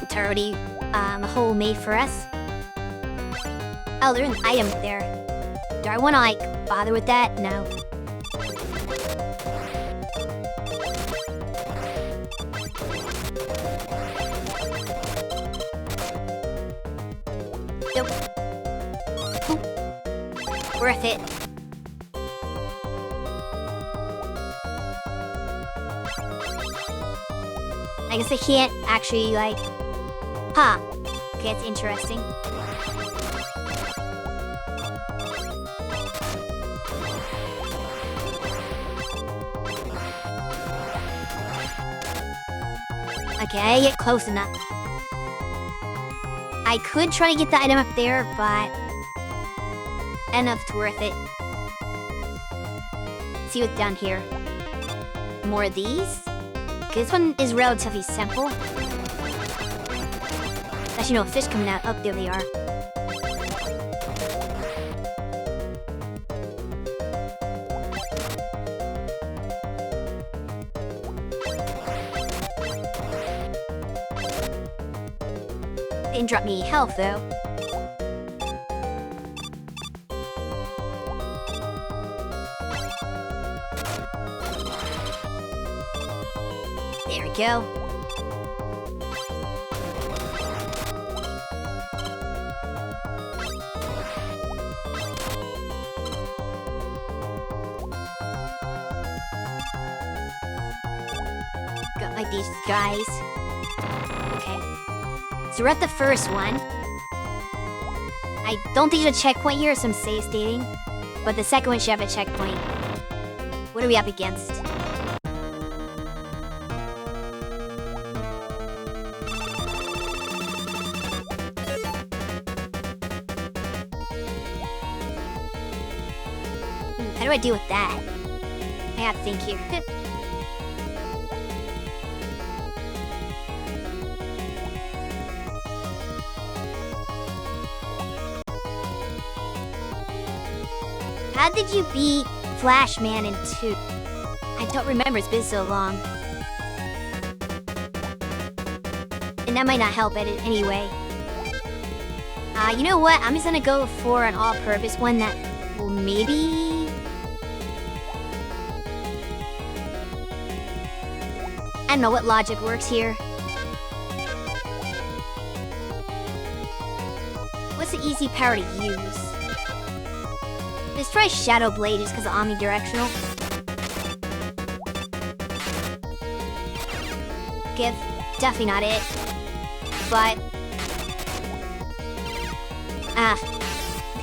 It's already a hole made for us. Oh, there's an item there. Do I want to, like, bother with that? No. Nope. Ooh. Worth it. I guess I can't actually, like... Huh. Okay, it's interesting. Okay, I get close enough. I could try to get the item up there, but... enough's worth it. Let's see what's down here. More of these? Okay, this one is relatively simple. Actually, no, fish coming out. Oh, there they are. Didn't drop me health, though. There we go. Got like these guys. Okay. So we're at the first one. I don't think there's a checkpoint here, so I'm safe stating. But the second one should have a checkpoint. What are we up against? How do I deal with that? I gotta think here. How did you beat Flashman in 2? I don't remember, it's been so long. And that might not help it anyway. You know what? I'm just gonna go for an all-purpose one that will maybe... I don't know what logic works here. What's the easy power to use? Let's try Shadow Blade just because of omnidirectional. Okay, definitely not it. But...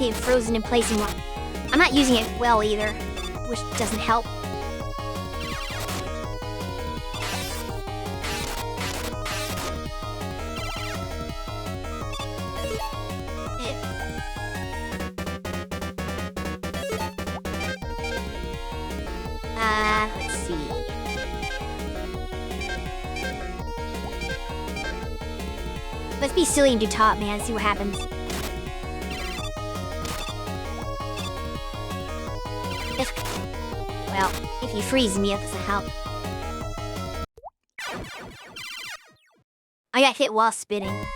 being frozen in place and what? I'm not using it well either, which doesn't help. Let's see. Let's be silly and do top, man. See what happens. Well, if you freeze me, it doesn't help. I got hit while spinning.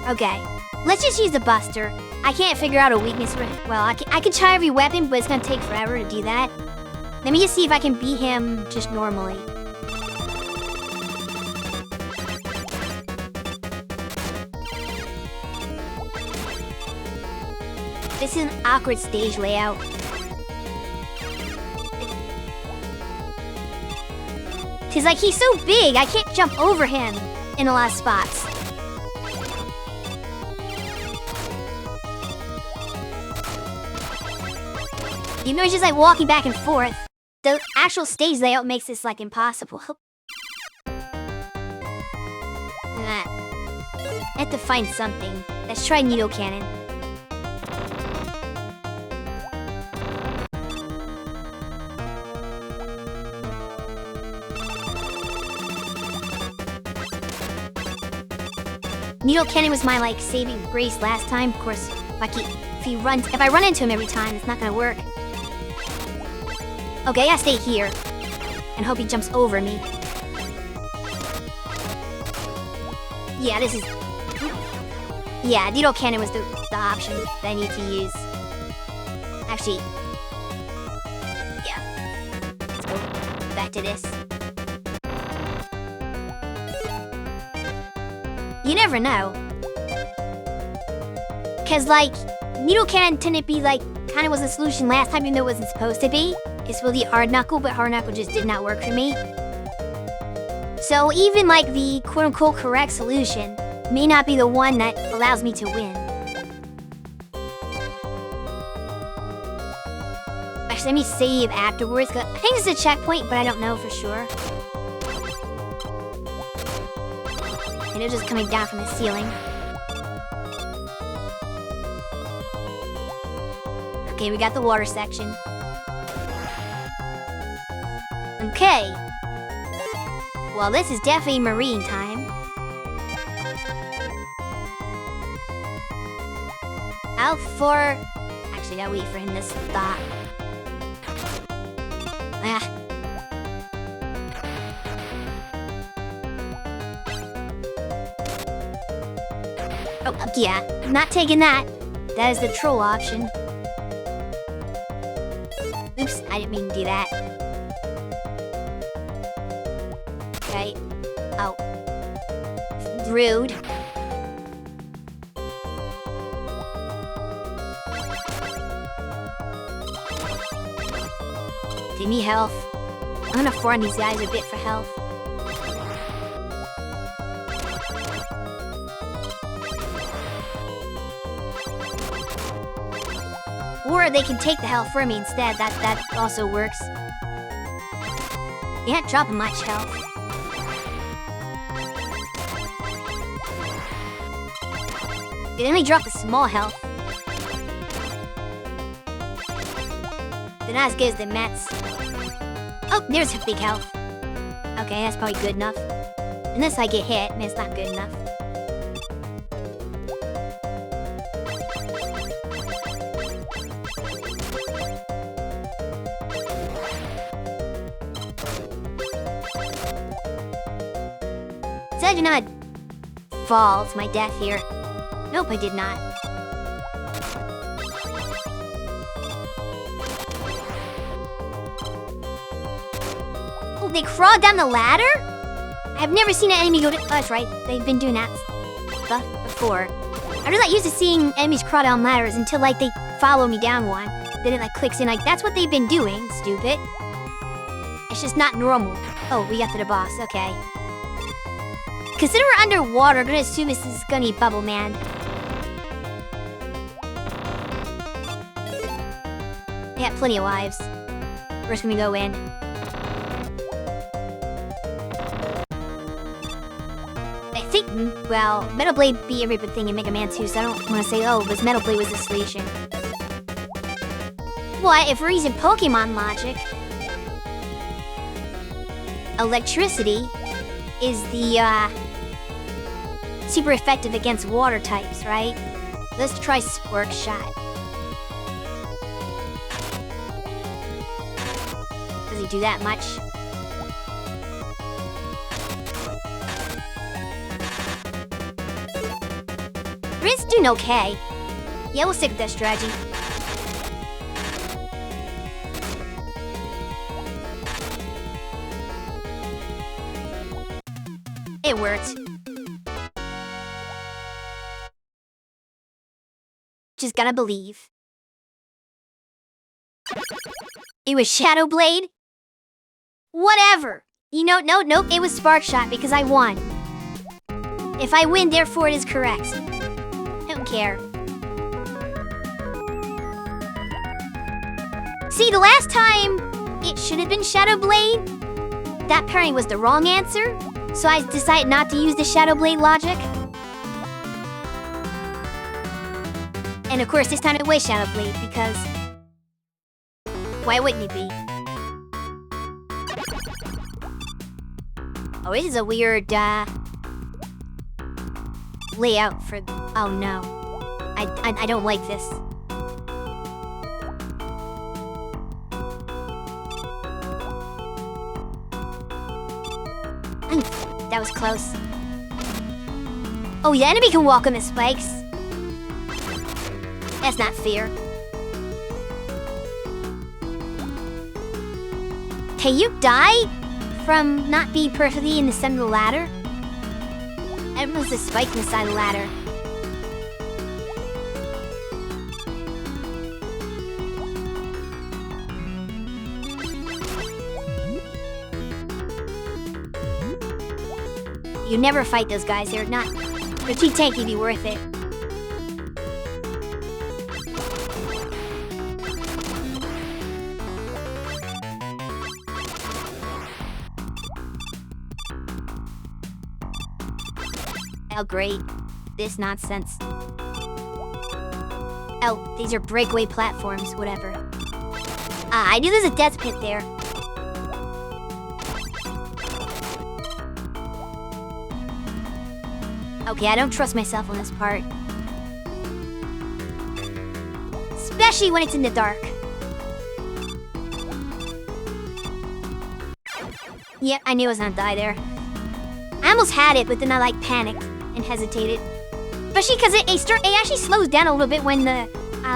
Okay, let's just use the Buster. I can't figure out a weakness for... Well, I can try every weapon, but it's gonna take forever to do that. Let me just see if I can beat him just normally. This is an awkward stage layout. Cause like he's so big, I can't jump over him in a lot of spots. Even though he's just like walking back and forth. the actual stage layout makes this like impossible. I have to find something. Let's try needle cannon. Needle cannon was my like saving grace last time. Of course, if I run into him every time, it's not gonna work. Okay, I gotta stay here and hope he jumps over me. Yeah, this is... Yeah, needle cannon was the option that I need to use. Actually... Yeah. Let's go back to this. You never know. Cause like, needle cannon tended to be like, kinda was a solution last time even though it wasn't supposed to be. It's really hard knuckle, but hard knuckle just did not work for me. So even like the quote-unquote correct solution may not be the one that allows me to win. Actually, let me save afterwards. I think it's a checkpoint, but I don't know for sure. And it's just coming down from the ceiling. Okay, we got the water section. Okay. Well, this is definitely marine time. Out for... Actually, I gotta wait for him to stop. Ah. Oh, yeah. I'm not taking that. That is the troll option. Oops, I didn't mean to do that. Right. Oh. Rude. Give me health. I'm gonna farm these guys a bit for health. Or they can take the health from me instead. That also works. You can't drop much health. They only drop a small health. They're not as good as the Mets. Oh, there's a big health. Okay, that's probably good enough. Unless I get hit, it's not good enough. I did not fall to my death here. Nope, I did not. Oh, they crawled down the ladder? I've never seen an enemy go to... Oh, that's right. They've been doing that stuff before. I'm just not used to seeing enemies crawl down ladders until, like, they follow me down one. Then it, like, clicks in. Like, that's what they've been doing, stupid. It's just not normal. Oh, we got to the boss. Okay. Consider we're underwater, I'm gonna assume this is gonna be Bubble Man. They have plenty of lives. We're just gonna go in. I think, well, Metal Blade beat every good thing in Mega Man 2, so I don't want to say, oh, but Metal Blade was the solution. What, if we're using Pokemon logic, electricity is the, super effective against water types, right? Let's try Spark Shot. Does he do that much? Riz doing okay. Yeah, we'll stick with that strategy. It worked. Just gotta believe. It was Shadow Blade? Whatever! You know, nope, it was Spark Shot because I won. If I win, therefore it is correct. I don't care. See, the last time it should have been Shadow Blade. That apparently was the wrong answer, so I decided not to use the Shadow Blade logic. And of course, this time it was Shadow Blade, because why wouldn't it be? Oh, this is a weird layout for. Oh no, I don't like this. That was close. Oh, the enemy can walk on the spikes. That's not fair. Can you die from not being perfectly in the center of the ladder? I don't know if there's a spike in the side of the ladder. You never fight those guys. They're too tanky to be worth it. Oh, great. This nonsense. Oh, these are breakaway platforms, whatever. I knew there's a death pit there. Okay, I don't trust myself on this part. Especially when it's in the dark. Yep, I knew I was gonna die there. I almost had it, but then I panicked and hesitated. Especially because it actually slows down a little bit when the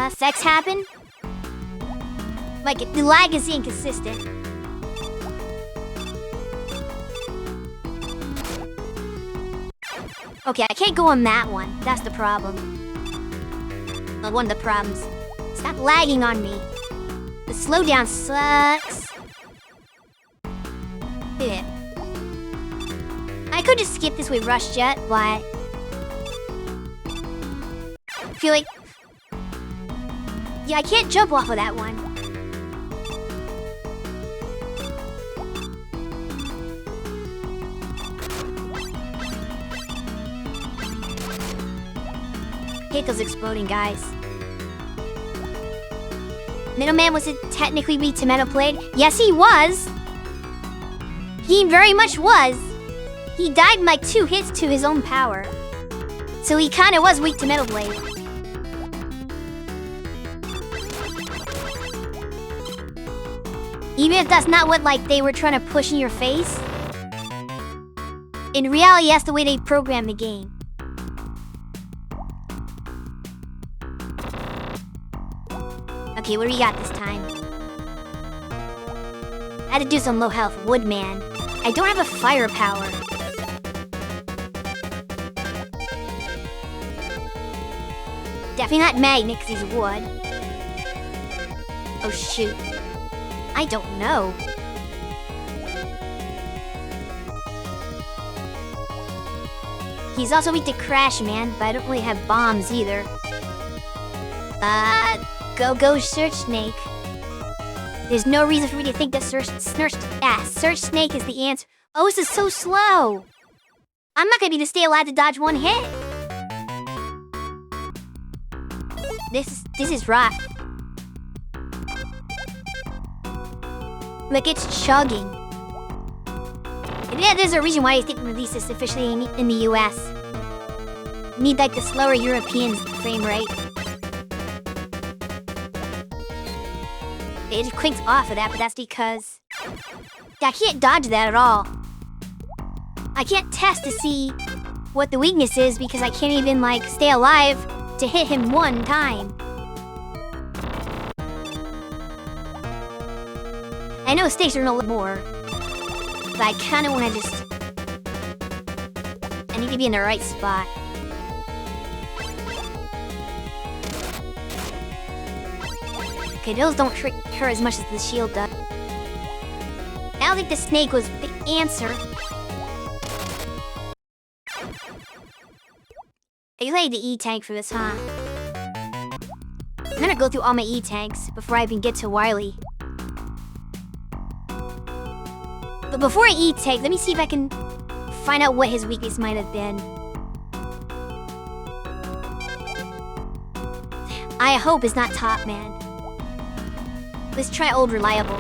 effects happen. The lag is inconsistent. Okay, I can't go on that one. That's the problem. Well, one of the problems. Stop lagging on me. The slowdown sucks. Yeah. I could just skip this with Rush Jet, but I feel like... Yeah, I can't jump off of that one. Hate those exploding guys. Middleman was technically weak to Metal Blade? Yes, he was. He very much was. He died in 2 hits to his own power. So he kinda was weak to Metal Blade. Even if that's not what they were trying to push in your face. In reality, that's the way they program the game. Okay, what do we got this time? I had to do some low health Woodman. I don't have a firepower. Definitely not magnet because he's wood. Oh shoot. I don't know. He's also weak to Crash Man, but I don't really have bombs either. Go Search Snake. There's no reason for me to think that Search Snake is the answer. Oh, this is so slow. I'm not gonna be able to stay alive to dodge one hit. This is rough. It's chugging. And yeah, there's a reason why they didn't release this officially in the US. You need the slower European frame rate. It just clinks off of that, but that's because I can't dodge that at all. I can't test to see what the weakness is because I can't even stay alive to hit him one time. I know stakes are a little more, but I kind of want to I need to be in the right spot. Okay, those don't hurt as much as the shield does. I don't think the snake was the answer. I played the E-Tank for this, huh? I'm gonna go through all my E-Tanks before I even get to Wily. But before I eat Tank, let me see if I can find out what his weakness might have been. I hope it's not Top Man. Let's try Old Reliable.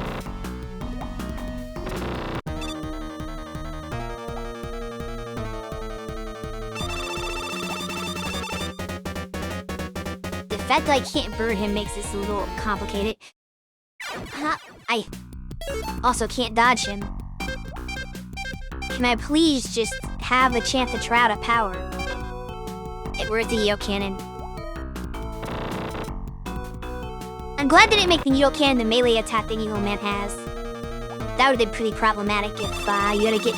The fact that I can't bird him makes this a little complicated. I also can't dodge him. Can I please just have a chance to try out a power? Where's the Yo Cannon? I'm glad they didn't make the Needle Cannon the melee attack that Needle Man has. That would have been pretty problematic if you had to get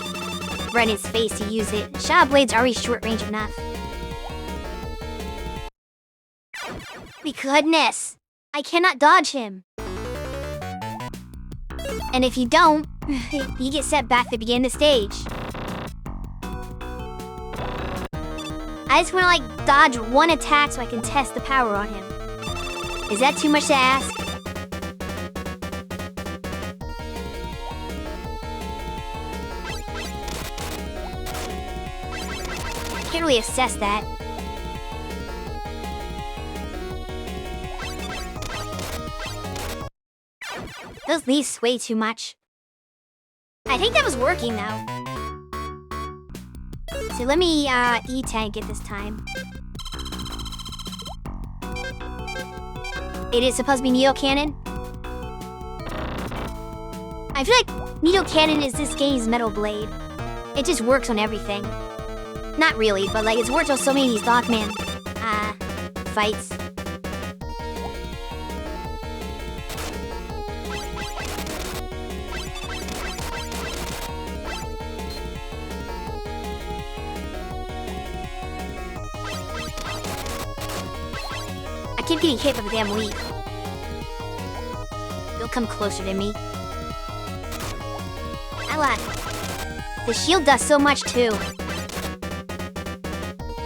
right in his face to use it. Shadow Blade's already short range enough. Goodness! I cannot dodge him. And if you don't, you get set back to begin the stage. I just want to like dodge one attack so I can test the power on him. Is that too much to ask? Can't really assess that. Those leaves sway too much. I think that was working now. So let me E-Tank it this time. It is supposed to be Needle Cannon. I feel like Needle Cannon is this game's Metal Blade. It just works on everything. Not really, but like it's worked on so many of these Dogman fights. I keep getting hit by the damn leaf. They'll come closer to me. I lied. The shield does so much too.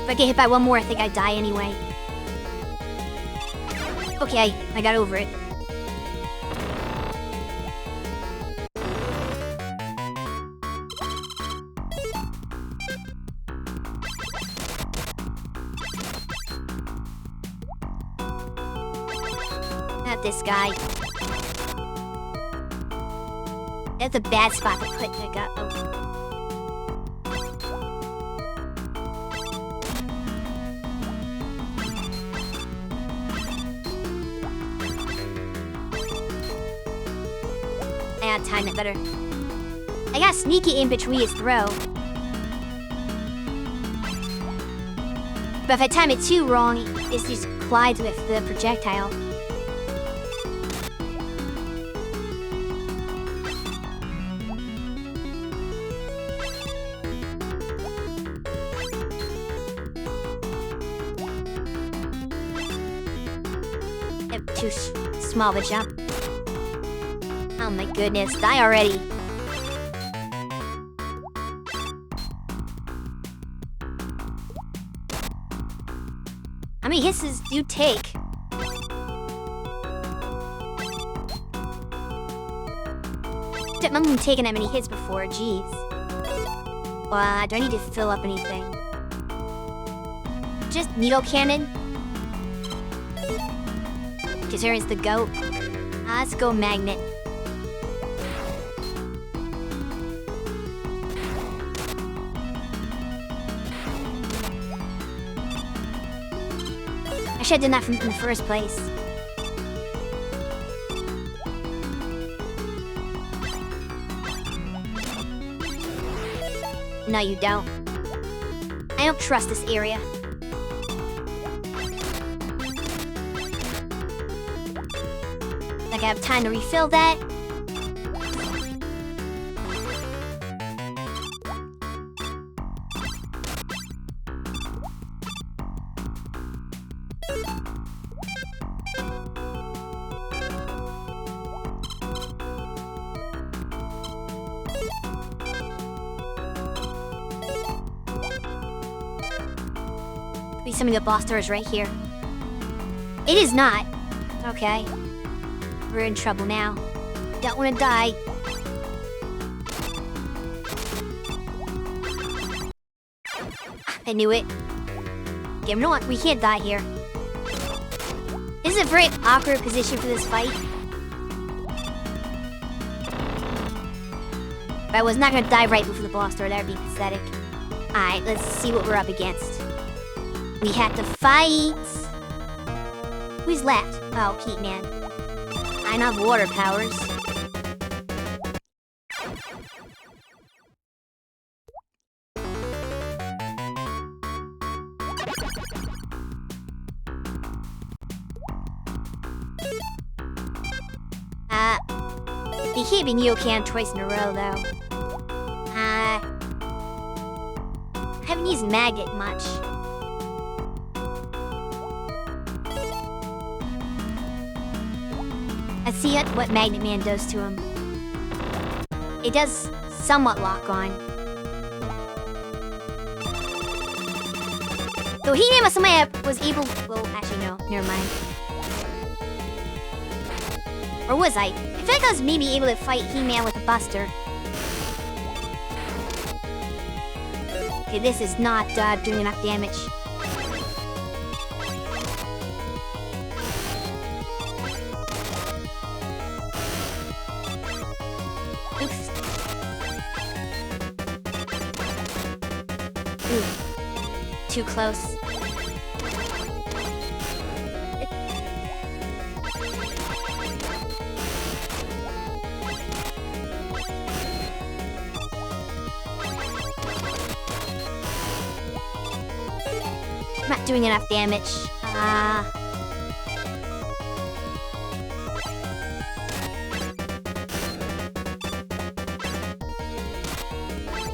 If I get hit by one more, I think I die anyway. Okay, I got over it. Not this guy. That's a bad spot to put the gut. Oh. I gotta time it better. I gotta sneak it in between his throw. But if I time it too wrong, it just collides with the projectile. Too small of a jump. Oh my goodness, die already. How many hits does you take? I haven't taken that many hits before, jeez. Do I need to fill up anything? Just Needle Cannon? Kazarian's the GOAT. Let's go Magnet. I should have done that in the first place. No, you don't. I don't trust this area. Like I have time to refill that. Maybe some of the boss doors right here. It is not. Okay. We're in trouble now. Don't want to die. I knew it. Okay, you know what? We can't die here. This is a very awkward position for this fight. But I was not gonna die right before the boss door. That would be pathetic. Alright, let's see what we're up against. We had to fight... Who's left? Oh, Pete Man. I don't have water powers. He can't be Neocan twice in a row, though. I haven't used Magnet much. Let's see what Magnet Man does to him. It does somewhat lock on. Though He-Man was able... Well, actually, no. Never mind. Or was I? I feel like I was maybe able to fight He-Man with a Buster. Okay, this is not doing enough damage. Oops. Ooh. Too close. I'm not doing enough damage. I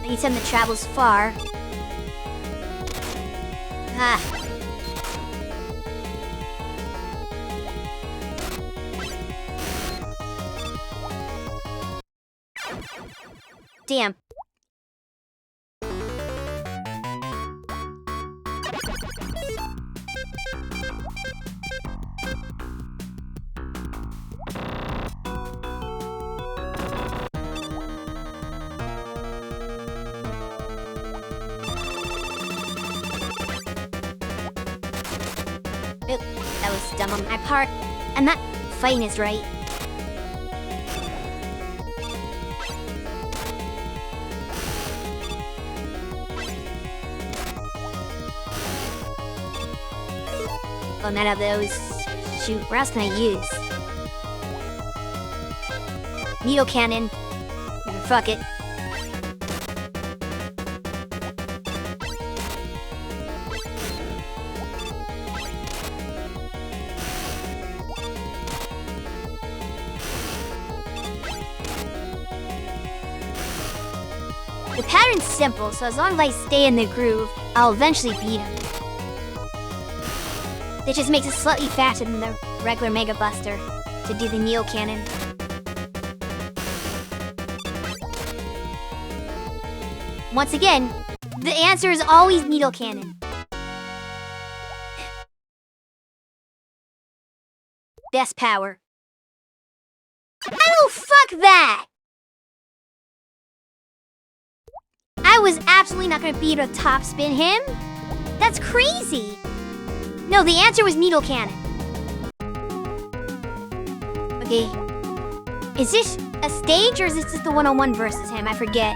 need something that travels far. Damn. That was dumb on my part. I'm not fighting is right. Oh, none of those. Shoot, where else can I use? Needle cannon. Fuck it. The pattern's simple, so as long as I stay in the groove, I'll eventually beat him. It just makes it slightly faster than the regular Mega Buster to do the Needle Cannon. Once again, the answer is always Needle Cannon. Best power. Oh, fuck that! I was absolutely not gonna be able to top spin him. That's crazy. No, the answer was Needle Cannon. Okay. Is this a stage or is this just the one-on-one versus him? I forget.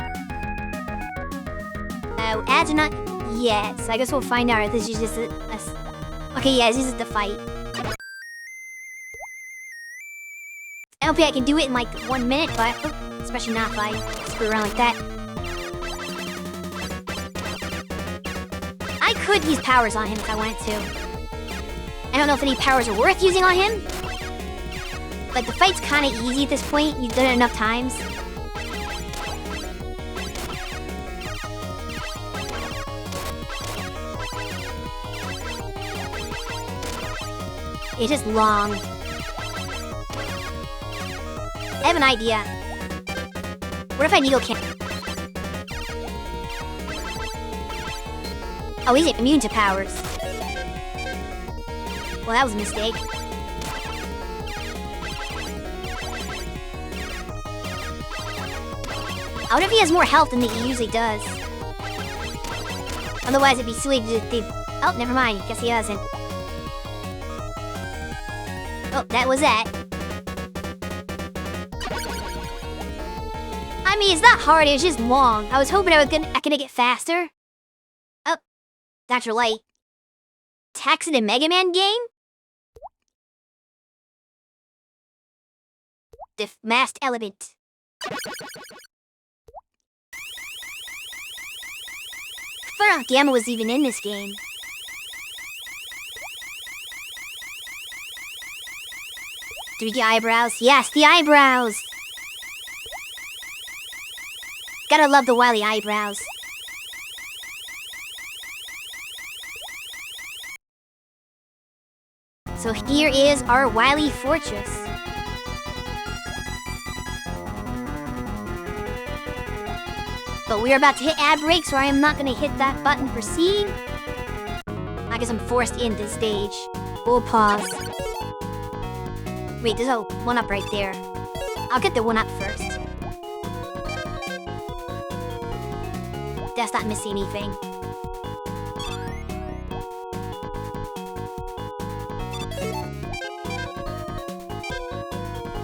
Ads are not yet, so I guess we'll find out if this is just a okay, yes, this is the fight. I don't think I can do it in like 1 minute, but especially not if I screw around like that. I could use powers on him if I wanted to. I don't know if any powers are worth using on him. But the fight's kind of easy at this point. You've done it enough times. It's just long. I have an idea. What if I Needle Cannon? Oh, he's immune to powers. Well, that was a mistake. I wonder if he has more health than he usually does. Otherwise, it'd be silly to just... Oh, never mind. Guess he doesn't. Oh, that was that. I mean, it's not hard, it's just long. I was hoping I could get faster. Oh, Dr. Light. Taxi the Mega Man game? The masked element. Forgot Gamma was even in this game. Do we get eyebrows? Yes, the eyebrows! Gotta love the Wily eyebrows. So here is our Wily fortress. But we're about to hit ad break, so I am not gonna hit that button proceed. I guess I'm forced into the stage. We'll pause. Wait, there's a 1-up right there. I'll get the 1-up first. That's not missing anything.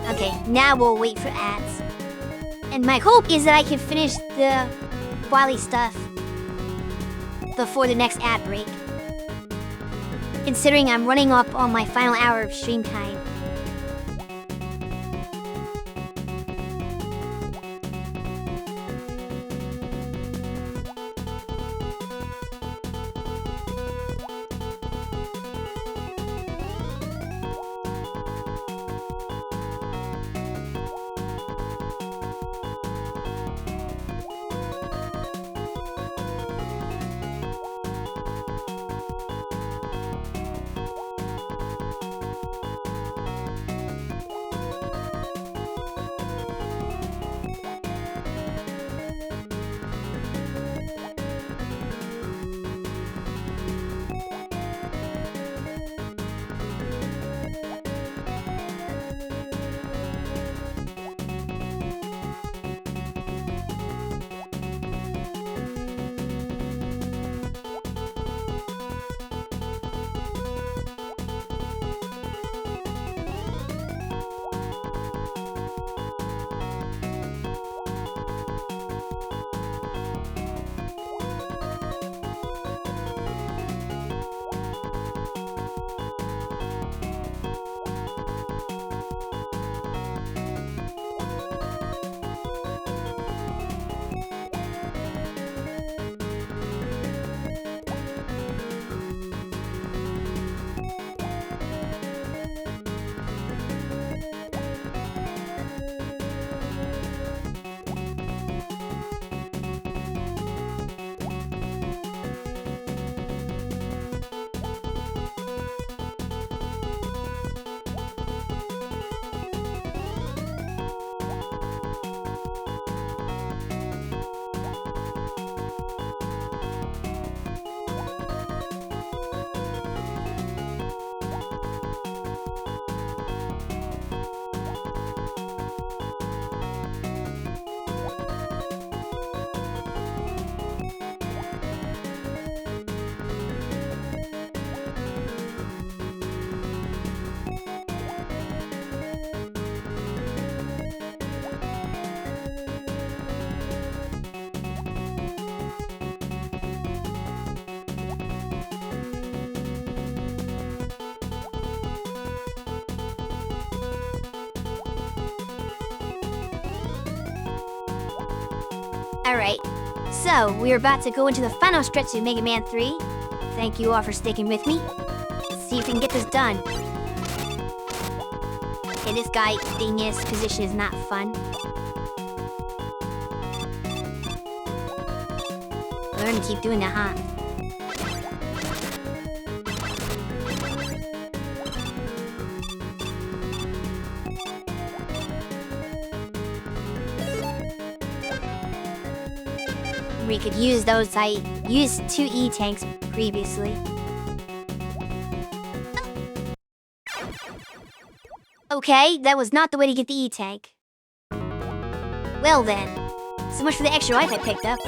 Okay, now we'll wait for ads. And my hope is that I can finish the Wily stuff before the next ad break. Considering I'm running up on my final hour of stream time. Alright, so we're about to go into the final stretch of Mega Man 3. Thank you all for sticking with me. Let's see if we can get this done. Okay, this guy staying in his position is not fun. Learn to keep doing that, huh? We could use those. I used 2 E-tanks previously. Okay, that was not the way to get the E-tank. Well then, so much for the extra life I picked up.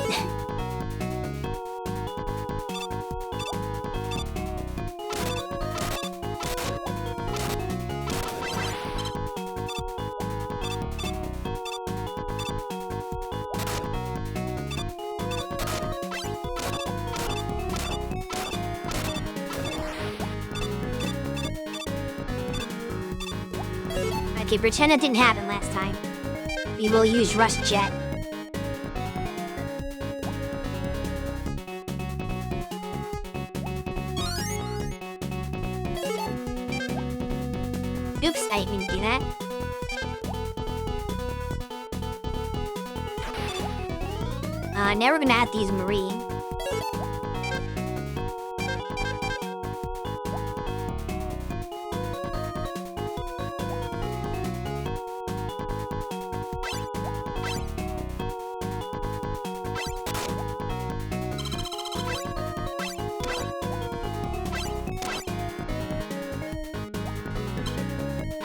Okay, pretend that didn't happen last time. We will use Rush Jet. Oops, I didn't mean to do that. Now we're gonna have to use Marine.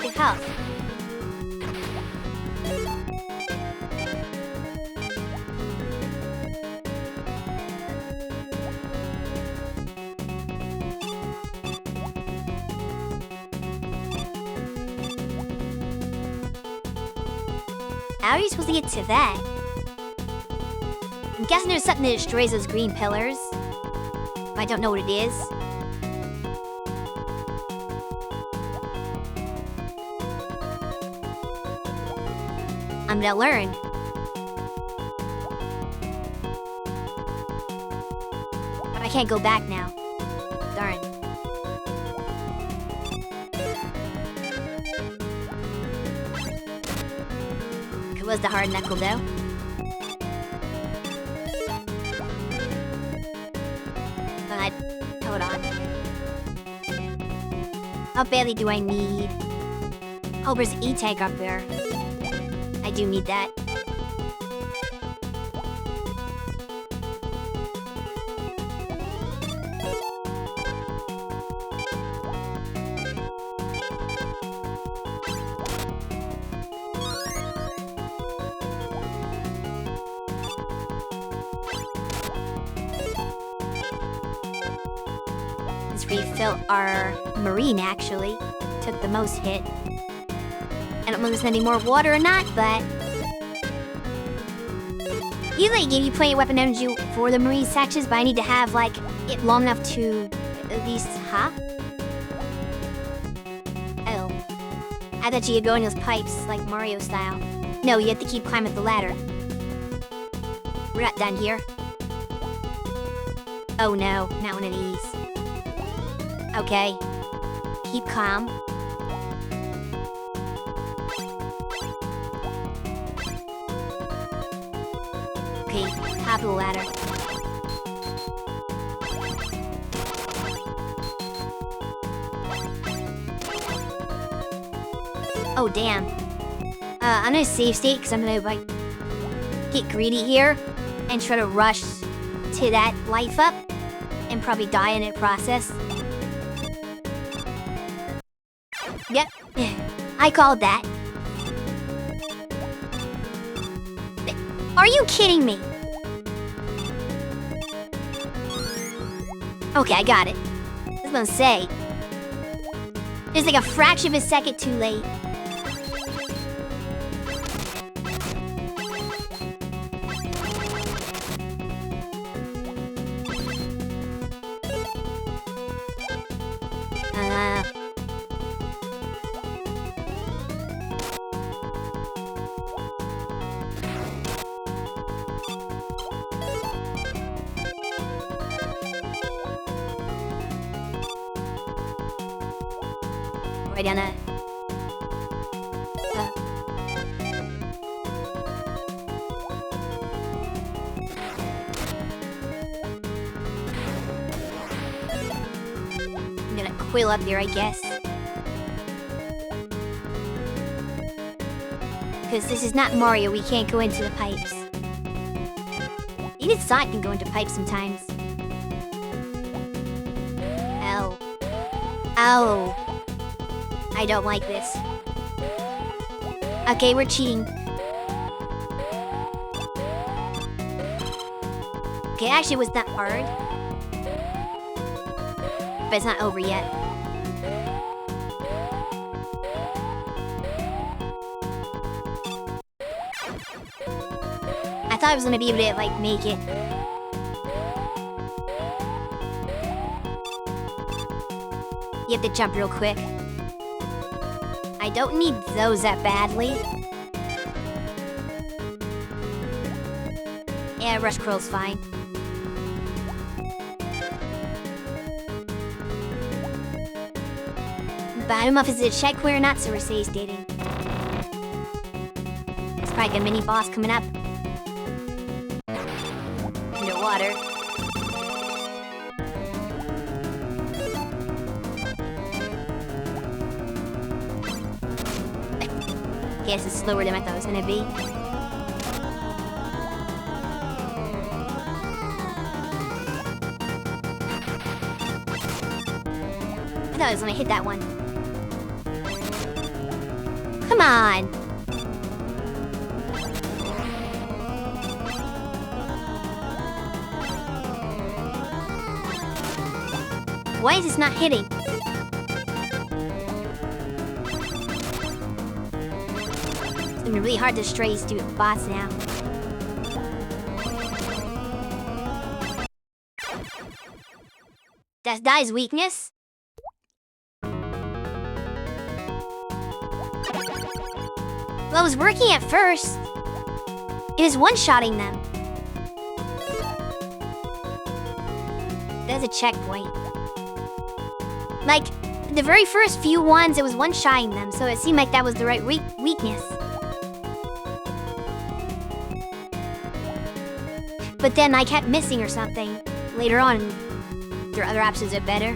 Good health. How are you supposed to get to that? I'm guessing there's something that destroys those green pillars. I don't know what it is. I'm gonna learn. But I can't go back now. Darn. It was the hard knuckle though. But hold on. How badly do I need? Oh, there's an E-tag up there. I do need that. Let's refill our Marine, actually. Took the most hit. I don't know if there's any more water or not, but... Usually it gave you plenty of weapon energy for the Marine sections, but I need to have, like, it long enough to at least... Huh? Oh. I thought you could go in those pipes, like Mario style. No, you have to keep climbing the ladder. We're not done here. Oh no, not one of these. Okay. Keep calm. Okay, top of the ladder. Oh, damn. I'm gonna save state because I'm gonna, like, get greedy here and try to rush to that life up and probably die in the process. Yep, I called that. Are you kidding me? Okay, I got it. I was gonna say. There's like a fraction of a second too late. Right down that. I'm gonna quill up there, I guess. Because this is not Mario, we can't go into the pipes. Even Sonic can go into pipes sometimes. Ow. Ow. I don't like this. Okay, we're cheating. Okay, actually it was not hard. But it's not over yet. I thought I was gonna be able to, like, make it. You have to jump real quick. I I don't need those that badly. Yeah, rush curl's fine. But I don't know if it's a checkpoint or not, so we're safe stating. It's probably a mini boss coming up. Underwater. Guess it's slower than I thought it was gonna be. I thought I was gonna hit that one. Come on! Why is this not hitting? It's gonna be really hard to destroy these stupid bots now. That's Dai's weakness? Well, it was working at first. It is one-shotting them. That's a checkpoint. Like, the very first few ones, it was one-shotting them, so it seemed like that was the right weakness. But then I kept missing or something. Later on, there are other options that are better.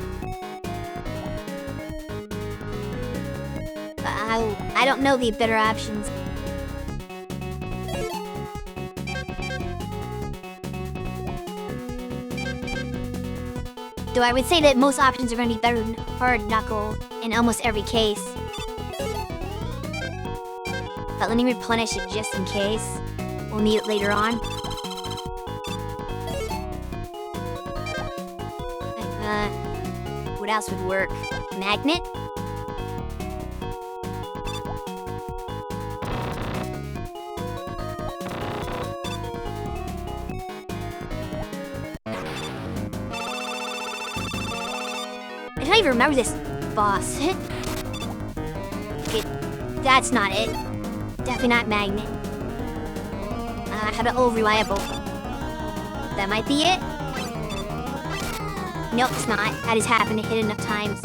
I don't know the better options. Though I would say that most options are going to be better than hard knuckle in almost every case. But let me replenish it just in case. We'll need it later on. What else would work? Magnet? I don't even remember this boss. Okay, that's not it. Definitely not magnet. How to reliable. That might be it. Nope, it's not. I just happened to hit enough times.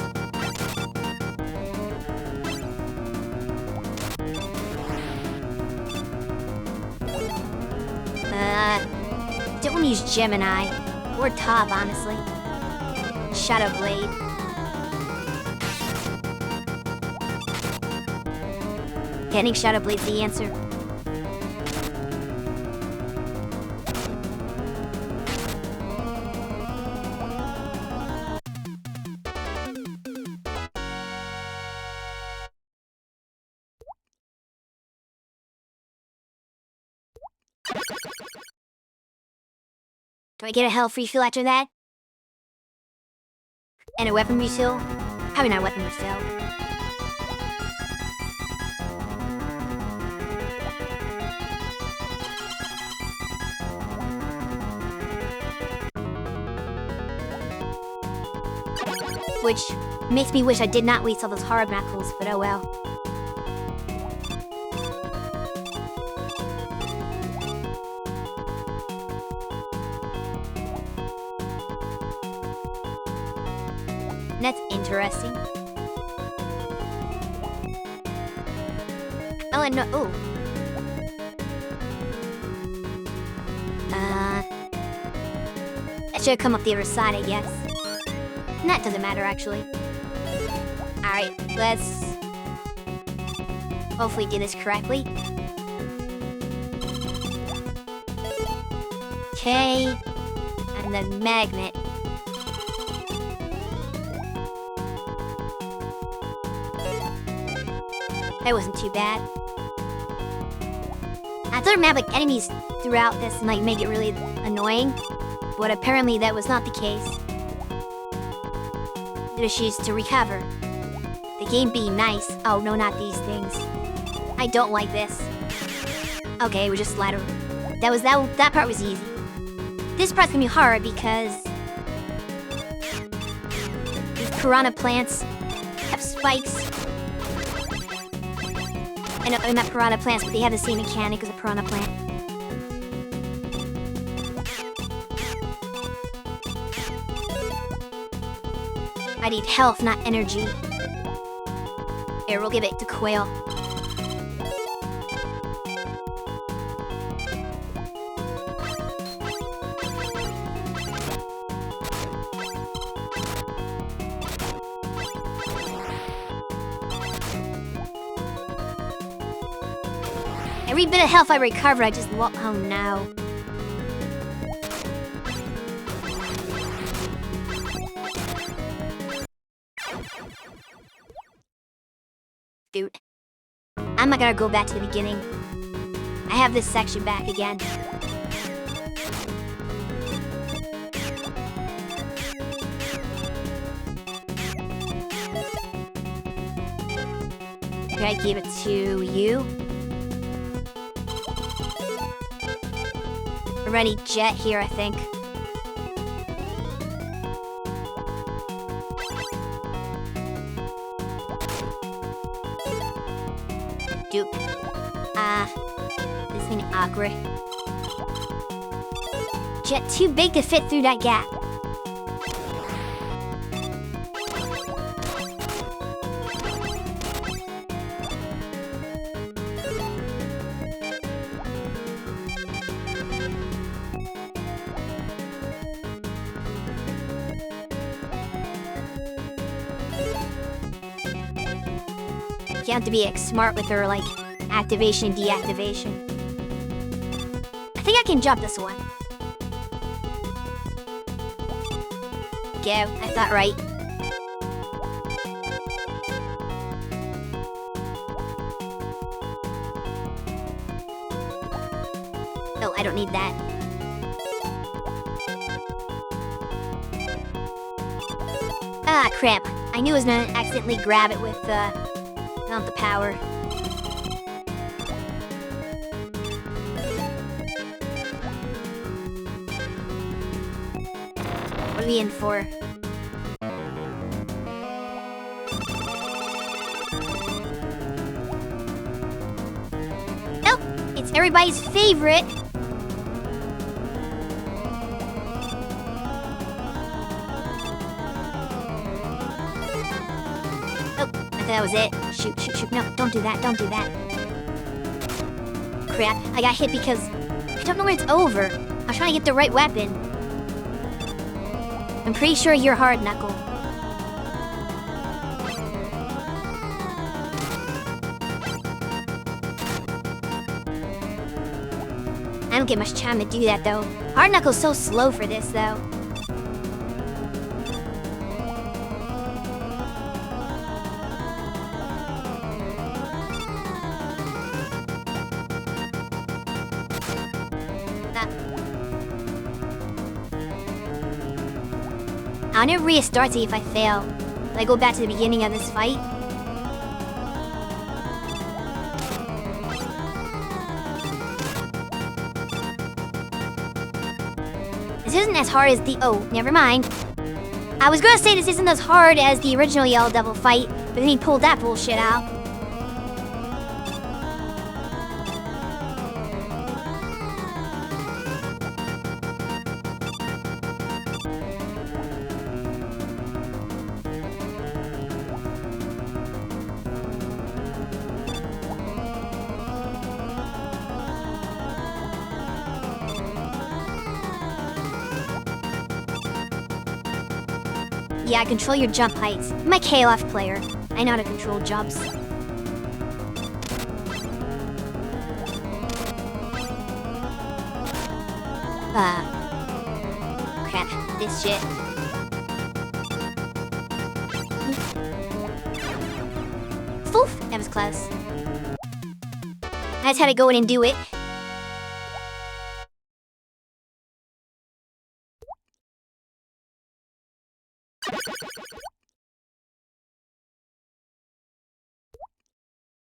Don't want to use Gemini. Or Top, honestly. Shadow Blade. I think Shadow Blade's the answer. Do I get a health refill after that? And a weapon refill? Probably not a weapon refill. Which makes me wish I did not waste all those hard knuckles, but oh well. That's interesting. Oh, and no. Oh. That should come up the other side, I guess. And that doesn't matter, actually. Alright, let's hopefully do this correctly. Okay. And then magnet. That wasn't too bad. I thought it might have like enemies throughout this and like make it really annoying, but apparently that was not the case. The issue is to recover. The game being nice. Oh no, not these things. I don't like this. Okay, we just lateral. That part was easy. This part's gonna be hard because these piranha plants have spikes. I meant piranha plants, but they have the same mechanic as a piranha plant. I need health, not energy. Here, we'll give it to Quail. Every bit of health I recover, I just oh no. Dude. I'm not gonna go back to the beginning. I have this section back again. Here, I give it to you. We're ready Jet here, I think. Dupe. This thing awkward. Jet too big to fit through that gap. You have to be smart with her, like, activation, deactivation. I think I can jump this one. Go, I thought right. Oh, I don't need that. Ah, crap. I knew I was gonna accidentally grab it with, not the power. What are we in for? Nope, it's everybody's favorite. That was it. Shoot, shoot, shoot. No, don't do that. Don't do that. Crap. I got hit because I don't know where it's over. I was trying to get the right weapon. I'm pretty sure you're hard, Knuckle. I don't get much time to do that, though. Hard Knuckle's so slow for this, though. I'm gonna restart, see if I fail. Will I go back to the beginning of this fight? This isn't as hard as the... Oh, never mind. I was gonna say this isn't as hard as the original Yellow Devil fight, but then he pulled that bullshit out. Yeah, I control your jump heights. I'm a KOF player. I know how to control jumps. Crap, this shit. Foof, that was close. I just had to go in and do it.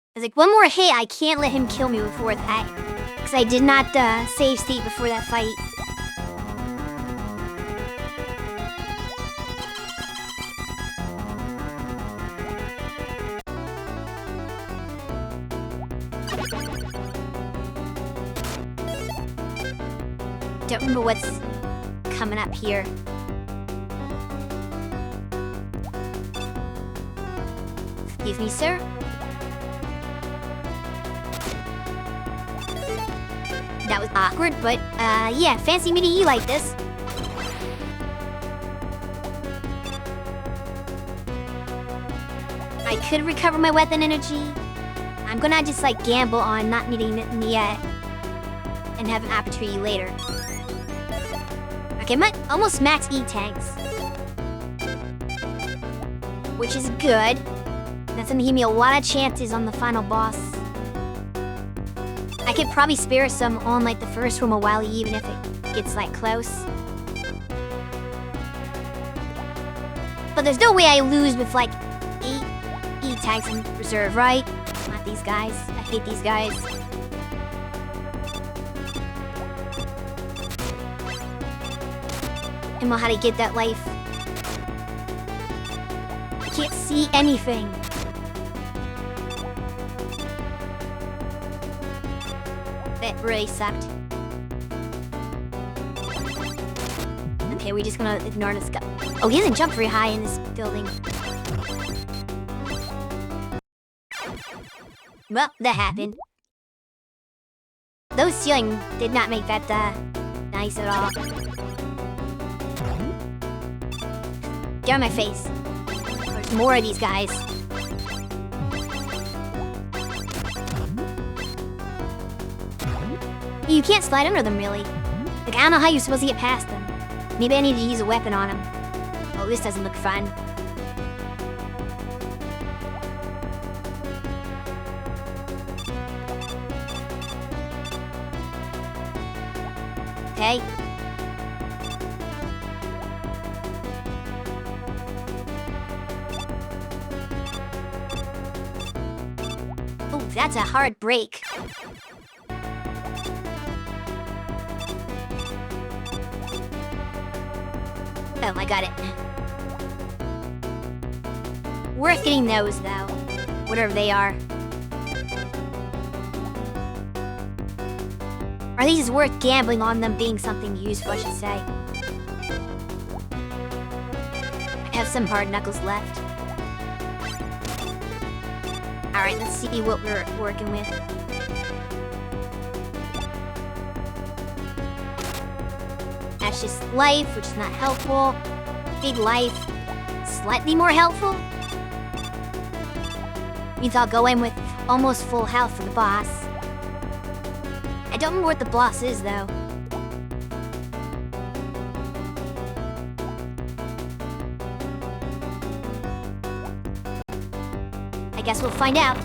I was like, one more hit, I can't let him kill me before that. Because I did not save state before that fight. don't remember what's coming up here. Excuse me, sir. That was awkward, but, yeah, fancy meeting you like this. I could recover my weapon energy. I'm gonna just, like, gamble on not needing it yet. And have an opportunity later. Okay, I'm at almost max E-tanks. Which is good. That's gonna give me a lot of chances on the final boss. I could probably spare some on like the first room of Wily even if it gets like close. But there's no way I lose with like 8 E-tanks in reserve, right? Not these guys. I hate these guys. I don't know how to get that life. I can't see anything. That really sucked. Okay, we're just gonna ignore this guy. Oh, he doesn't jump very high in this building. Well, that happened. Those ceiling did not make that nice at all. Get on my face. There's more of these guys. You can't slide under them, really. Like, I don't know how you're supposed to get past them. Maybe I need to use a weapon on them. Oh, this doesn't look fun. Okay. Oh, that's a hard break. Oh, I got it. Worth getting those, though. Whatever they are. Or at least it's worth gambling on them being something useful, I should say. I have some hard knuckles left. Alright, let's see what we're working with. That's just life, which is not helpful. Big life, slightly more helpful. Means I'll go in with almost full health for the boss. I don't remember what the boss is, though. I guess we'll find out.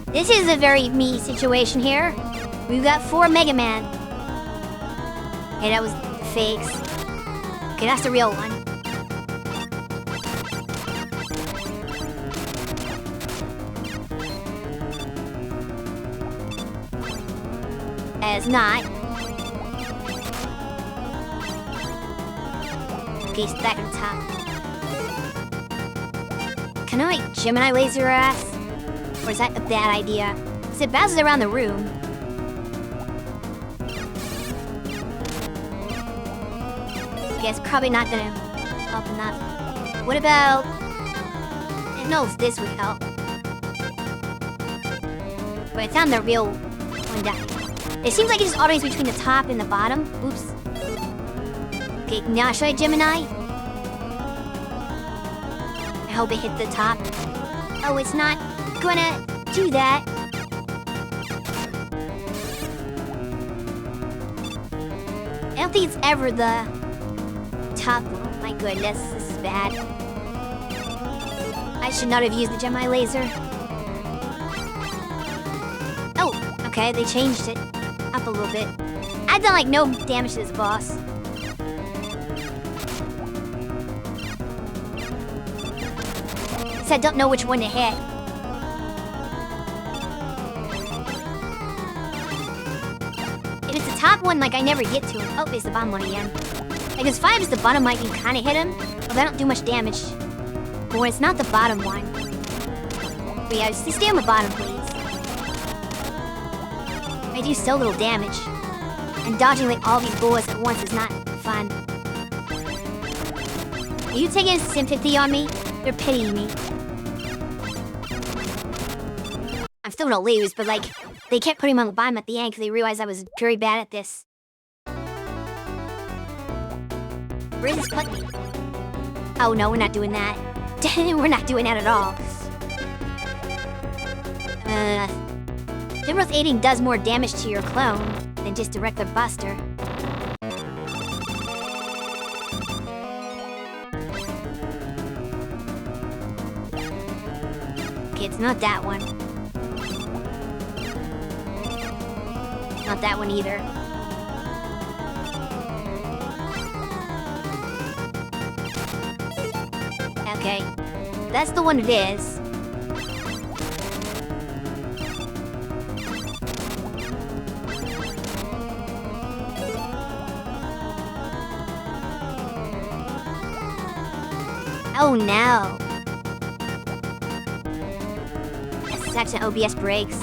This is a very me situation here. We've got 4 Mega Man. Okay, that was fakes. Okay, that's the real one. As not. Okay, it's back on top. Can I like Gemini laser her ass? Or is that a bad idea? Because it bounces around the room. Okay, it's probably not gonna help enough. What about... I don't know if this would help. But it's on the real one down. It seems like it just alternates between the top and the bottom. Oops. Okay, now should I Gemini? I hope it hit the top. Oh, it's not gonna do that. I don't think it's ever the top. Oh my goodness, this is bad. I should not have used the Gemini laser. Oh, okay, they changed it up a little bit. I've done like no damage to this boss. So I don't know which one to hit. If it's the top one, like I never get to him. Oh, it's the bottom one again. Because 5 is the bottom, I can kind of hit him. Well, they don't do much damage. But when it's not the bottom one. But yeah, just stay on the bottom, please. I do so little damage. And dodging like all these bullets at once is not fun. Are you taking sympathy on me? You're pitying me. I'm still gonna lose, but like, they kept putting me on the bottom at the end because they realized I was very bad at this. Where does this put me? Oh no, we're not doing that. We're not doing that at all. General's aiding does more damage to your clone than just a regular buster. Okay, it's not that one. Not that one either. Okay, that's the one it is. Oh no! That's such an OBS breaks.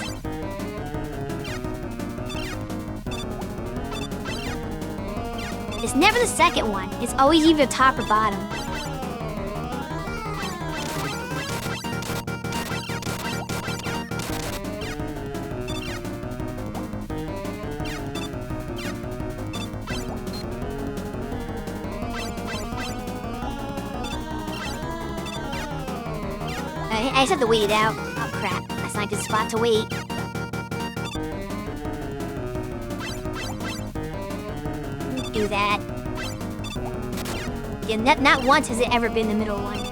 It's never the second one. It's always either top or bottom. I just have to wait it out. Oh crap, that's not a good spot to wait. Do that. Yeah, not once has it ever been the middle one.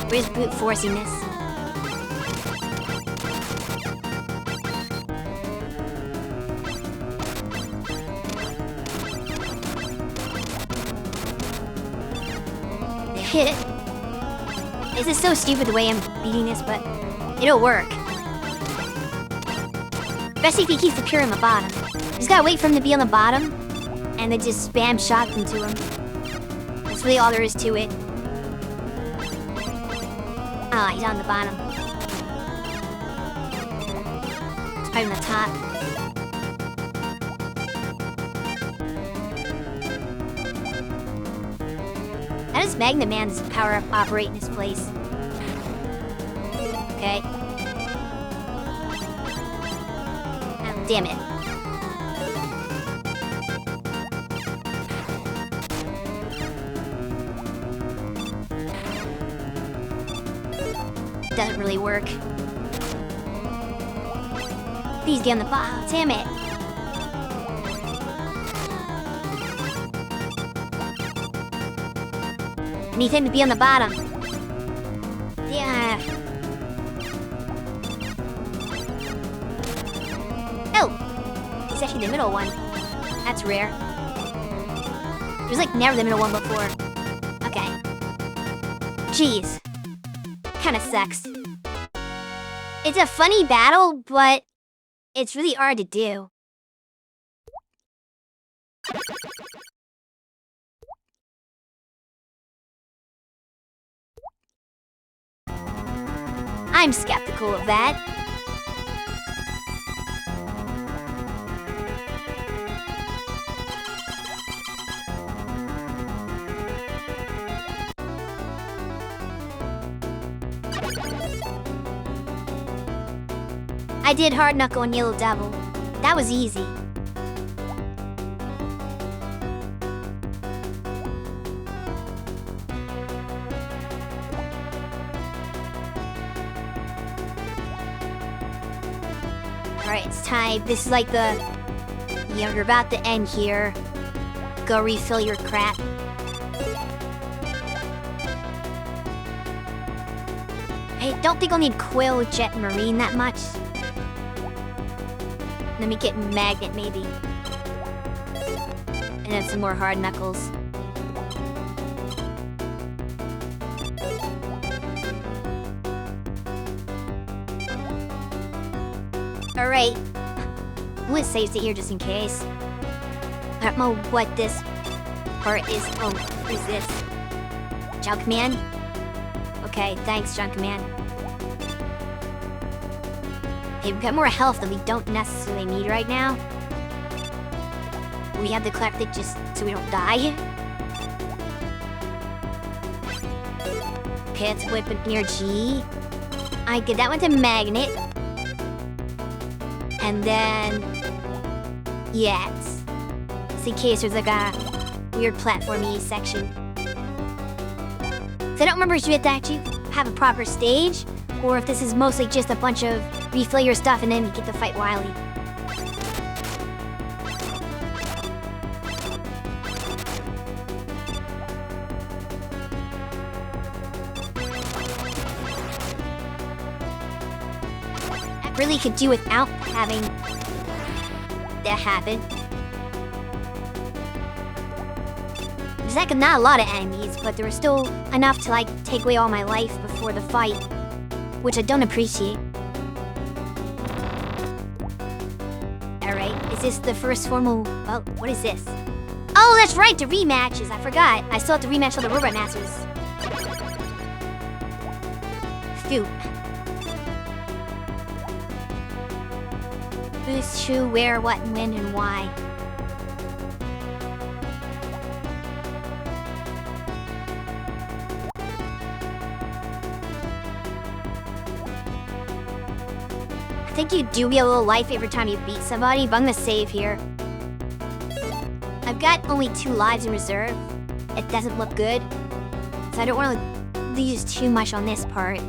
We're just brute forcing this. This is so stupid the way I'm beating this, but it'll work. Especially if he keeps the pure on the bottom. You just gotta wait for him to be on the bottom, and then just spam shots into him. That's really all there is to it. Ah, he's on the bottom. It's probably on the top. How does Magna Man's power-up operate in this place? Okay. Oh, damn it. Doesn't really work. Please get on the bottom. Oh, damn it. I need him to be on the bottom. Yeah. Oh! He's actually the middle one. That's rare. He was like never the middle one before. Okay. Jeez. Kinda sucks. It's a funny battle, but it's really hard to do. I'm skeptical of that. I did hard knuckle and yellow devil. That was easy. Alright, it's time. This is like the... Yeah, you're about to end here. Go refill your crap. I don't think I'll need Quill, Jet, and Marine that much. Let me get Magnet, maybe. And then some more hard knuckles. Alright. I'm gonna save it here just in case. I don't know what this part is. Oh, what is this? Junkman? Okay, thanks, Junkman. Okay, we've got more health that we don't necessarily need right now. We have to collect it just so we don't die. Okay, let's whip an energy. I get that one to magnet. And then... yes. Just in case there's like a weird platformy section. So I don't remember if we have to actually have a proper stage, or if this is mostly just a bunch of refill your stuff and then you get to fight Wily. I really could do without having that happen. There's like not a lot of enemies, but there were still enough to like take away all my life before the fight, which I don't appreciate. Alright, is this the first formal... oh, what is this? Oh, that's right, the rematches, I forgot. I still have to rematch all the Robot Masters. Phew. Who's who, where, what, when, and why. I think you do get a little life every time you beat somebody, but I'm gonna save here. I've got only 2 lives in reserve. It doesn't look good, so I don't want to lose too much on this part.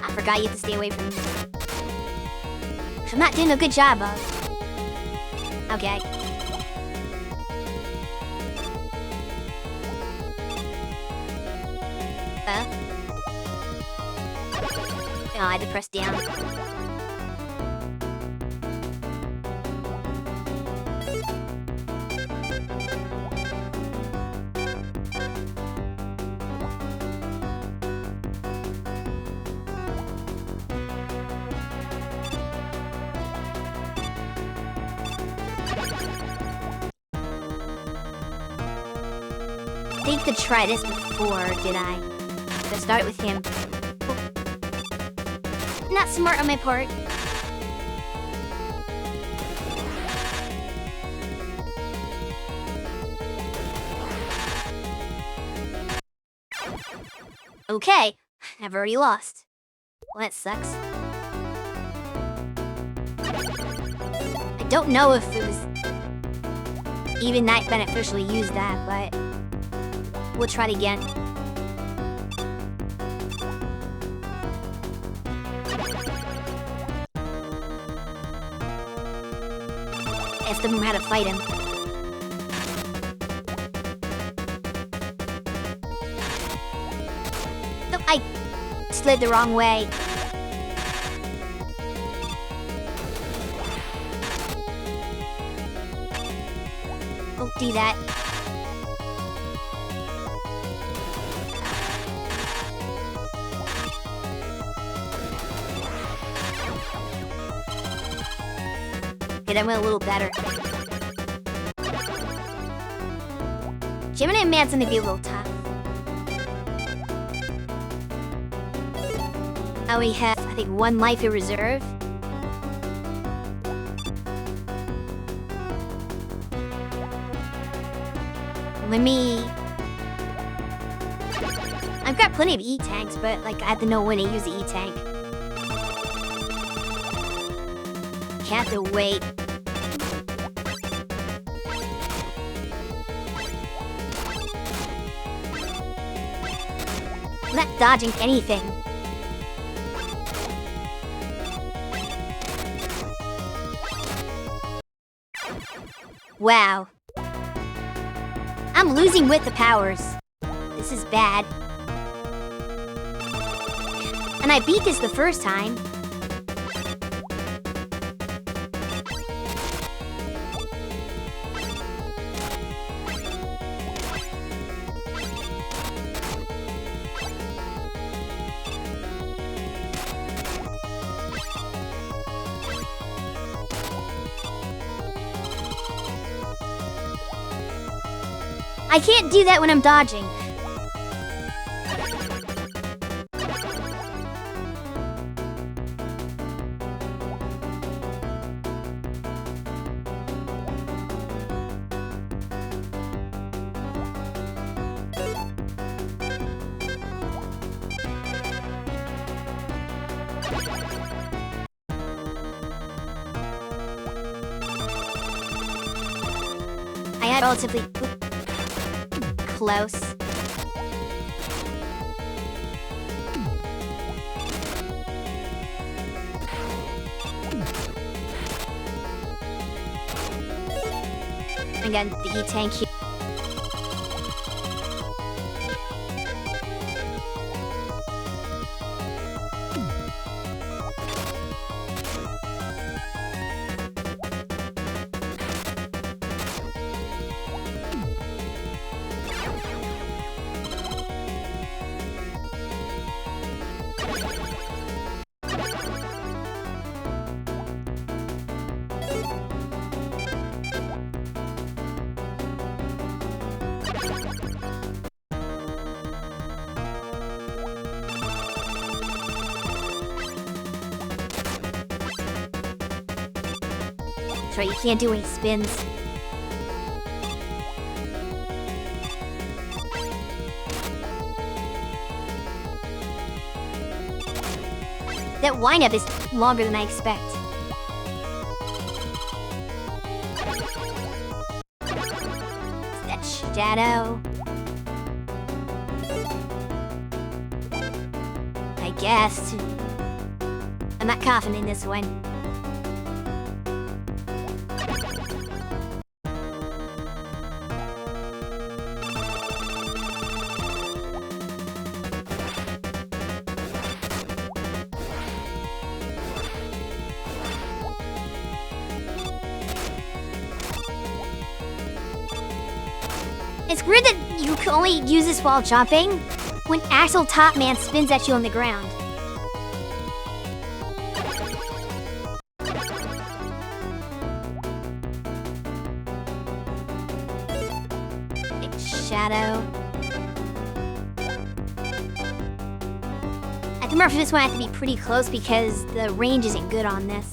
I forgot you have to stay away from me. I'm not doing a good job of. Okay. Oh, I had to press down. I think to try this before, did I? Let's start with him. Not smart on my part. Okay, I've already lost. Well, that sucks. I don't know if it was even that beneficial to use that, but we'll try it again. I have to remember how to fight him. No, I slid the wrong way. Don't do that. Okay, that went a little better. Gemini Man's gonna be a little tough. Now we have, I think, 1 life in reserve. Let me... I've got plenty of E-tanks, but like I have to know when to use the E-tank. Can't have to wait. I'm not dodging anything. Wow. I'm losing with the powers. This is bad. And I beat this the first time. I can't do that when I'm dodging. I had relatively close. Again, the E-tank here. That's right, you can't do any spins. That windup is longer than I expect. That shadow. I guess. I'm not confident in this one. It's weird that you can only use this while jumping when actual Top Man spins at you on the ground. Shadow. I think for this one I have to be pretty close because the range isn't good on this.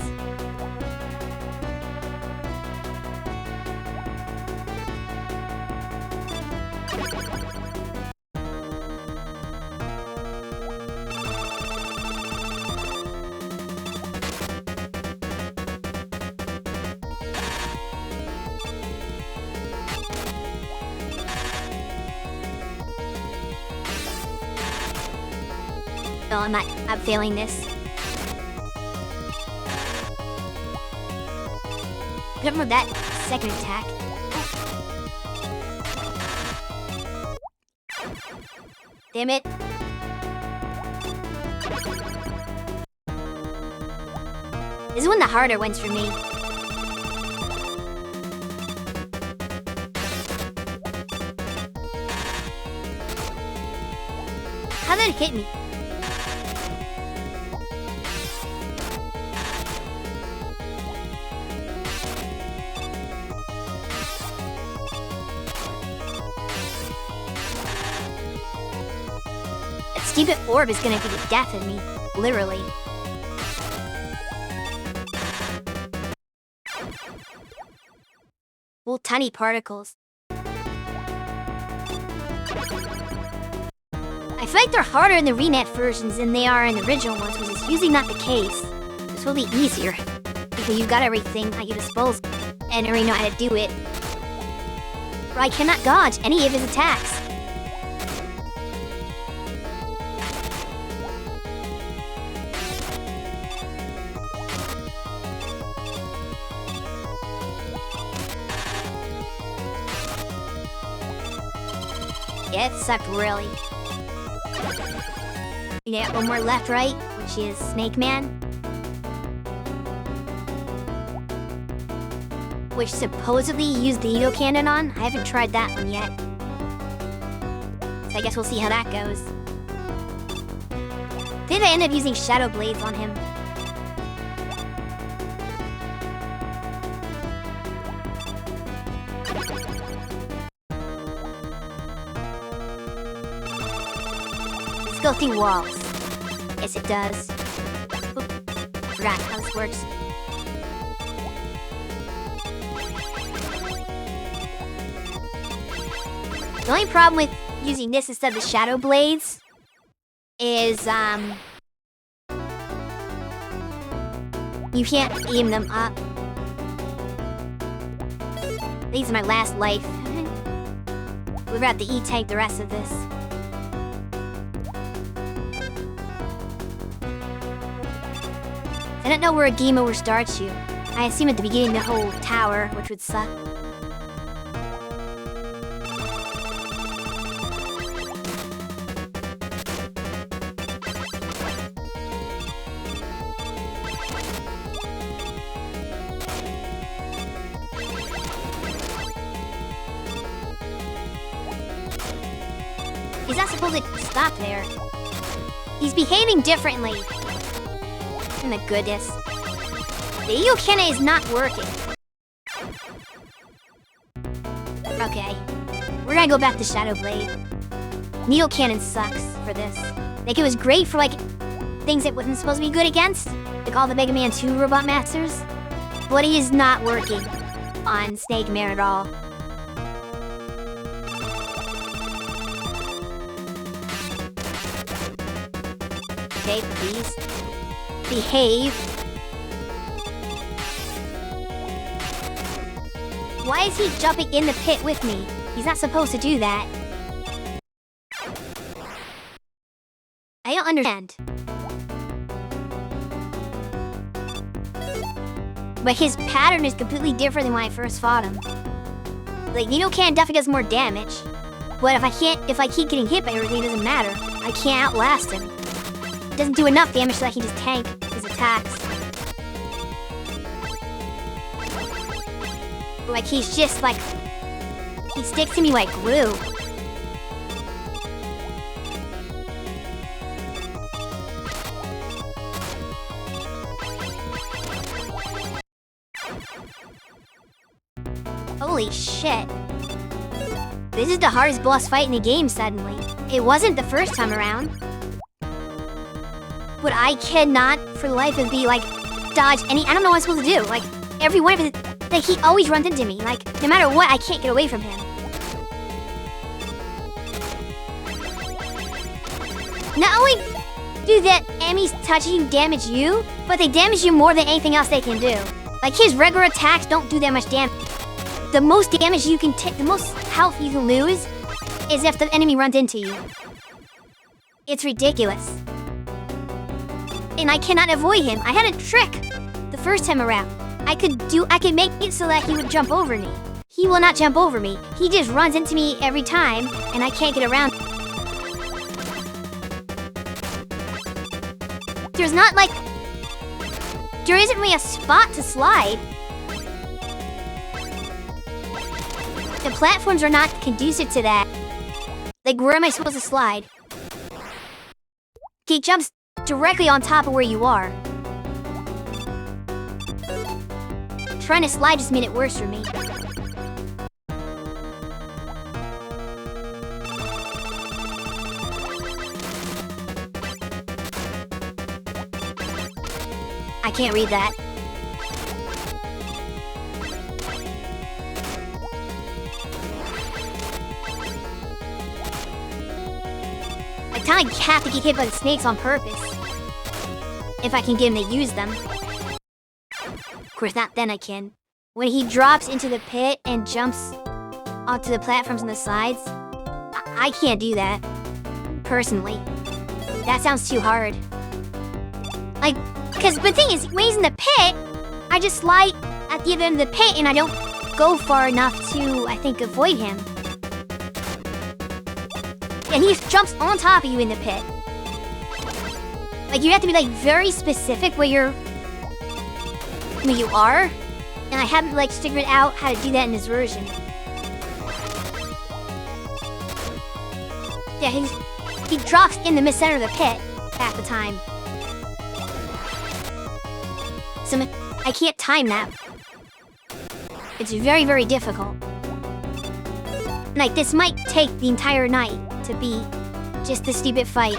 No, I'm failing this. Remember that second attack. Damn it. This is one of the harder ones for me. How did it hit me? Stupid orb is gonna be the death of me, literally. Well, tiny particles. I feel like they're harder in the renet versions than they are in the original ones, which is usually not the case. This will be easier, because you've got everything at your disposal, and already know how to do it. But I cannot dodge any of his attacks. Yeah, it sucked really. Yeah, one more left, right, which is Snake Man. Which supposedly you use the Heat Cannon on. I haven't tried that one yet. So I guess we'll see how that goes. I think I end up using Shadow Blades on him. Let's go through walls. Yes, it does. Oop, forgot how this works. The only problem with using this instead of the Shadow Blades is, you can't aim them up. These are my last life. We're about to E-tank the rest of this. I don't know where a game over starts you. I assume at the beginning the whole tower, which would suck. He's not supposed to stop there. He's behaving differently. Oh my goodness. The Heat Cannon is not working. Okay. We're gonna go back to Shadow Blade. Needle Cannon sucks for this. Like, it was great for, like, things it wasn't supposed to be good against. Like all the Mega Man 2 Robot Masters. But he is not working on Snake Man at all. Okay, please. Behave. Why is he jumping in the pit with me? He's not supposed to do that. I don't understand. But his pattern is completely different than when I first fought him. Like, Needle Cannon definitely does more damage. But if I keep getting hit by everything, it doesn't matter. I can't outlast him. It doesn't do enough damage so I can just tank his attacks. Like, he's just like... he sticks to me like glue. Holy shit. This is the hardest boss fight in the game suddenly. It wasn't the first time around. But I cannot, for the life of me, like, dodge any... I don't know what I'm supposed to do. Like, every one of his... like, he always runs into me. Like, no matter what, I can't get away from him. Not only do the enemies touching you damage you, but they damage you more than anything else they can do. Like, his regular attacks don't do that much damage. The most damage you can take, the most health you can lose, is if the enemy runs into you. It's ridiculous. And I cannot avoid him. I had a trick the first time around. I could make it so that he would jump over me. He will not jump over me. He just runs into me every time, and I can't get around. There's not like... there isn't really a spot to slide. The platforms are not conducive to that. Like, where am I supposed to slide? He jumps directly on top of where you are. Trying to slide just made it worse for me. I can't read that. I kinda have to get hit by the snakes on purpose. If I can get him to use them. Of course, not then I can. When he drops into the pit and jumps onto the platforms on the sides, I can't do that. Personally. That sounds too hard. Like, because the thing is, when he's in the pit, I just slide at the other end of the pit and I don't go far enough to, I think, avoid him. and he jumps on top of you in the pit. Like, you have to be, like, very specific where you are. And I haven't, like, figured out how to do that in this version. Yeah, he drops in the center of the pit half the time. So I can't time that. It's very, very difficult. Like, this might take the entire night to beat just this stupid fight.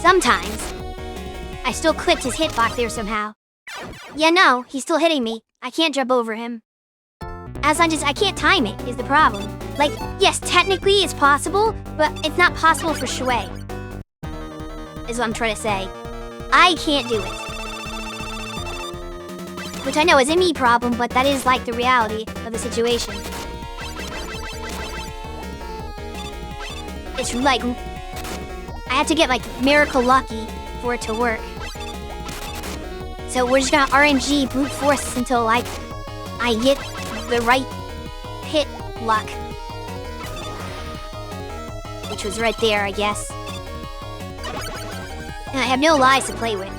Sometimes, I still clipped his hitbox there somehow. Yeah, no, he's still hitting me. I can't jump over him. I can't time it, is the problem. Like, yes, technically it's possible, but it's not possible for Shui. Is what I'm trying to say. I can't do it. Which I know is a me problem, but that is like the reality of the situation. It's like, I had to get like miracle lucky for it to work. So we're just gonna RNG brute force until like I get the right pit luck. Which was right there, I guess. And I have no lives to play with.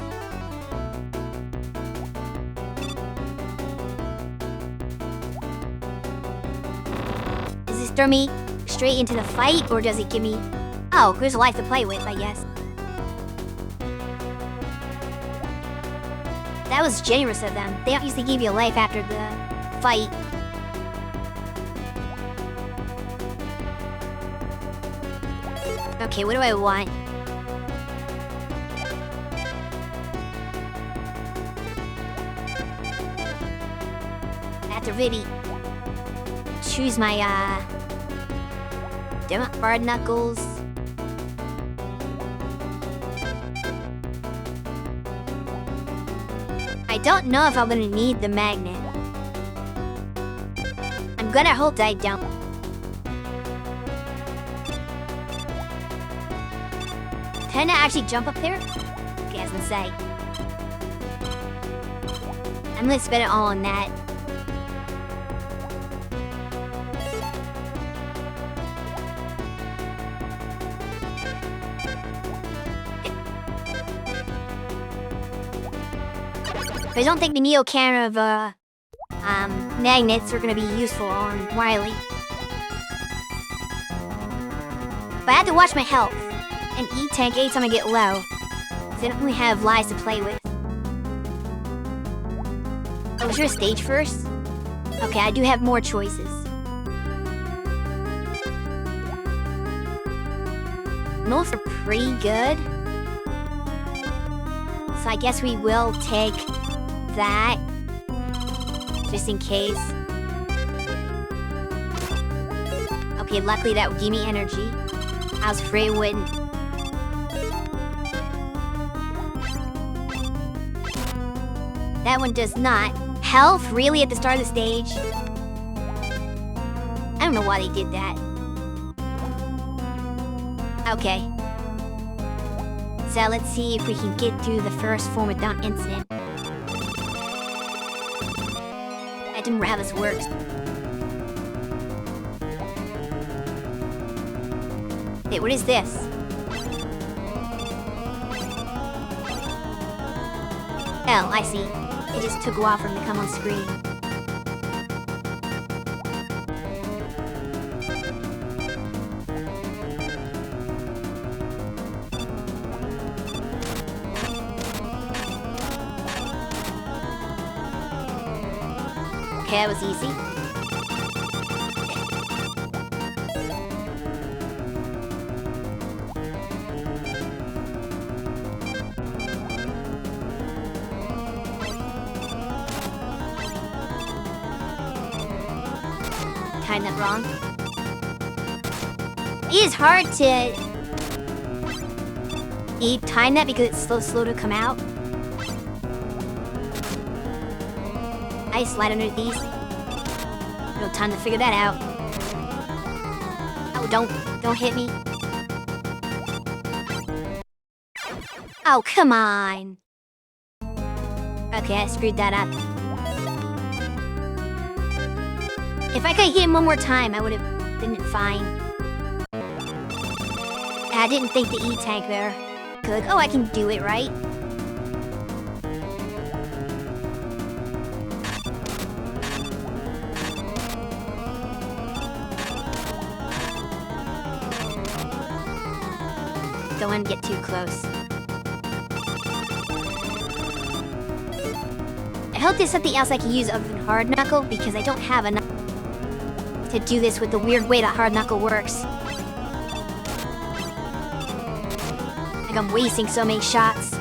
Does this throw me straight into the fight, or does it give me... Oh, there's a life to play with, I guess. That was generous of them. They don't usually give you a life after the fight. Okay, what do I want? I have to really choose my, hard knuckles. I don't know if I'm gonna need the magnet. I'm gonna hope that I don't. Can I actually jump up there? Okay, I was gonna say. I'm gonna spend it all on that. But I don't think the Neo can of magnets are gonna be useful on Wily. But I have to watch my health and eat tank anytime I get low. Because I don't really have lives to play with. Oh, was there a stage first? Okay, I do have more choices. Most are pretty good. So I guess we will take that, just in case. Okay, luckily that would give me energy. I was afraid it wouldn't. That one does not. Health, really, at the start of the stage? I don't know why they did that. Okay. So let's see if we can get through the first form without incident. I didn't know how this works. Wait, what is this? Oh, I see. It just took a while for him to come on screen. Okay, that was easy. Timed that wrong. It is hard to time that because it's so slow to come out. I slide under these. No time to figure that out. Oh, don't hit me. Oh, come on. Okay, I screwed that up. If I could hit him one more time, I would have been fine. I didn't think the E-tank there could. Oh, I can do it, right? Don't want to get too close. I hope there's something else I can use other than Hard Knuckle, because I don't have enough to do this with the weird way that Hard Knuckle works. Like I'm wasting so many shots.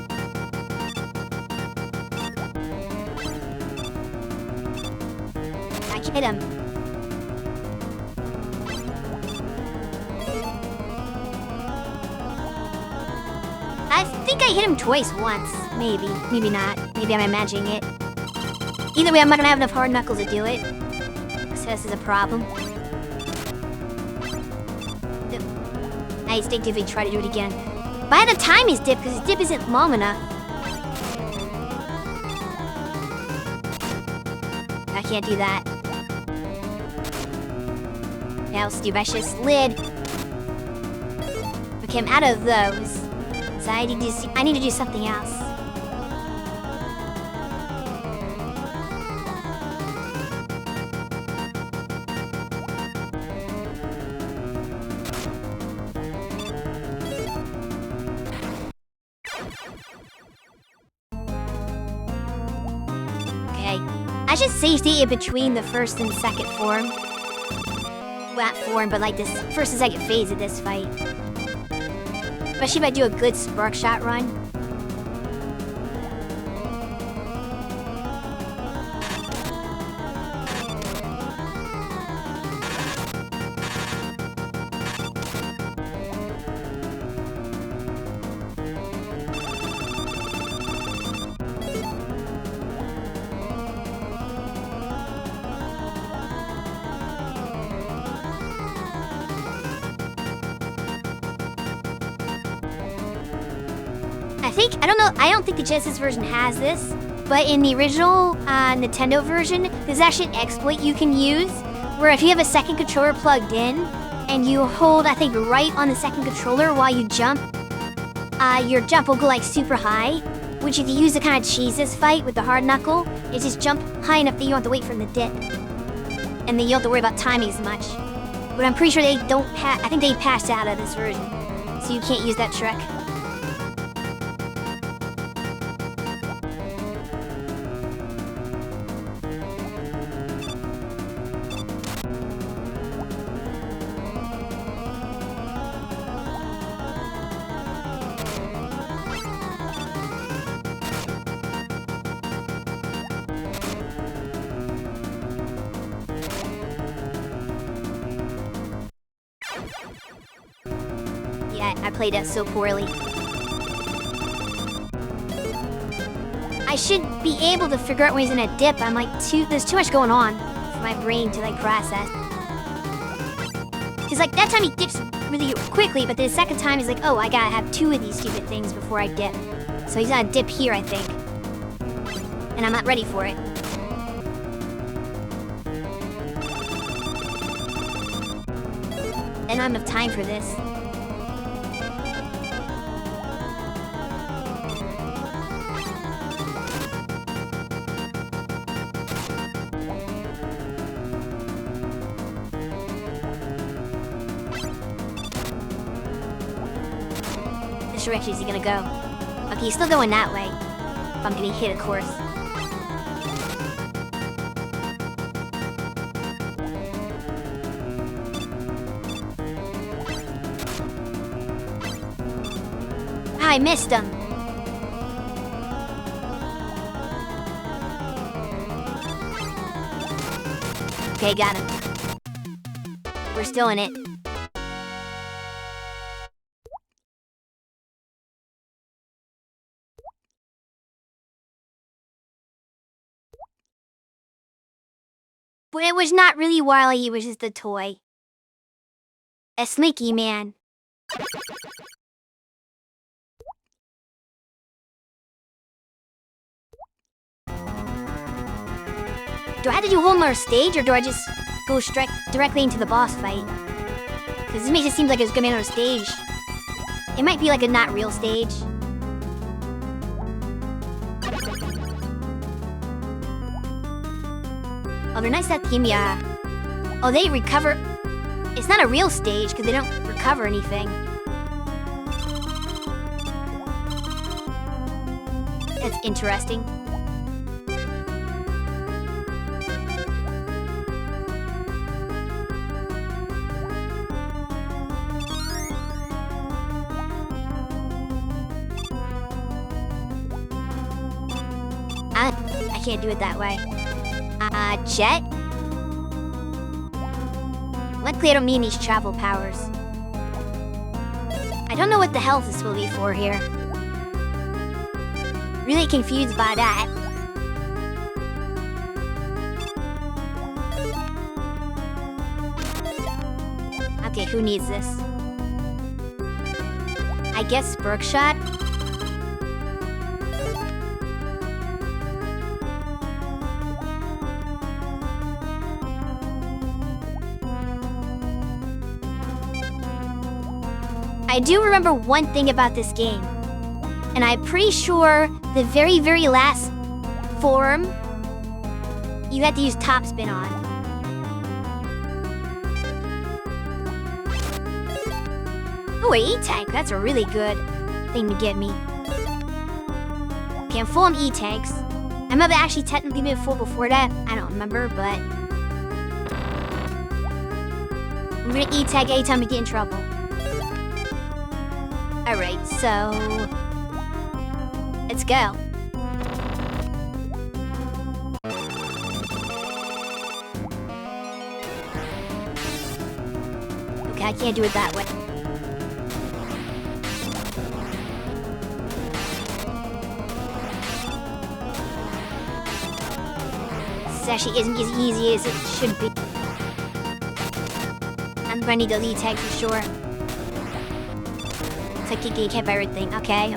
I can hit him. I think I hit him twice once. Maybe. Maybe not. Maybe I'm imagining it. Either way, I'm not gonna have enough Hard Knuckles to do it. So this is a problem. I instinctively try to do it again. But I had to time his dip, because his dip isn't long enough. I can't do that. Now, stupid, I should have slid. Okay, I'm out of those. So I need to do something else. Okay. I should safety it between the first and second form. Well, not form, but like this first and second phase of this fight. Especially if I do a good spark shot run. I don't think the Genesis version has this, but in the original Nintendo version, there's actually an exploit you can use, where if you have a second controller plugged in, and you hold, I think, right on the second controller while you jump, your jump will go like super high, which if you use to kind of cheese this fight with the Hard Knuckle, it just jump high enough that you don't have to wait for him to dip. And then you don't have to worry about timing as much. But I'm pretty sure they don't I think they passed out of this version, so you can't use that trick. Yeah, I played that so poorly. I should be able to figure out when he's in a dip. I'm like, there's too much going on for my brain to like process. Cause like that time he dips really quickly, but the second time he's like, oh, I gotta have two of these stupid things before I dip. So he's gonna dip here, I think. And I'm not ready for it. I don't have enough time for this. Which direction is he gonna go? Okay, he's still going that way. If I'm getting hit, of course. I missed him. Okay, got him. We're still in it. But it was not really Wily, it was just a toy. A sneaky man. Do I have to do one more stage, or do I just go directly into the boss fight? Because this makes it seem like it's gonna be another stage. It might be like a not real stage. Oh, they're nice at team, yeah. Oh, they recover. It's not a real stage because they don't recover anything. That's interesting. I can't do it that way. Jet? Luckily I don't need any travel powers. I don't know what the health is supposed to be for here. Really confused by that. Okay, who needs this? I guess Spark Shot? I do remember one thing about this game, and I'm pretty sure the very, very last form, you had to use top spin on. Oh, an E-Tank, that's a really good thing to get me. Okay, I'm full on E-Tanks. I might have actually technically been full before that, I don't remember, but I'm gonna E-Tank anytime we get in trouble. Alright, so let's go. Okay, I can't do it that way. This actually isn't as easy as it should be. I'm gonna need the lead tag for sure. I can't keep everything. Okay.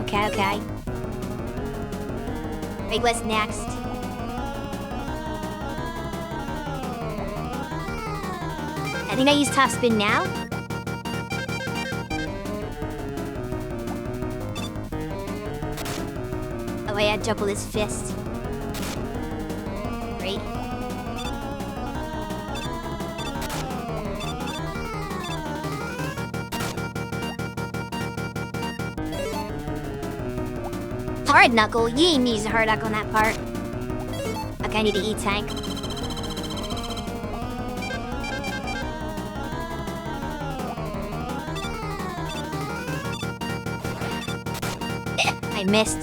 Right, what's next? I think I use top spin now. Oh, I had double his fist. Great. Hard knuckle? You ain't using hard knuckle on that part. Okay, I need to E-Tank. I missed.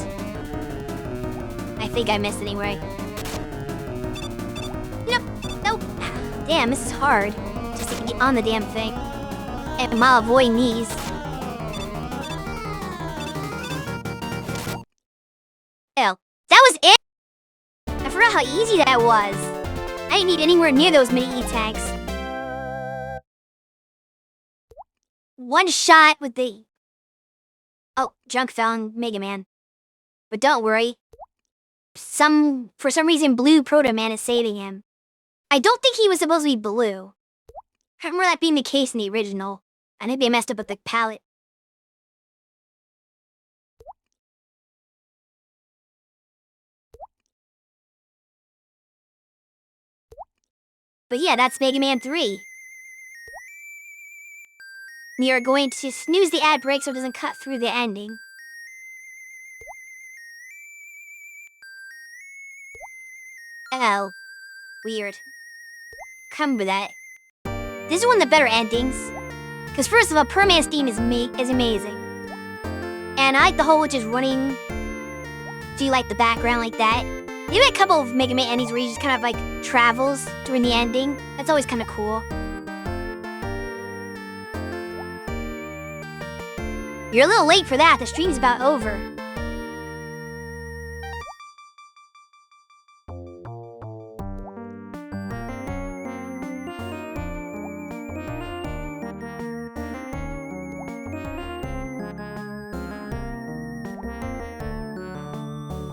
I think I missed anyway. Nope. Damn, this is hard. Just to get on the damn thing. And I'll avoid these. That was it! I forgot how easy that was. I didn't need anywhere near those mini E-Tanks. One shot with the... Oh, Junk found Mega Man. But don't worry. For some reason, Blue Proto Man is saving him. I don't think he was supposed to be blue. I remember that being the case in the original. I think they messed up with the palette. But yeah, that's Mega Man 3. We are going to snooze the ad break so it doesn't cut through the ending. Oh. Weird. Come with that. This is one of the better endings. Because first of all, Perman's theme is amazing. And I like the whole just running. Do you like the background like that? Maybe a couple of Mega Man endings where he just kind of like travels during the ending. That's always kind of cool. You're a little late for that. The stream's about over.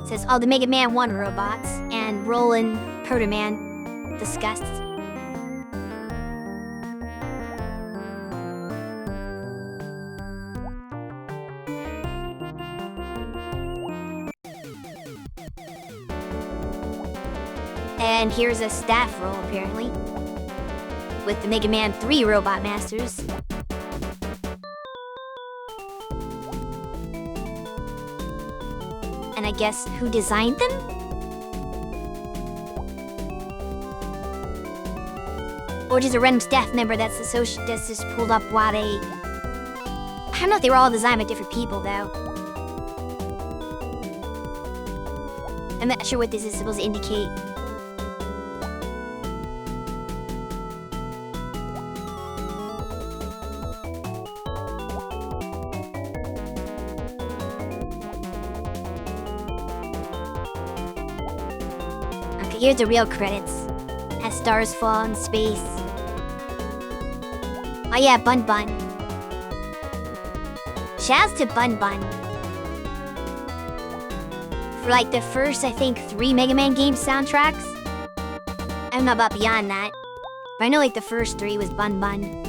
It says all the Mega Man 1 robots and Roland Proto Man discussed. And here's a staff roll, apparently, with the Mega Man 3 Robot Masters. And I guess who designed them? Or just a random staff member that's just pulled up while they... I don't know if they were all designed by different people, though. I'm not sure what this is supposed to indicate. Here's the real credits. As stars fall in space. Oh yeah, Bun Bun. Shouts to Bun Bun. For like the first, I think, 3 Mega Man game soundtracks. I don't know about beyond that. But I know like the first 3 was Bun Bun.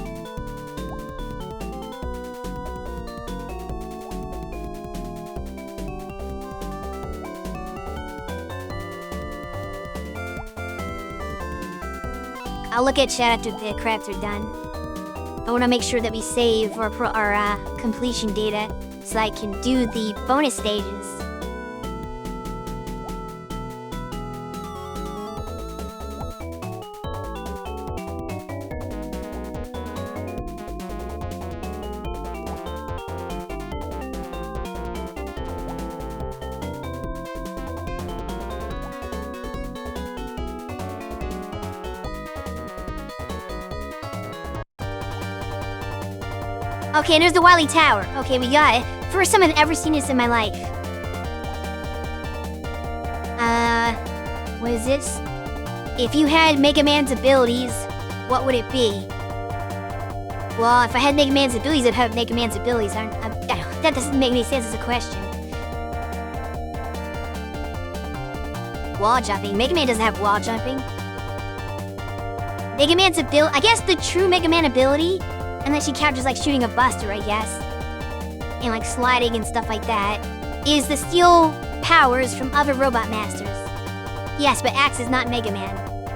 I'll look at chat after the credits are done. I want to make sure that we save our completion data so I can do the bonus stages. Okay, and there's the Wily Tower. Okay, we got it. First time I've ever seen this in my life. What is this? If you had Mega Man's abilities, what would it be? Well, if I had Mega Man's abilities, I'd have Mega Man's abilities. That doesn't make any sense as a question. Wall jumping. Mega Man doesn't have wall jumping. Mega Man's ability... I guess the true Mega Man ability... Unless she captures like shooting a buster, I guess. And like sliding and stuff like that. Is the steel powers from other Robot Masters. Yes, but Axe is not Mega Man.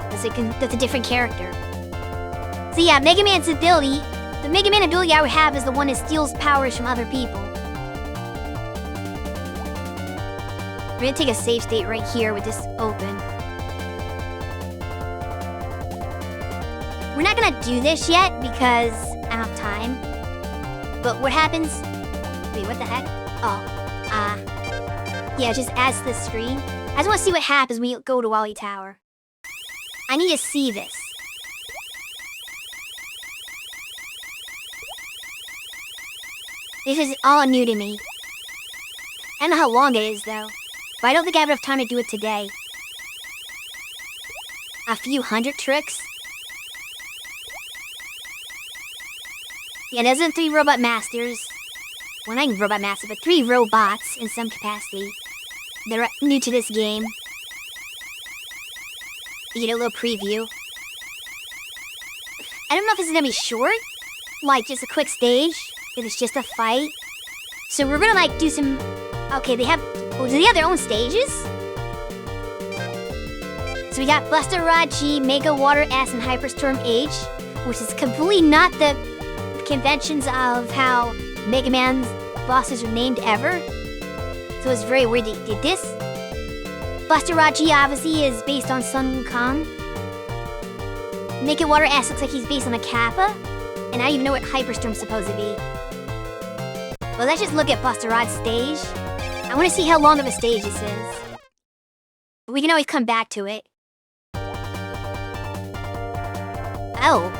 That's a different character. So yeah, Mega Man's ability... The Mega Man ability I would have is the one that steals powers from other people. We're gonna take a save state right here with this open. We're not gonna do this yet because... I don't have time. But what happens... Wait, what the heck? Oh, yeah, it just adds to the screen. I just want to see what happens when you go to Wily Tower. I need to see this. This is all new to me. I don't know how long it is, though. But I don't think I have enough time to do it today. A few hundred tricks? Yeah, those are 3 Robot Masters. Well, not even Robot Master, but 3 robots in some capacity. They're new to this game. You get a little preview. I don't know if this is gonna be short. Like, just a quick stage. If it's just a fight. So we're gonna, like, do some... Okay, they have... Oh, do they have their own stages? So we got Buster Rod G, Mega Water S, and Hyperstorm H. Which is completely not the... conventions of how Mega Man's bosses are named ever. So it's very weird they did this. Buster Rod G obviously is based on Sun Wukong. Mega Water S looks like he's based on a Kappa. And I don't even know what Hyperstorm's supposed to be. Well, let's just look at Buster Rod's stage. I want to see how long of a stage this is. But we can always come back to it. Oh.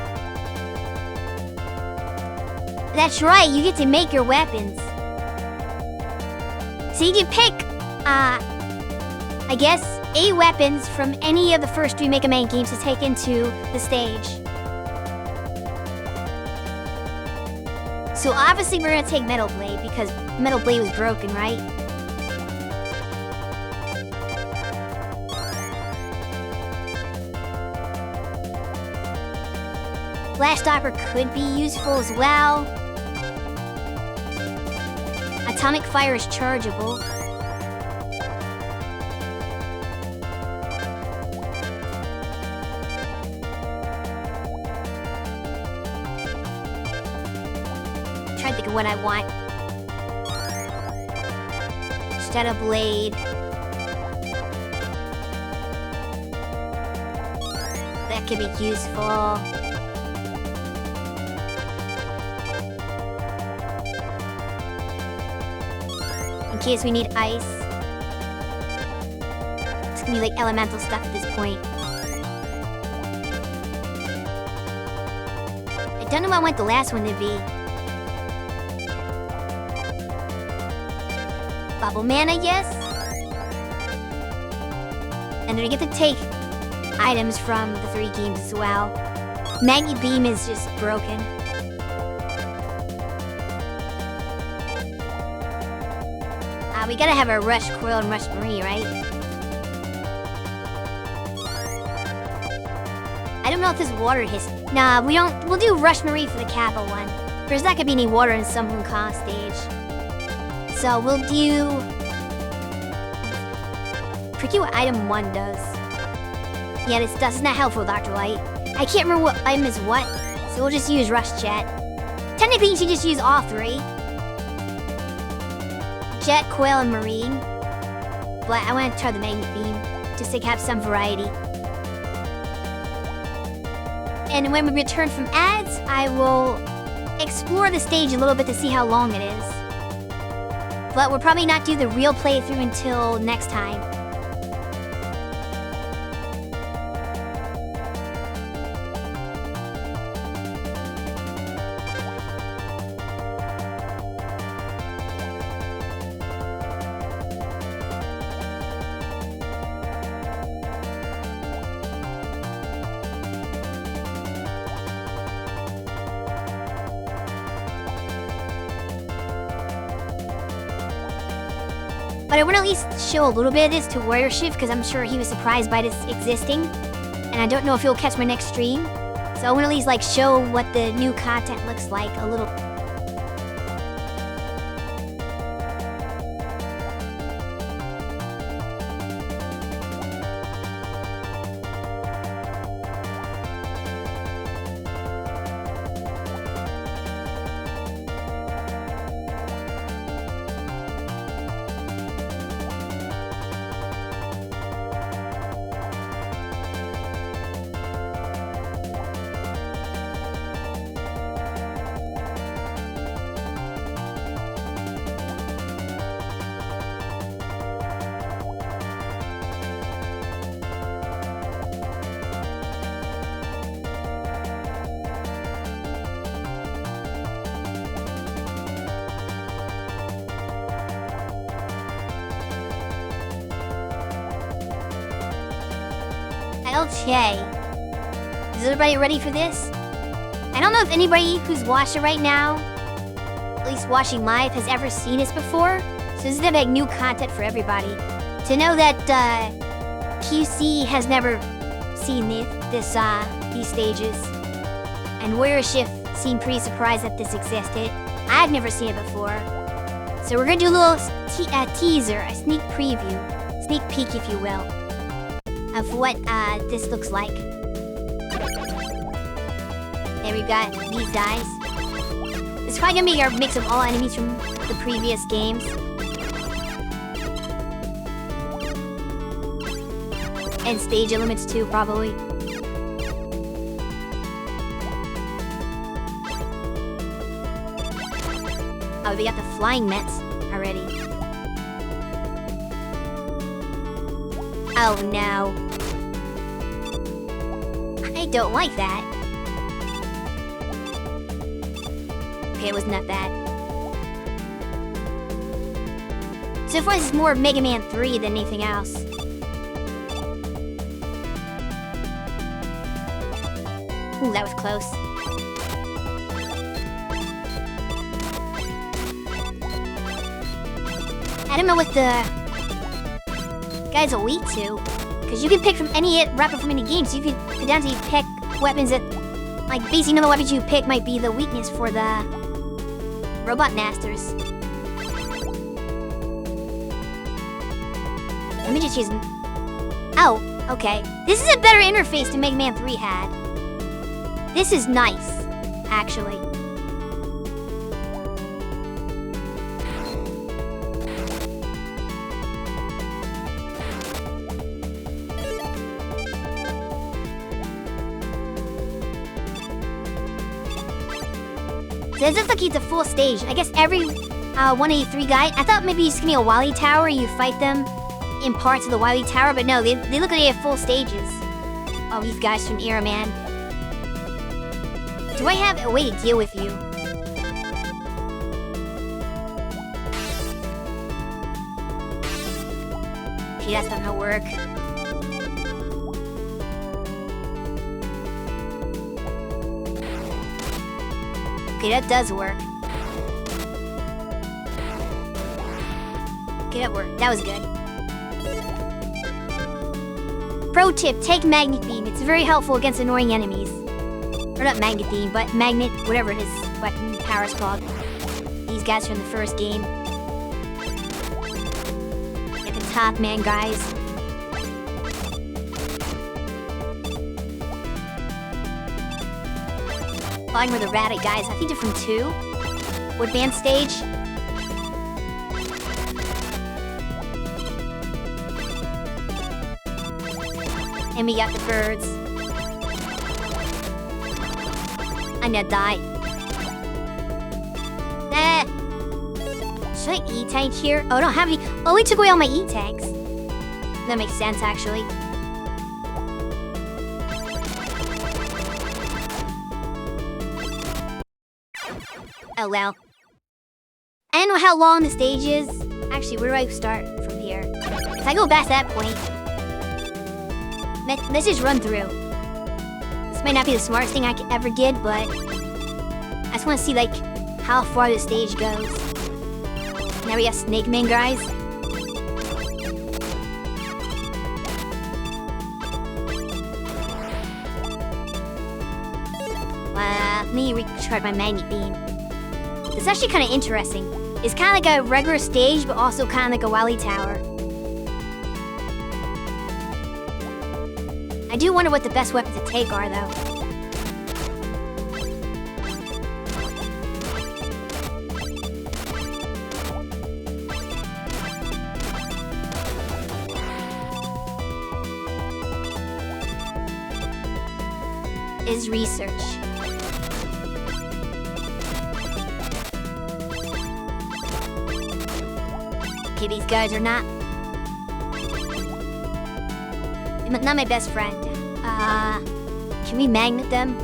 That's right, you get to make your weapons. So you can pick, I guess, 8 weapons from any of the first 3 Mega Man games to take into the stage. So obviously we're gonna take Metal Blade because Metal Blade was broken, right? Flash Stopper could be useful as well. Atomic Fire is chargeable. Try to think of what I want. Shadow Blade. That could be useful. In case we need ice. It's gonna be like elemental stuff at this point. I don't know what I want the last one to be. Bubble Mana, yes? And then we get to take items from the 3 games as well. Magnet Beam is just broken. We gotta have a Rush Coil and Rush Marie, right? I don't know if this water hits. Nah, we don't. We'll do Rush Marie for the Kappa one. There's not gonna be any water in some Hunka stage. So we'll do... Forget what item 1 does. Yeah, this is not helpful, Dr. Light. I can't remember what item is what, so we'll just use Rush Jet. Technically, you should just use all 3. Jet, Coil, and Marine. But I want to try the Magnet Beam, just to have some variety. And when we return from ads, I will explore the stage a little bit to see how long it is. But we'll probably not do the real playthrough until next time. But I want to at least show a little bit of this to Warrior Shift, because I'm sure he was surprised by this existing. And I don't know if he'll catch my next stream. So I want to at least like show what the new content looks like a little. Okay. Is everybody ready for this? I don't know if anybody who's watching right now, at least watching live, has ever seen this before. So this is gonna make new content for everybody. To know that QC has never seen these stages, and Warrior Shift seemed pretty surprised that this existed. I've never seen it before. So we're gonna do a little teaser, a sneak preview, sneak peek if you will, of what this looks like. And we've got these guys. It's probably gonna be our mix of all enemies from the previous games. And stage elements too, probably. Oh, we got the flying Mets already. Oh no. I don't like that. Okay, it wasn't that bad. So far this is more Mega Man 3 than anything else. Ooh, that was close. I don't know what the guys are weak to, because you can pick from any weapon from any game, so you can down to pick weapons that like, basically, the weapons you pick might be the weakness for the robot masters. Let me just use... Oh, okay. This is a better interface than Mega Man 3 had. This is nice, actually. So this looks like it's a full stage. I guess every 183 guy... I thought maybe it's gonna be a Wily Tower, you fight them in parts of the Wily Tower, but no, they look like they have full stages. Oh, these guys from Era Man. Do I have a way to deal with you? Okay, that's not gonna work. Okay, that does work. Okay, that worked. That was good. Pro tip, take Magnet Beam. It's very helpful against annoying enemies. Or not Magnet Beam, but Magnet, whatever his weapon power is called. These guys from the first game. At the top, man, guys. Following were the Rabbit guys. I think they're from 2. Woodband stage. And we got the birds. I'm gonna die. Should I E-tank here? Oh, I don't have any. Oh, we took away all my E-tanks. That makes sense, actually. Oh, well. I don't know how long the stage is. Actually, where do I start from here? If I go past that point... Let's just run through. This might not be the smartest thing I ever did, but... I just want to see, like, how far the stage goes. Now we have Snake Man, guys. Let me recharge my Magnet Beam. It's actually kind of interesting. It's kind of like a regular stage, but also kind of like a Wily Tower. I do wonder what the best weapons to take are, though. Is research. Okay, these guys are not my best friend. Can we magnet them?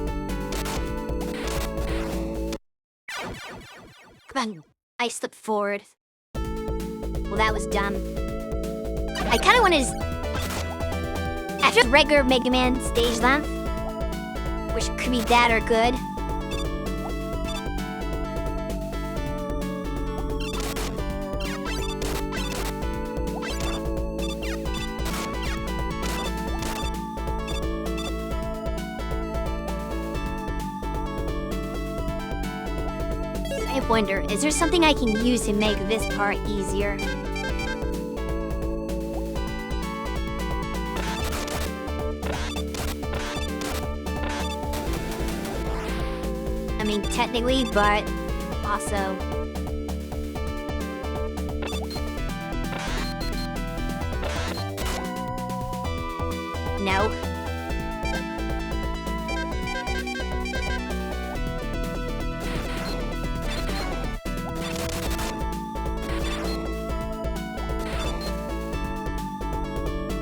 Come on, I slipped forward. Well, that was dumb. I kind of wanted to... After the regular Mega Man stage length, which could be bad or good. I wonder, is there something I can use to make this part easier? I mean, technically, but also... No.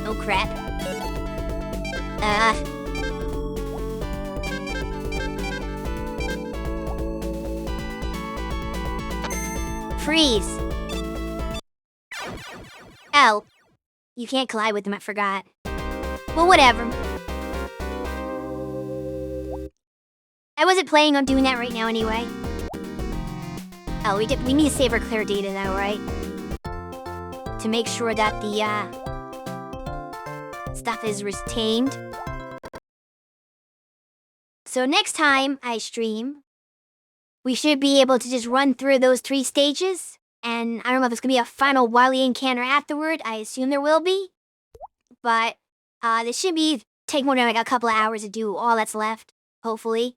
Oh, crap. Freeze! Oh. You can't collide with them, I forgot. Well, whatever. I wasn't planning on doing that right now anyway. Oh, we need to save our clear data though, right? To make sure that the, stuff is retained. So next time I stream, we should be able to just run through those 3 stages. And I don't know if there's going to be a final Wily encounter afterward. I assume there will be. But this should take more than like a couple of hours to do all that's left, hopefully.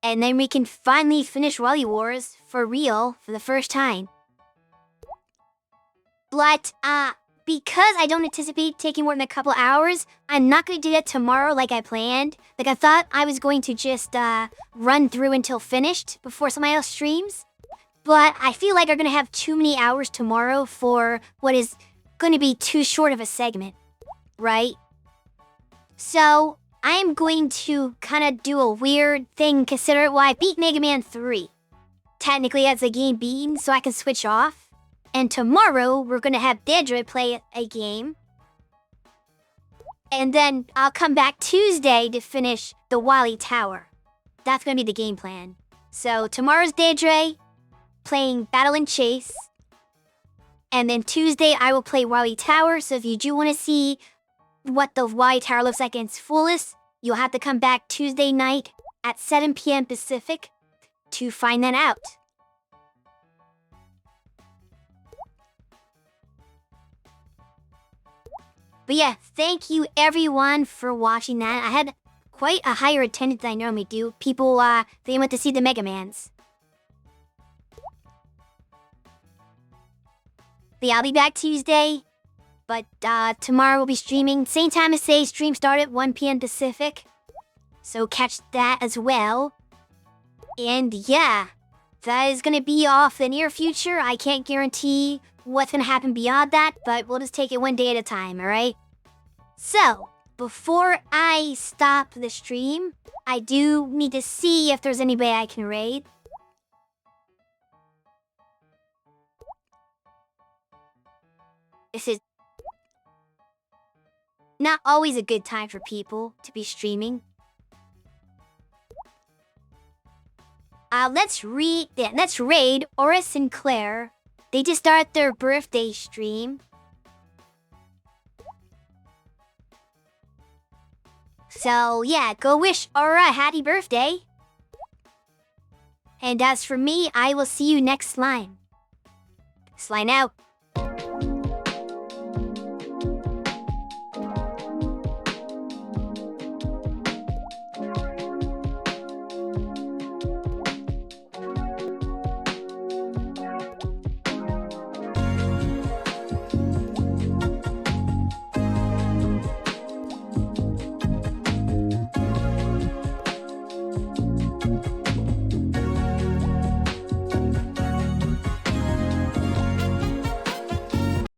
And then we can finally finish Wily Wars for real for the first time. But because I don't anticipate taking more than a couple hours, I'm not going to do that tomorrow like I planned. Like I thought I was going to just run through until finished before somebody else streams. But I feel like I'm going to have too many hours tomorrow for what is going to be too short of a segment, right? So I'm going to kind of do a weird thing, consider it why I beat Mega Man 3. Technically as a game beaten, so I can switch off. And tomorrow, we're going to have Dedra play a game. And then I'll come back Tuesday to finish the Wily Tower. That's going to be the game plan. So tomorrow's Dedra playing Battle and Chase. And then Tuesday, I will play Wily Tower. So if you do want to see what the Wily Tower looks like in its fullest, you'll have to come back Tuesday night at 7 p.m. Pacific to find that out. But yeah, thank you everyone for watching that. I had quite a higher attendance than I normally do. People, they went to see the Mega Mans. But yeah, I'll be back Tuesday. But tomorrow we'll be streaming. Same time as today, stream start at 1 p.m. Pacific. So catch that as well. And yeah, that is going to be all for the near future. I can't guarantee what's going to happen beyond that, but we'll just take it one day at a time, alright? So, before I stop the stream, I do need to see if there's anybody I can raid. This is not always a good time for people to be streaming. Let's raid Aura Sinclair. They just started their birthday stream. So yeah, go wish Aura a happy birthday. And as for me, I will see you next slime. Slime out.